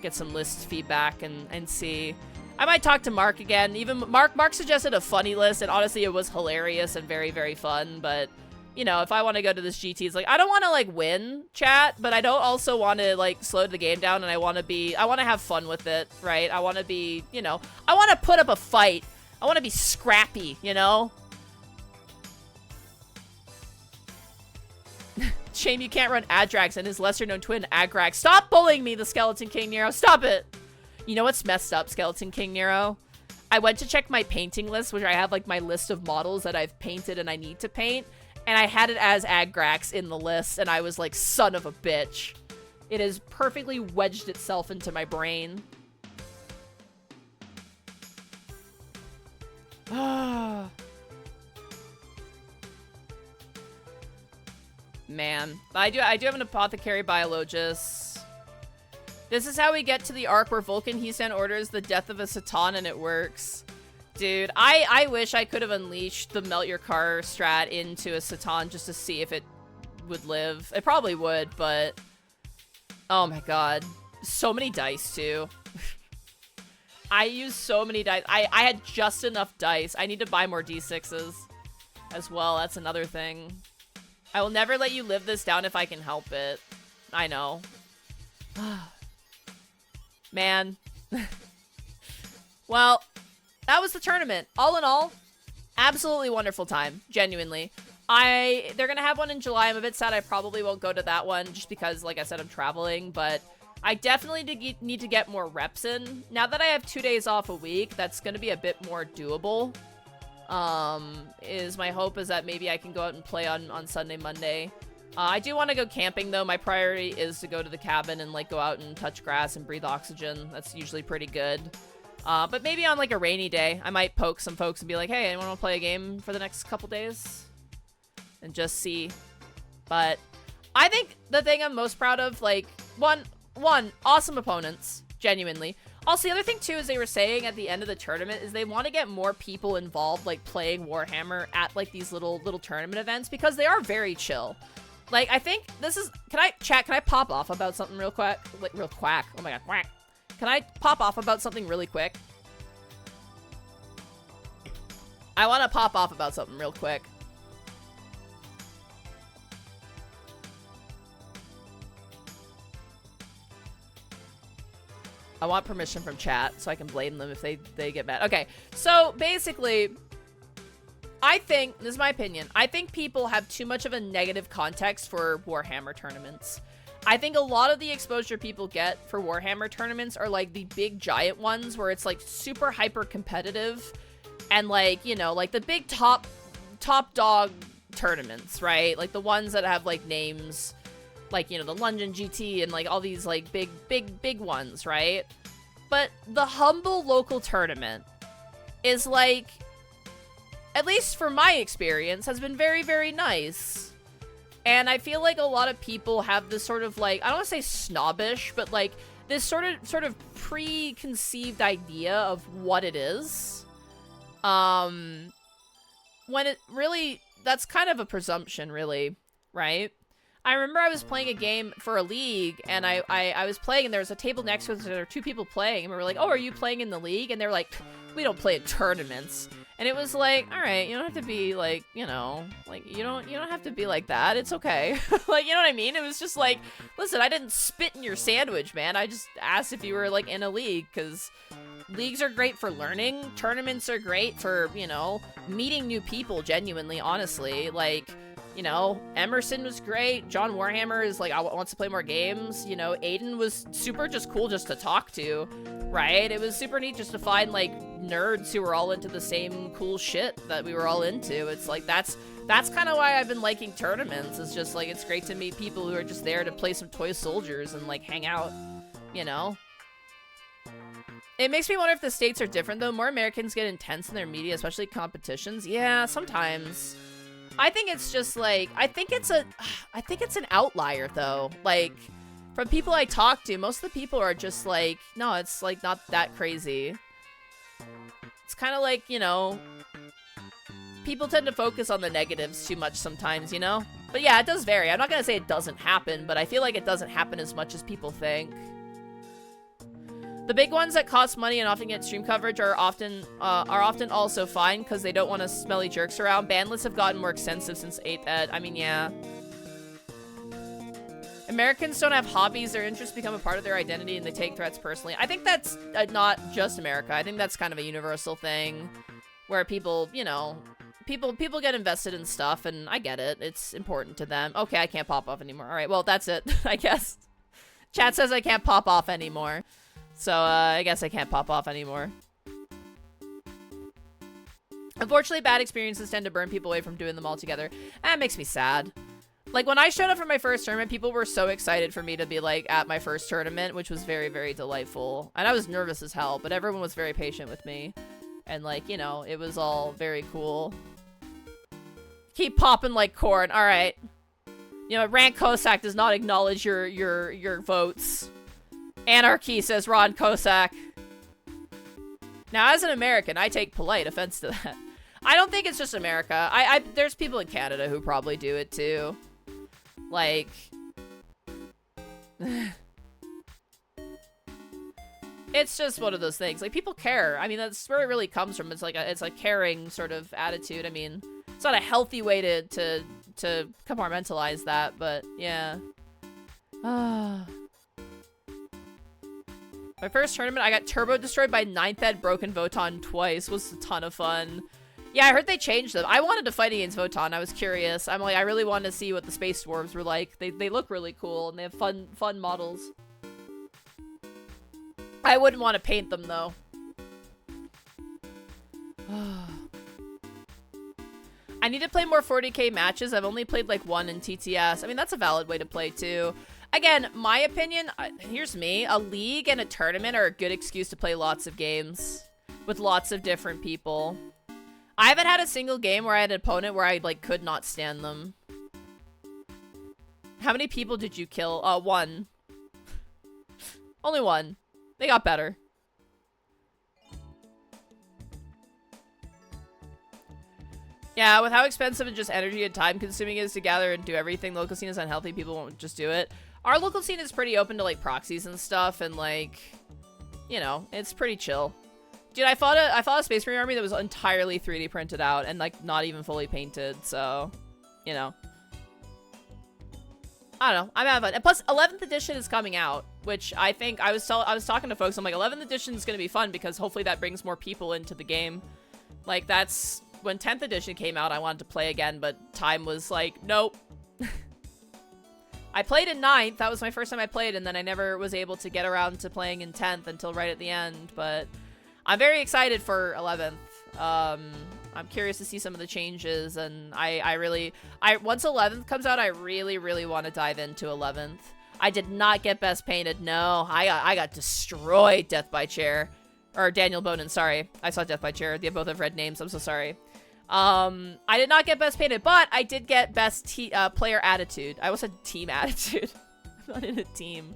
get some list feedback and see. I might talk to Mark again. Even Mark suggested a funny list, and honestly, it was hilarious and very, very fun. But, you know, if I want to go to this GT, it's like, I don't want to, like, win, chat, but I don't also want to, like, slow the game down, and I want to have fun with it, right? I want to be, you know, I want to put up a fight. I want to be scrappy, you know? Shame you can't run Adrax and his lesser-known twin, Agrax. Stop bullying me, the Skeleton King Nero. Stop it! You know what's messed up, Skeleton King Nero? I went to check my painting list, which I have, like, my list of models that I've painted and I need to paint, and I had it as Agrax in the list, and I was like, son of a bitch. It has perfectly wedged itself into my brain. Ah. Man. I do have an Apothecary Biologist. This is how we get to the arc where Vulcan Hesan orders the death of a Satan and it works. Dude, I wish I could have unleashed the Melt Your Car strat into a Satan just to see if it would live. It probably would, but oh my god. So many dice, too. I used so many dice. I had just enough dice. I need to buy more D6s as well. That's another thing. I will never let you live this down if I can help it. I know. Man. Well, that was the tournament. All in all, absolutely wonderful time. Genuinely. They're gonna have one in July. I'm a bit sad I probably won't go to that one just because, like I said, I'm traveling, but I definitely need to get more reps in. Now that I have 2 days off a week, that's gonna be a bit more doable. Is my hope is that maybe I can go out and play on Sunday, Monday. I do want to go camping, though. My priority is to go to the cabin and, like, go out and touch grass and breathe oxygen. That's usually pretty good. But maybe on, like, a rainy day, I might poke some folks and be like, hey, anyone want to play a game for the next couple days? And just see. But I think the thing I'm most proud of, like, one, awesome opponents, genuinely. Also, the other thing, too, is they were saying at the end of the tournament is they want to get more people involved, like, playing Warhammer at, like, these little tournament events, because they are very chill. Like, I think this is... Can I pop off about something real quick? Like, real quack. Oh my god, quack. Can I pop off about something really quick? I want to pop off about something real quick. I want permission from chat so I can blame them if they get mad. Okay, so basically, I think, this is my opinion, I think people have too much of a negative context for Warhammer tournaments. I think a lot of the exposure people get for Warhammer tournaments are like the big giant ones where it's like super hyper competitive and like, you know, like the big top dog tournaments, right? Like the ones that have like names like, you know, the London GT and like all these like big ones, right? But the humble local tournament is like at least for my experience, has been very, very nice. And I feel like a lot of people have this sort of like, I don't want to say snobbish, but like this sort of preconceived idea of what it is. When it really, that's kind of a presumption, really, right? I remember I was playing a game for a league, and I was playing, and there was a table next to us, there were 2 people playing, and we were like, oh, are you playing in the league? And they're like, we don't play in tournaments. And it was like, all right, you don't have to be like, you know, like, you don't have to be like that. It's okay. Like, you know what I mean? It was just like, listen, I didn't spit in your sandwich, man. I just asked if you were like in a league, because leagues are great for learning. Tournaments are great for, you know, meeting new people, genuinely, honestly. Like, you know, Emerson was great. John Warhammer is like, wants to play more games. You know, Aiden was super just cool just to talk to, right? It was super neat just to find like nerds who were all into the same cool shit that we were all into. It's like, that's kind of why I've been liking tournaments. It's just like, it's great to meet people who are just there to play some toy soldiers and like hang out, you know? It makes me wonder if the States are different though. More Americans get intense in their media, especially competitions. Yeah, sometimes. I think it's just like, I think it's an outlier though. Like, from people I talk to, most of the people are just like, no, it's like not that crazy. It's kind of like, you know, people tend to focus on the negatives too much sometimes, you know? But yeah, it does vary. I'm not gonna say it doesn't happen, but I feel like it doesn't happen as much as people think. The big ones that cost money and often get stream coverage are often also fine because they don't want to smelly jerks around. Ban lists have gotten more extensive since 8th ed. I mean, yeah. Americans don't have hobbies. Their interests become a part of their identity and they take threats personally. I think that's not just America. I think that's kind of a universal thing where people, you know, people get invested in stuff, and I get it. It's important to them. Okay, I can't pop off anymore. All right, well, that's it, I guess. Chat says I can't pop off anymore. So, I guess I can't pop off anymore. Unfortunately, bad experiences tend to burn people away from doing them all together. That makes me sad. Like, when I showed up for my first tournament, people were so excited for me to be, like, at my first tournament, which was very, very delightful. And I was nervous as hell, but everyone was very patient with me. And, like, you know, it was all very cool. Keep popping like corn. All right. You know, Rand Kosak does not acknowledge your votes. Anarchy, says Ron Kosak. Now, as an American, I take polite offense to that. I don't think it's just America. There's people in Canada who probably do it too. Like, it's just one of those things. Like, people care. I mean, that's where it really comes from. It's like it's a caring sort of attitude. I mean, it's not a healthy way to compartmentalize that, but yeah. My first tournament, I got turbo destroyed by 9th ed broken Voton twice. Was a ton of fun. Yeah, I heard they changed them. I wanted to fight against Voton. I was curious. I'm like, I really wanted to see what the space dwarves were like. They look really cool, and they have fun models. I wouldn't want to paint them, though. I need to play more 40k matches. I've only played like 1 in TTS. I mean, that's a valid way to play, too. Again, my opinion, here's me. A league and a tournament are a good excuse to play lots of games with lots of different people. I haven't had a single game where I had an opponent where I, like, could not stand them. How many people did you kill? 1. Only 1. They got better. Yeah, with how expensive and just energy and time consuming it is to gather and do everything, the local scene is unhealthy. People won't just do it. Our local scene is pretty open to, like, proxies and stuff, and, like, you know, it's pretty chill. Dude, I fought a Space Marine army that was entirely 3D printed out and, like, not even fully painted, so, you know. I don't know. I'm having fun. And plus, 11th edition is coming out, which I think, I was talking to folks, I'm like, 11th edition is going to be fun because hopefully that brings more people into the game. Like, that's, when 10th edition came out, I wanted to play again, but time was like, nope. I played in 9th. That was my first time I played, and then I never was able to get around to playing in 10th until right at the end, but I'm very excited for 11th. I'm curious to see some of the changes, and once 11th comes out, I really, really want to dive into 11th. I did not get best painted. No, I got destroyed. Death by Chair, or Daniel Bonin. Sorry, I saw Death by Chair. They both have red names. I'm so sorry. I did not get best painted, but I did get best player attitude. I almost said team attitude. I'm not in a team.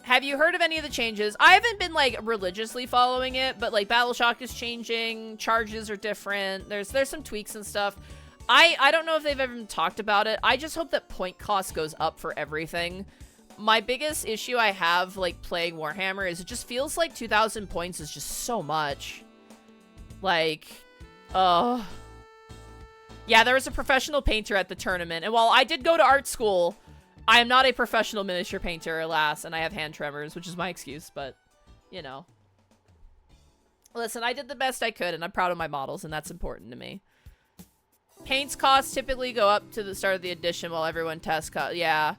Have you heard of any of the changes? I haven't been, like, religiously following it, but, like, Battle Shock is changing. Charges are different. There's some tweaks and stuff. I don't know if they've ever talked about it. I just hope that point cost goes up for everything. My biggest issue I have, like, playing Warhammer is it just feels like 2,000 points is just so much. Like, yeah, there was a professional painter at the tournament, and while I did go to art school, I am not a professional miniature painter, alas, and I have hand tremors, which is my excuse, but, you know. Listen, I did the best I could, and I'm proud of my models, and that's important to me. Paints costs typically go up to the start of the edition while everyone tests yeah.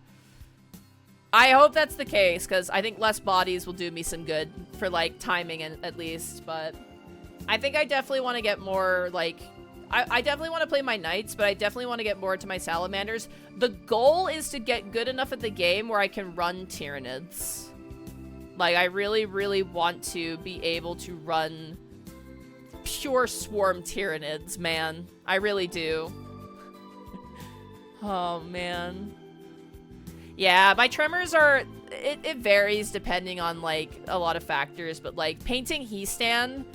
I hope that's the case, because I think less bodies will do me some good for, like, timing at least, but I think I definitely want to get more, like, I definitely want to play my knights, but I definitely want to get more to my salamanders. The goal is to get good enough at the game where I can run Tyranids. Like, I really, really want to be able to run pure swarm Tyranids, man. I really do. Oh, man. Yeah, my tremors are... It varies depending on, like, a lot of factors, but, like, painting Heastan...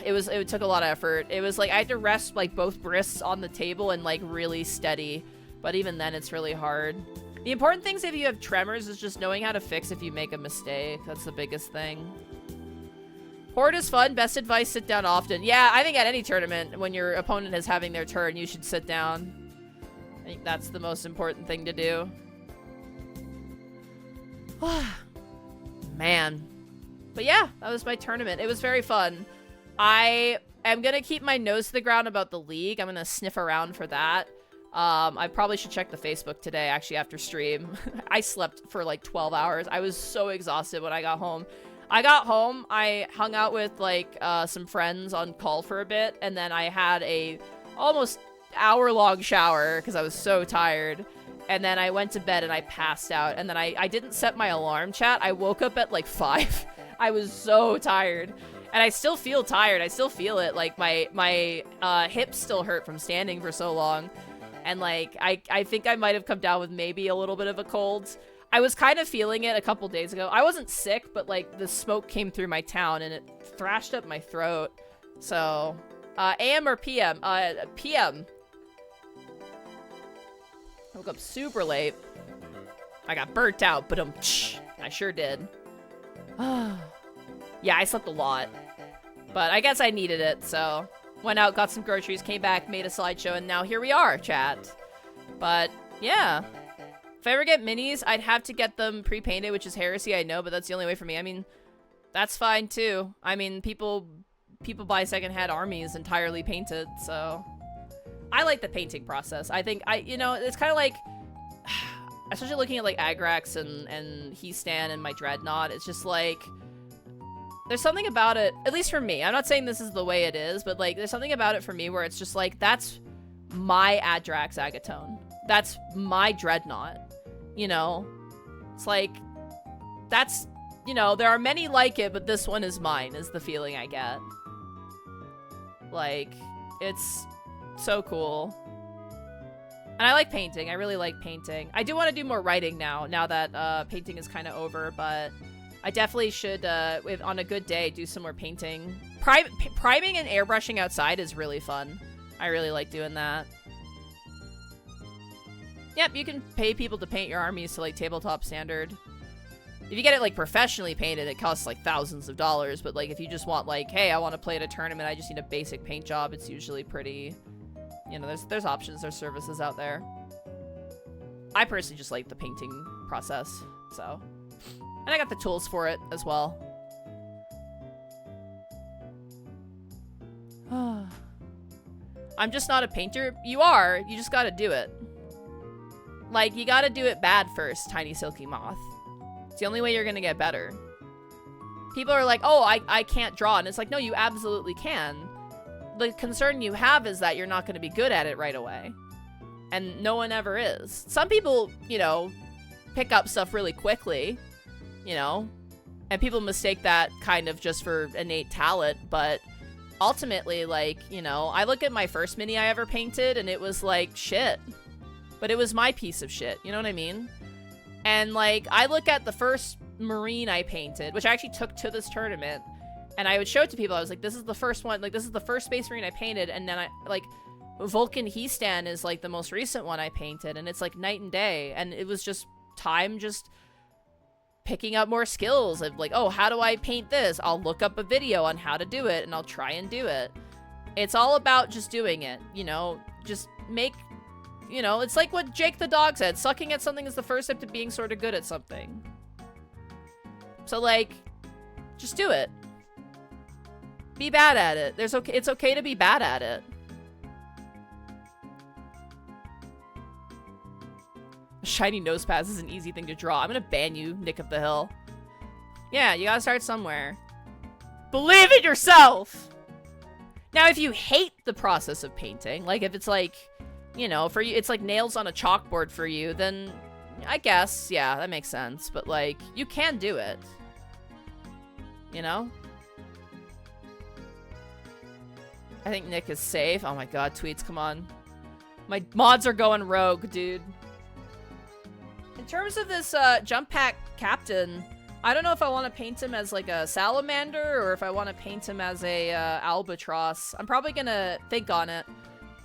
It took a lot of effort. It was like I had to rest like both wrists on the table and like really steady. But even then it's really hard. The important things if you have tremors is just knowing how to fix if you make a mistake. That's the biggest thing. Horde is fun. Best advice, sit down often. Yeah, I think at any tournament when your opponent is having their turn, you should sit down. I think that's the most important thing to do. Man. But yeah, that was my tournament. It was very fun. I am going to keep my nose to the ground about the league. I'm going to sniff around for that. I probably should check the Facebook today, actually, after stream. I slept for like 12 hours. I was so exhausted when I got home. I hung out with like some friends on call for a bit, and then I had a almost hour-long shower because I was so tired. And then I went to bed and I passed out. And then I didn't set my alarm, chat. I woke up at like 5. I was so tired. And I still feel tired. I still feel it. Like, my hips still hurt from standing for so long. And, like, I think I might have come down with maybe a little bit of a cold. I was kind of feeling it a couple days ago. I wasn't sick, but, like, the smoke came through my town and it thrashed up my throat. So, AM or PM? PM. I woke up super late. I got burnt out, but I sure did. Yeah, I slept a lot. But I guess I needed it, so... Went out, got some groceries, came back, made a slideshow, and now here we are, chat. But, yeah. If I ever get minis, I'd have to get them pre-painted, which is heresy, I know, but that's the only way for me. I mean, that's fine, too. I mean, people buy secondhand armies entirely painted, so... I like the painting process. I think, you know, it's kind of like... Especially looking at, like, Agrax and Heastan and my Dreadnought, it's just like... There's something about it, at least for me. I'm not saying this is the way it is, but, like, there's something about it for me where it's just like, that's my Adrax Agatone. That's my Dreadnought. You know? It's like, that's, you know, there are many like it, but this one is mine, is the feeling I get. Like, it's so cool. And I like painting. I really like painting. I do want to do more writing now that painting is kind of over, but... I definitely should, on a good day, do some more painting. Priming and airbrushing outside is really fun. I really like doing that. Yep, you can pay people to paint your armies to, like, tabletop standard. If you get it, like, professionally painted, it costs, like, thousands of dollars. But, like, if you just want, like, hey, I want to play at a tournament, I just need a basic paint job, it's usually pretty... You know, there's options, there's services out there. I personally just like the painting process, so... And I got the tools for it as well. I'm just not a painter. You are. You just gotta do it. Like, you gotta do it bad first, Tiny Silky Moth. It's the only way you're gonna get better. People are like, oh, I can't draw. And it's like, no, you absolutely can. The concern you have is that you're not gonna be good at it right away. And no one ever is. Some people, you know, pick up stuff really quickly. You know, and people mistake that kind of just for innate talent, but ultimately, like, you know, I look at my first mini I ever painted and it was like shit. But it was my piece of shit, you know what I mean? And like, I look at the first Marine I painted, which I actually took to this tournament, and I would show it to people. I was like, this is the first one, like, this is the first Space Marine I painted, and then I, like, Vulcan Heastan is like the most recent one I painted, and it's like night and day, and it was just time just picking up more skills of like, oh, how do I paint this? I'll look up a video on how to do it, and I'll try and do it. It's all about just doing it, you know, just make, you know, it's like what Jake the dog said, sucking at something is the first step to being sort of good at something. So like, just do it. Be bad at it. It's okay to be bad at it. Shiny nose pads is an easy thing to draw. I'm gonna ban you, Nick of the Hill. Yeah, you gotta start somewhere. Believe in yourself! Now, if you hate the process of painting, like if it's like, you know, for you, it's like nails on a chalkboard for you, then I guess, yeah, that makes sense. But like, you can do it. You know? I think Nick is safe. Oh my god, tweets, come on. My mods are going rogue, dude. In terms of this jump pack captain, I don't know if I want to paint him as like a salamander or if I want to paint him as a albatross. I'm probably gonna think on it.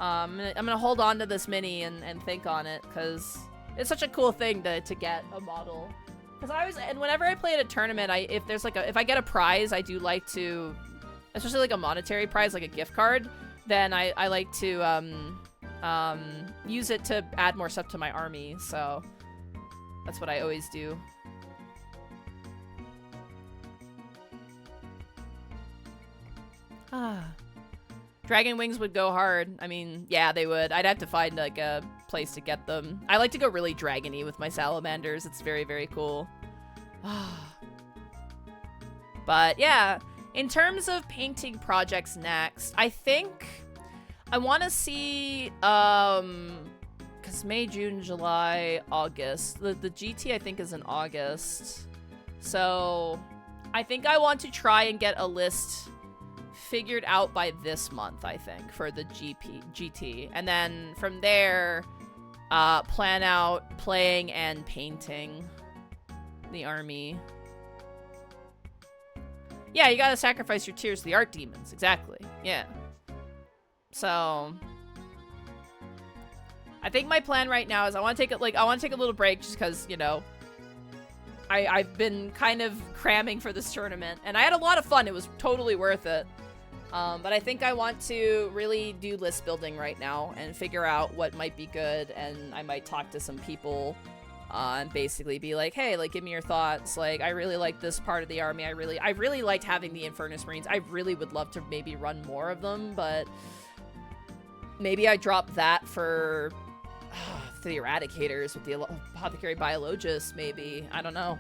I'm gonna hold on to this mini and think on it, because it's such a cool thing to get a model. Because whenever I play at a tournament, if I get a prize, I do like to, especially like a monetary prize, like a gift card, then I like to use it to add more stuff to my army. So that's what I always do. Dragon wings would go hard. I mean, yeah, they would. I'd have to find like a place to get them. I like to go really dragony with my salamanders. It's very, very cool. But yeah, in terms of painting projects next, I think I want to see, because May, June, July, August. The GT, I think, is in August. So I think I want to try and get a list figured out by this month, I think, for the GT. And then from there, plan out playing and painting the army. Yeah, you gotta sacrifice your tears to the art demons. Exactly. Yeah. So I think my plan right now is I want to take a little break, just because, you know, I've been kind of cramming for this tournament, and I had a lot of fun. It was totally worth it. But I think I want to really do list building right now and figure out what might be good, and I might talk to some people and basically be like, hey, like, give me your thoughts. Like, I really like this part of the army. I really liked having the Infernus Marines. I really would love to maybe run more of them, but maybe I drop that for the Eradicators with the Apothecary Biologist, maybe. I don't know.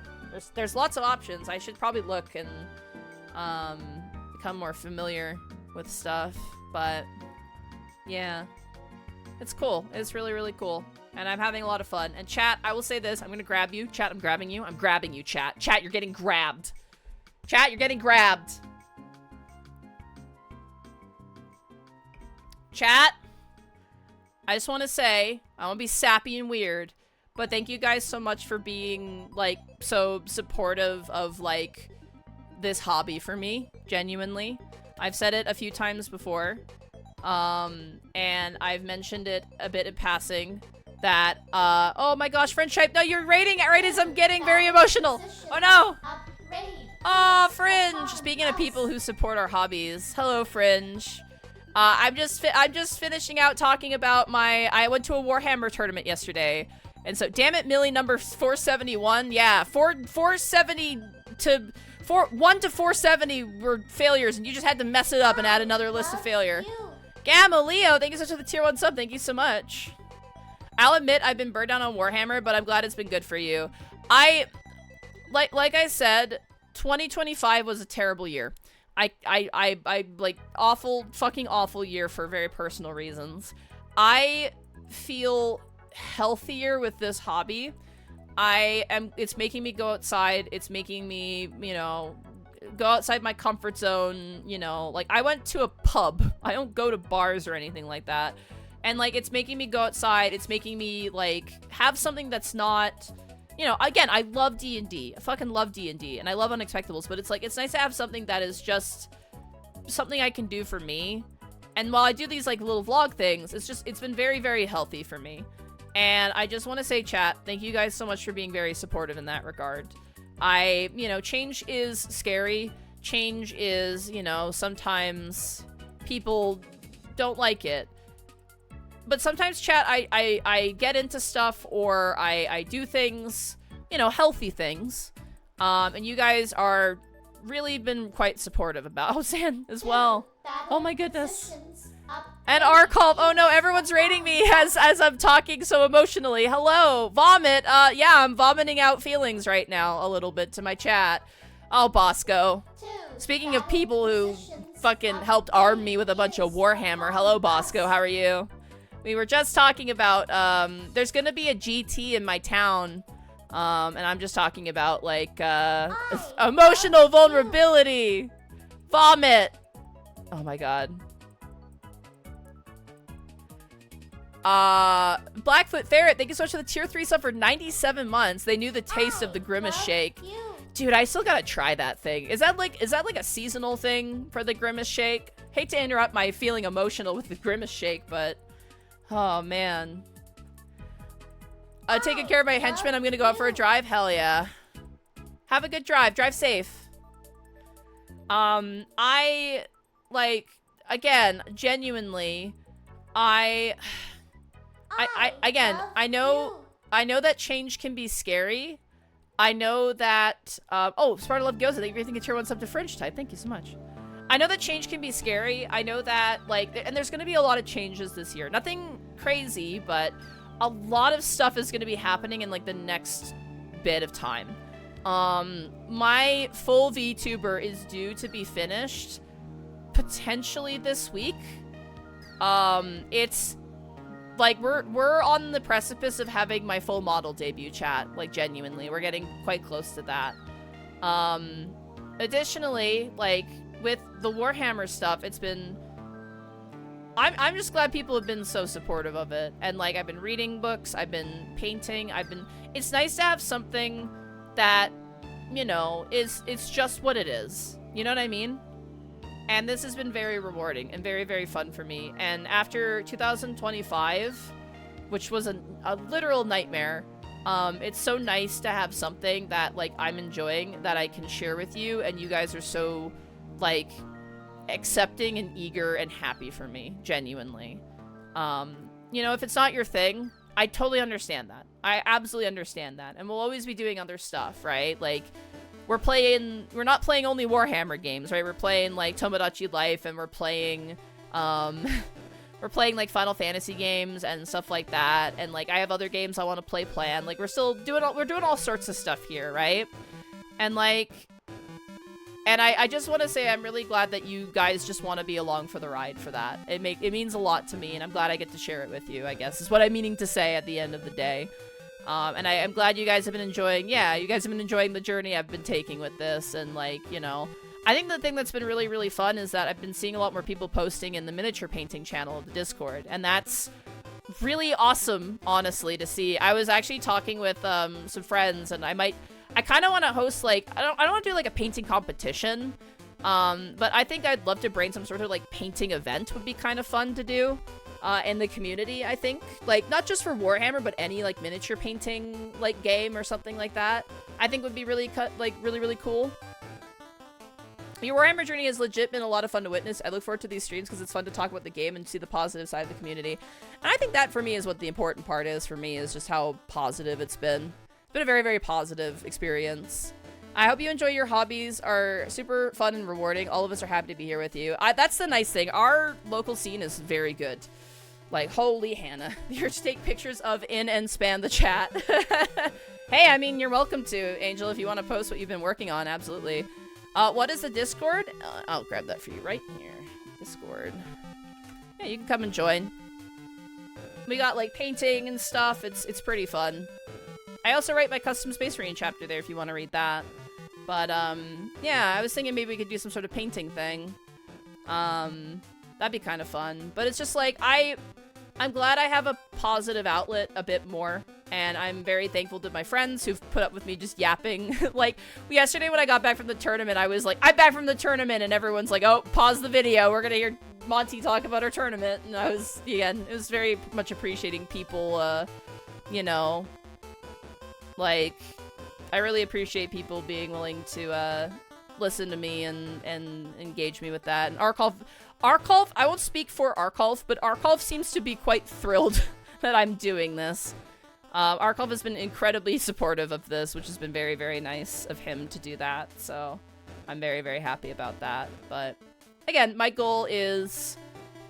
There's lots of options. I should probably look and become more familiar with stuff, but yeah, it's cool. It's really, really cool, and I'm having a lot of fun. And chat, I will say this, I'm gonna grab you. Chat, I'm grabbing you. I'm grabbing you, chat. Chat, you're getting grabbed. Chat, you're getting grabbed. Chat, I just want to say, I won't be sappy and weird, but thank you guys so much for being, like, so supportive of, like, this hobby for me, genuinely. I've said it a few times before, and I've mentioned it a bit in passing, that, oh my gosh, Fringe type, no, you're rating it right as I'm getting very emotional. Oh no! Oh, Fringe! Speaking of people who support our hobbies, hello, Fringe. I'm just finishing out talking about I went to a Warhammer tournament yesterday, and so, damn it, Millie, number 471, yeah, 470 to 1 to 470 were failures, and you just had to mess it up and add another list of failure. Gamma Leo, thank you so much for the tier 1 sub. Thank you so much. I'll admit I've been burned down on Warhammer, but I'm glad it's been good for you. Like I said, 2025 was a terrible year. I like fucking awful year for very personal reasons. I feel healthier with this hobby. It's making me go outside. It's making me, you know, go outside my comfort zone, you know, like I went to a pub. I don't go to bars or anything like that. And like, it's making me go outside. It's making me like have something that's not, you know, again, I love D&D. I fucking love D&D and I love Unexpectables, but it's like, it's nice to have something that is just something I can do for me. And while I do these like little vlog things, it's been very, very healthy for me. And I just want to say, chat, thank you guys so much for being very supportive in that regard. You know, change is scary. Change is, you know, sometimes people don't like it. But sometimes, chat, I get into stuff or I do things, you know, healthy things. And you guys are really been quite supportive about Zan as well. Oh my goodness. And Arcall, oh no, everyone's rating me as I'm talking so emotionally. Hello, Vomit. Yeah, I'm vomiting out feelings right now a little bit to my chat. Oh, Bosco. Speaking of people who fucking helped arm me with a bunch of Warhammer. Hello, Bosco, how are you? We were just talking about, there's gonna be a GT in my town, and I'm just talking about, like, emotional vulnerability! Vomit! Oh my god. Blackfoot Ferret, thank you so much for the tier 3 sub for 97 months. They knew the taste of the Grimace Shake. Dude, I still gotta try that thing. Is that like a seasonal thing for the Grimace Shake? Hate to interrupt my feeling emotional with the Grimace Shake, but... Oh, man. Taking care of my henchmen. I'm gonna go out for a drive. Hell yeah. Have a good drive. Drive safe. I, like, again, genuinely, again, I know that change can be scary. I know that, oh, Sparta Love Goes. I think you're thinking tier 1 sub to Fringe type. Thank you so much. I know that change can be scary. I know that, like, and there's going to be a lot of changes this year. Nothing crazy, but a lot of stuff is going to be happening in, like, the next bit of time. My full VTuber is due to be finished potentially this week. It's, like, we're on the precipice of having my full model debut, chat. Like, genuinely. We're getting quite close to that. Additionally, like... with the Warhammer stuff, it's been... I'm just glad people have been so supportive of it. And, like, I've been reading books, I've been painting, It's nice to have something that, you know, it's just what it is. You know what I mean? And this has been very rewarding and very, very fun for me. And after 2025, which was a literal nightmare, it's so nice to have something that, like, I'm enjoying that I can share with you, and you guys are so... like, accepting and eager and happy for me, genuinely. You know, if it's not your thing, I totally understand that. I absolutely understand that. And we'll always be doing other stuff, right? Like, we're not playing only Warhammer games, right? We're playing, like, Tomodachi Life, and we're playing, like, Final Fantasy games and stuff like that. And, like, I have other games I want to play planned. Like, we're doing all sorts of stuff here, right? And, like... And I just want to say I'm really glad that you guys just want to be along for the ride for that. It means a lot to me, and I'm glad I get to share it with you, I guess, is what I'm meaning to say at the end of the day. And I'm glad you guys have been enjoying, you guys have been enjoying the journey I've been taking with this, and, like, you know, I think the thing that's been really, really fun is that I've been seeing a lot more people posting in the miniature painting channel of the Discord, and that's really awesome, honestly, to see. I was actually talking with some friends, and I kind of want to host, like, I don't want to do, like, a painting competition, but I think I'd love to bring some sort of, like, painting event would be kind of fun to do, in the community, I think. Like, not just for Warhammer, but any, like, miniature painting, like, game or something like that, I think would be really, really, really cool. Your Warhammer journey has legit been a lot of fun to witness. I look forward to these streams because it's fun to talk about the game and see the positive side of the community. And I think that, for me, is what the important part is for me, is just how positive it's been. Been a very, very positive experience. I hope you enjoy your hobbies, are super fun and rewarding. All of us are happy to be here with you. That's the nice thing. Our local scene is very good. Like, holy Hannah. Here to take pictures of in and spam the chat. Hey, I mean, you're welcome to, Angel, if you want to post what you've been working on, absolutely. What is the Discord? I'll grab that for you right here. Discord. Yeah, you can come and join. We got, like, painting and stuff. It's pretty fun. I also write my custom Space Marine chapter there if you want to read that. But, yeah, I was thinking maybe we could do some sort of painting thing. That'd be kind of fun. But it's just like, I'm glad I have a positive outlet a bit more. And I'm very thankful to my friends who've put up with me just yapping. Like, yesterday when I got back from the tournament, I was like, I'm back from the tournament, and everyone's like, oh, pause the video, we're gonna hear Monty talk about our tournament. And I was, again, it was very much appreciating people, you know, like, I really appreciate people being willing to, listen to me and engage me with that. And Arkolf, I won't speak for Arkolf, but Arkolf seems to be quite thrilled that I'm doing this. Arkolf has been incredibly supportive of this, which has been very, very nice of him to do that. So I'm very, very happy about that. But again, my goal is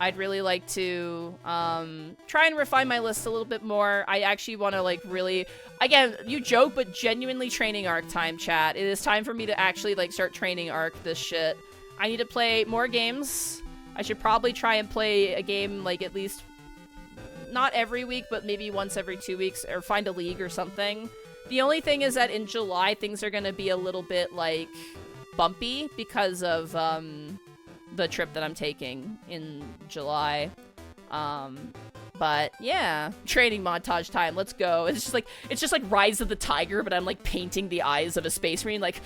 I'd really like to try and refine my list a little bit more. I actually want to, like, really, again, you joke, but genuinely training arc time, chat. It is time for me to actually, like, start training arc this shit. I need to play more games. I should probably try and play a game, like, at least not every week, but maybe once every 2 weeks, or find a league or something. The only thing is that in July, things are going to be a little bit, like, bumpy because of the trip that I'm taking in July. But yeah, training montage time. Let's go. It's just like Rise of the Tiger, but I'm like painting the eyes of a space marine, like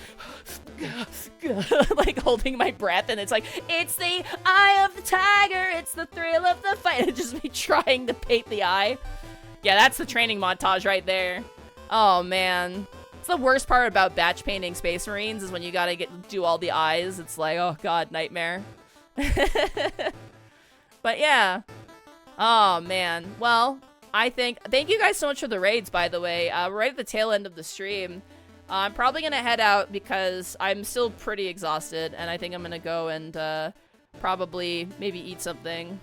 like holding my breath, and it's like, it's the eye of the tiger, it's the thrill of the fight. It's just me trying to paint the eye. Yeah, that's the training montage right there. Oh man, it's the worst part about batch painting space marines is when you gotta do all the eyes. It's like, oh god, nightmare. But yeah. Oh, man. Well, thank you guys so much for the raids, by the way. We're right at the tail end of the stream. I'm probably going to head out because I'm still pretty exhausted, and I think I'm going to go and probably maybe eat something.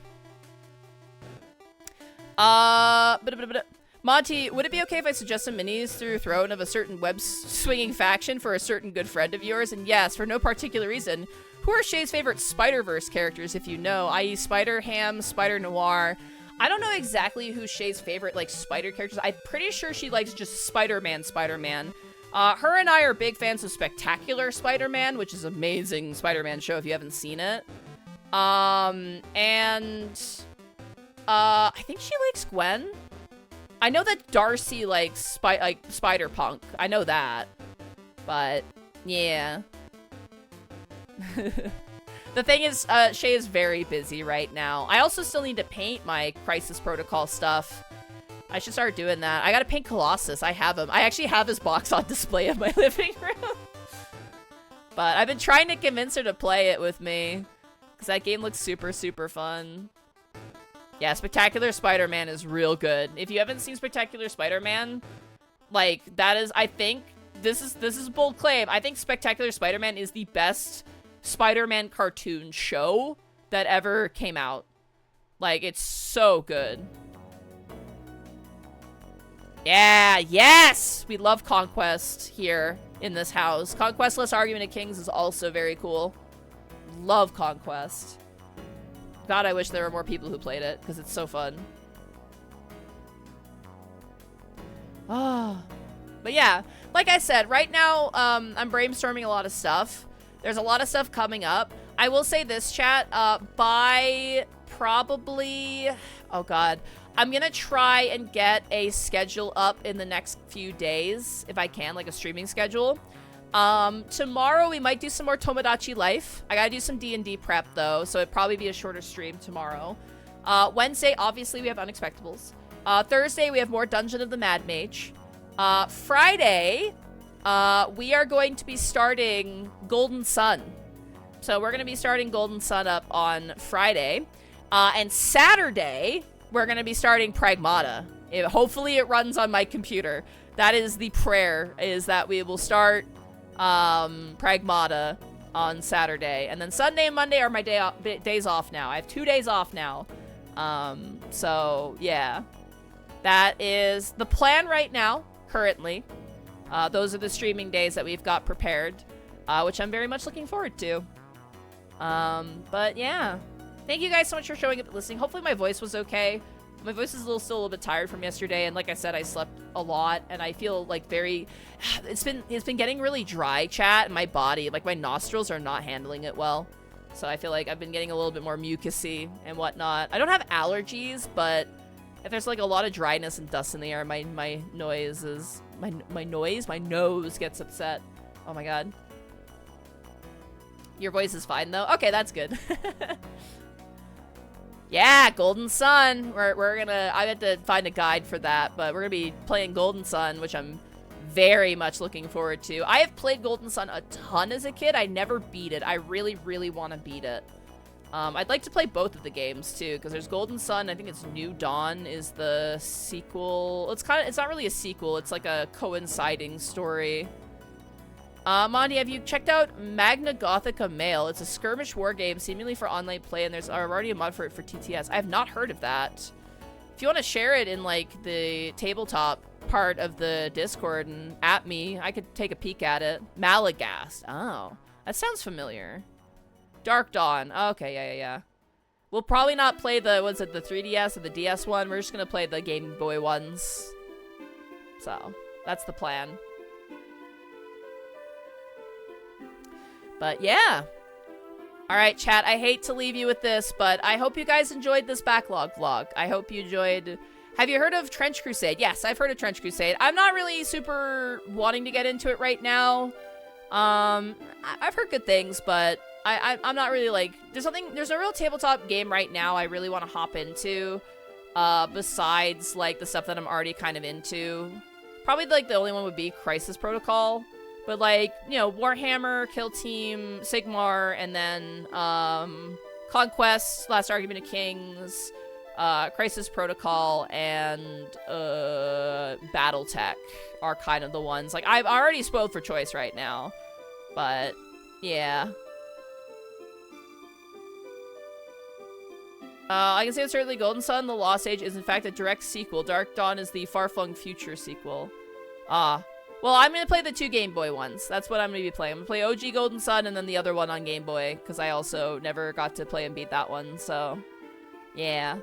Monty, would it be okay if I suggest some minis through Throne of a certain web-swinging faction for a certain good friend of yours? And yes, for no particular reason. Who are Shay's favorite Spider-Verse characters, if you know, i.e. Spider-Ham, Spider-Noir? I don't know exactly who Shay's favorite, like, spider characters. I'm pretty sure she likes just Spider-Man. Her and I are big fans of Spectacular Spider-Man, which is an amazing Spider-Man show if you haven't seen it. I think she likes Gwen. I know that Darcy likes Spider-Punk. I know that. But, yeah. The thing is, Shay is very busy right now. I also still need to paint my Crisis Protocol stuff. I should start doing that. I gotta paint Colossus. I have him. I actually have his box on display in my living room. But I've been trying to convince her to play it with me, because that game looks super, super fun. Yeah, Spectacular Spider-Man is real good. If you haven't seen Spectacular Spider-Man, like, that is, I think, this is a bold claim. I think Spectacular Spider-Man is the best Spider-Man cartoon show that ever came out. Like, it's so good. Yeah, yes! We love Conquest here in this house. Conquestless Argument of Kings is also very cool. Love Conquest. God, I wish there were more people who played it, because it's so fun. Ah. But yeah, like I said, right now, I'm brainstorming a lot of stuff. There's a lot of stuff coming up. I will say this, chat, by probably, oh god, I'm gonna try and get a schedule up in the next few days, if I can, like a streaming schedule. Tomorrow we might do some more Tomodachi Life. I gotta do some D&D prep though, so it'd probably be a shorter stream tomorrow. Wednesday, obviously, we have Unexpectables. Thursday, we have more Dungeon of the Mad Mage. Friday, we are going to be starting Golden Sun. So we're going to be starting Golden Sun up on Friday. And Saturday, we're going to be starting Pragmata. Hopefully it runs on my computer. That is the prayer, is that we will start Pragmata on Saturday. And then Sunday and Monday are my days off now. I have 2 days off now. So, yeah. That is the plan right now, currently. Those are the streaming days that we've got prepared, which I'm very much looking forward to. But yeah. Thank you guys so much for showing up and listening. Hopefully my voice was okay. My voice is still a little bit tired from yesterday, and like I said, I slept a lot, and I feel like very... It's been getting really dry, chat, and my body, like my nostrils are not handling it well. So I feel like I've been getting a little bit more mucusy and whatnot. I don't have allergies, but if there's like a lot of dryness and dust in the air, my nose gets upset. Oh my god. Your voice is fine though. Okay, that's good. Yeah, Golden Sun. We're gonna... I had to find a guide for that, but we're gonna be playing Golden Sun, which I'm very much looking forward to. I have played Golden Sun a ton as a kid. I never beat it. I really, really want to beat it. I'd like to play both of the games too, because there's Golden Sun. I think it's New Dawn is the sequel. It's not really a sequel. It's like a coinciding story. Monty, have you checked out Magna Gothica Mail? It's a skirmish war game, seemingly for online play, and there's already a mod for it for TTS. I have not heard of that. If you want to share it in, like, the tabletop part of the Discord and at me, I could take a peek at it. Malagast. Oh, that sounds familiar. Dark Dawn. Okay, yeah. We'll probably not play the, was it the 3DS or the DS one? We're just gonna play the Game Boy ones. So, that's the plan. But yeah. Alright, chat, I hate to leave you with this, but I hope you guys enjoyed this backlog vlog. I hope you enjoyed... Have you heard of Trench Crusade? Yes, I've heard of Trench Crusade. I'm not really super wanting to get into it right now. I've heard good things, but I'm not really like... There's a real tabletop game right now I really want to hop into. Besides, like, the stuff that I'm already kind of into. Probably, like, the only one would be Crisis Protocol. But, like, you know, Warhammer, Kill Team, Sigmar, and then, Conquest, Last Argument of Kings, Crisis Protocol, and, Battletech are kind of the ones. Like, I'm already spoiled for choice right now. But, yeah. I can say with certainly Golden Sun, The Lost Age is in fact a direct sequel. Dark Dawn is the far-flung future sequel. Well, I'm going to play the 2 Game Boy ones. That's what I'm going to be playing. I'm going to play OG Golden Sun and then the other one on Game Boy, because I also never got to play and beat that one, so yeah.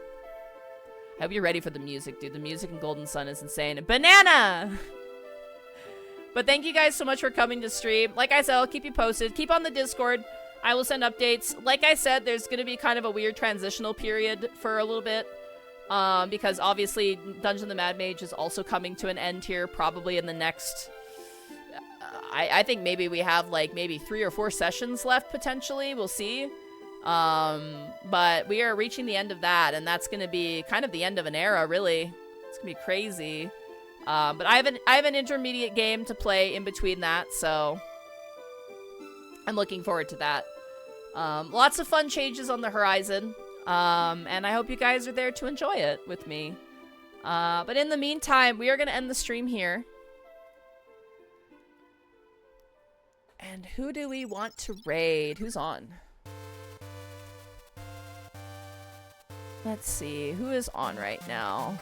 I hope you're ready for the music, dude. The music in Golden Sun is insane. Banana! But thank you guys so much for coming to stream. Like I said, I'll keep you posted. Keep on the Discord. I will send updates. Like I said, there's going to be kind of a weird transitional period for a little bit. Because obviously Dungeon of the Mad Mage is also coming to an end here, probably in the next... I think maybe we have, like, maybe 3 or 4 sessions left, potentially. We'll see. But we are reaching the end of that, and that's going to be kind of the end of an era, really. It's going to be crazy. But I have an intermediate game to play in between that, so... I'm looking forward to that. Lots of fun changes on the horizon. And I hope you guys are there to enjoy it with me. But in the meantime, we are going to end the stream here. And who do we want to raid? Who's on? Let's see. Who is on right now?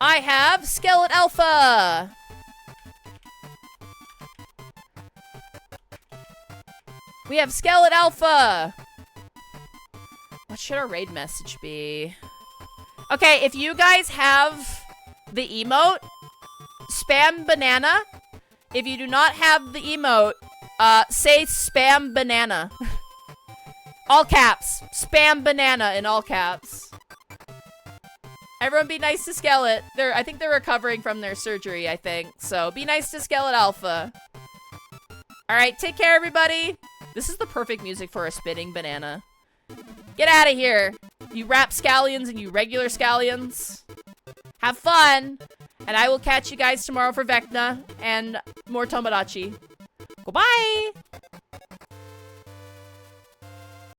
I have Skeleton Alpha! We have Skeleton Alpha! What should our raid message be? Okay, if you guys have the emote, spam banana. If you do not have the emote, say spam banana. All caps. Spam banana in all caps. Everyone be nice to Skelet. I think they're recovering from their surgery, I think. So be nice to Skeleton Alpha. Alright, take care, everybody. This is the perfect music for a spinning banana. Get out of here, you rapscallions and you regular scallions. Have fun, and I will catch you guys tomorrow for Vecna and more Tomodachi. Goodbye!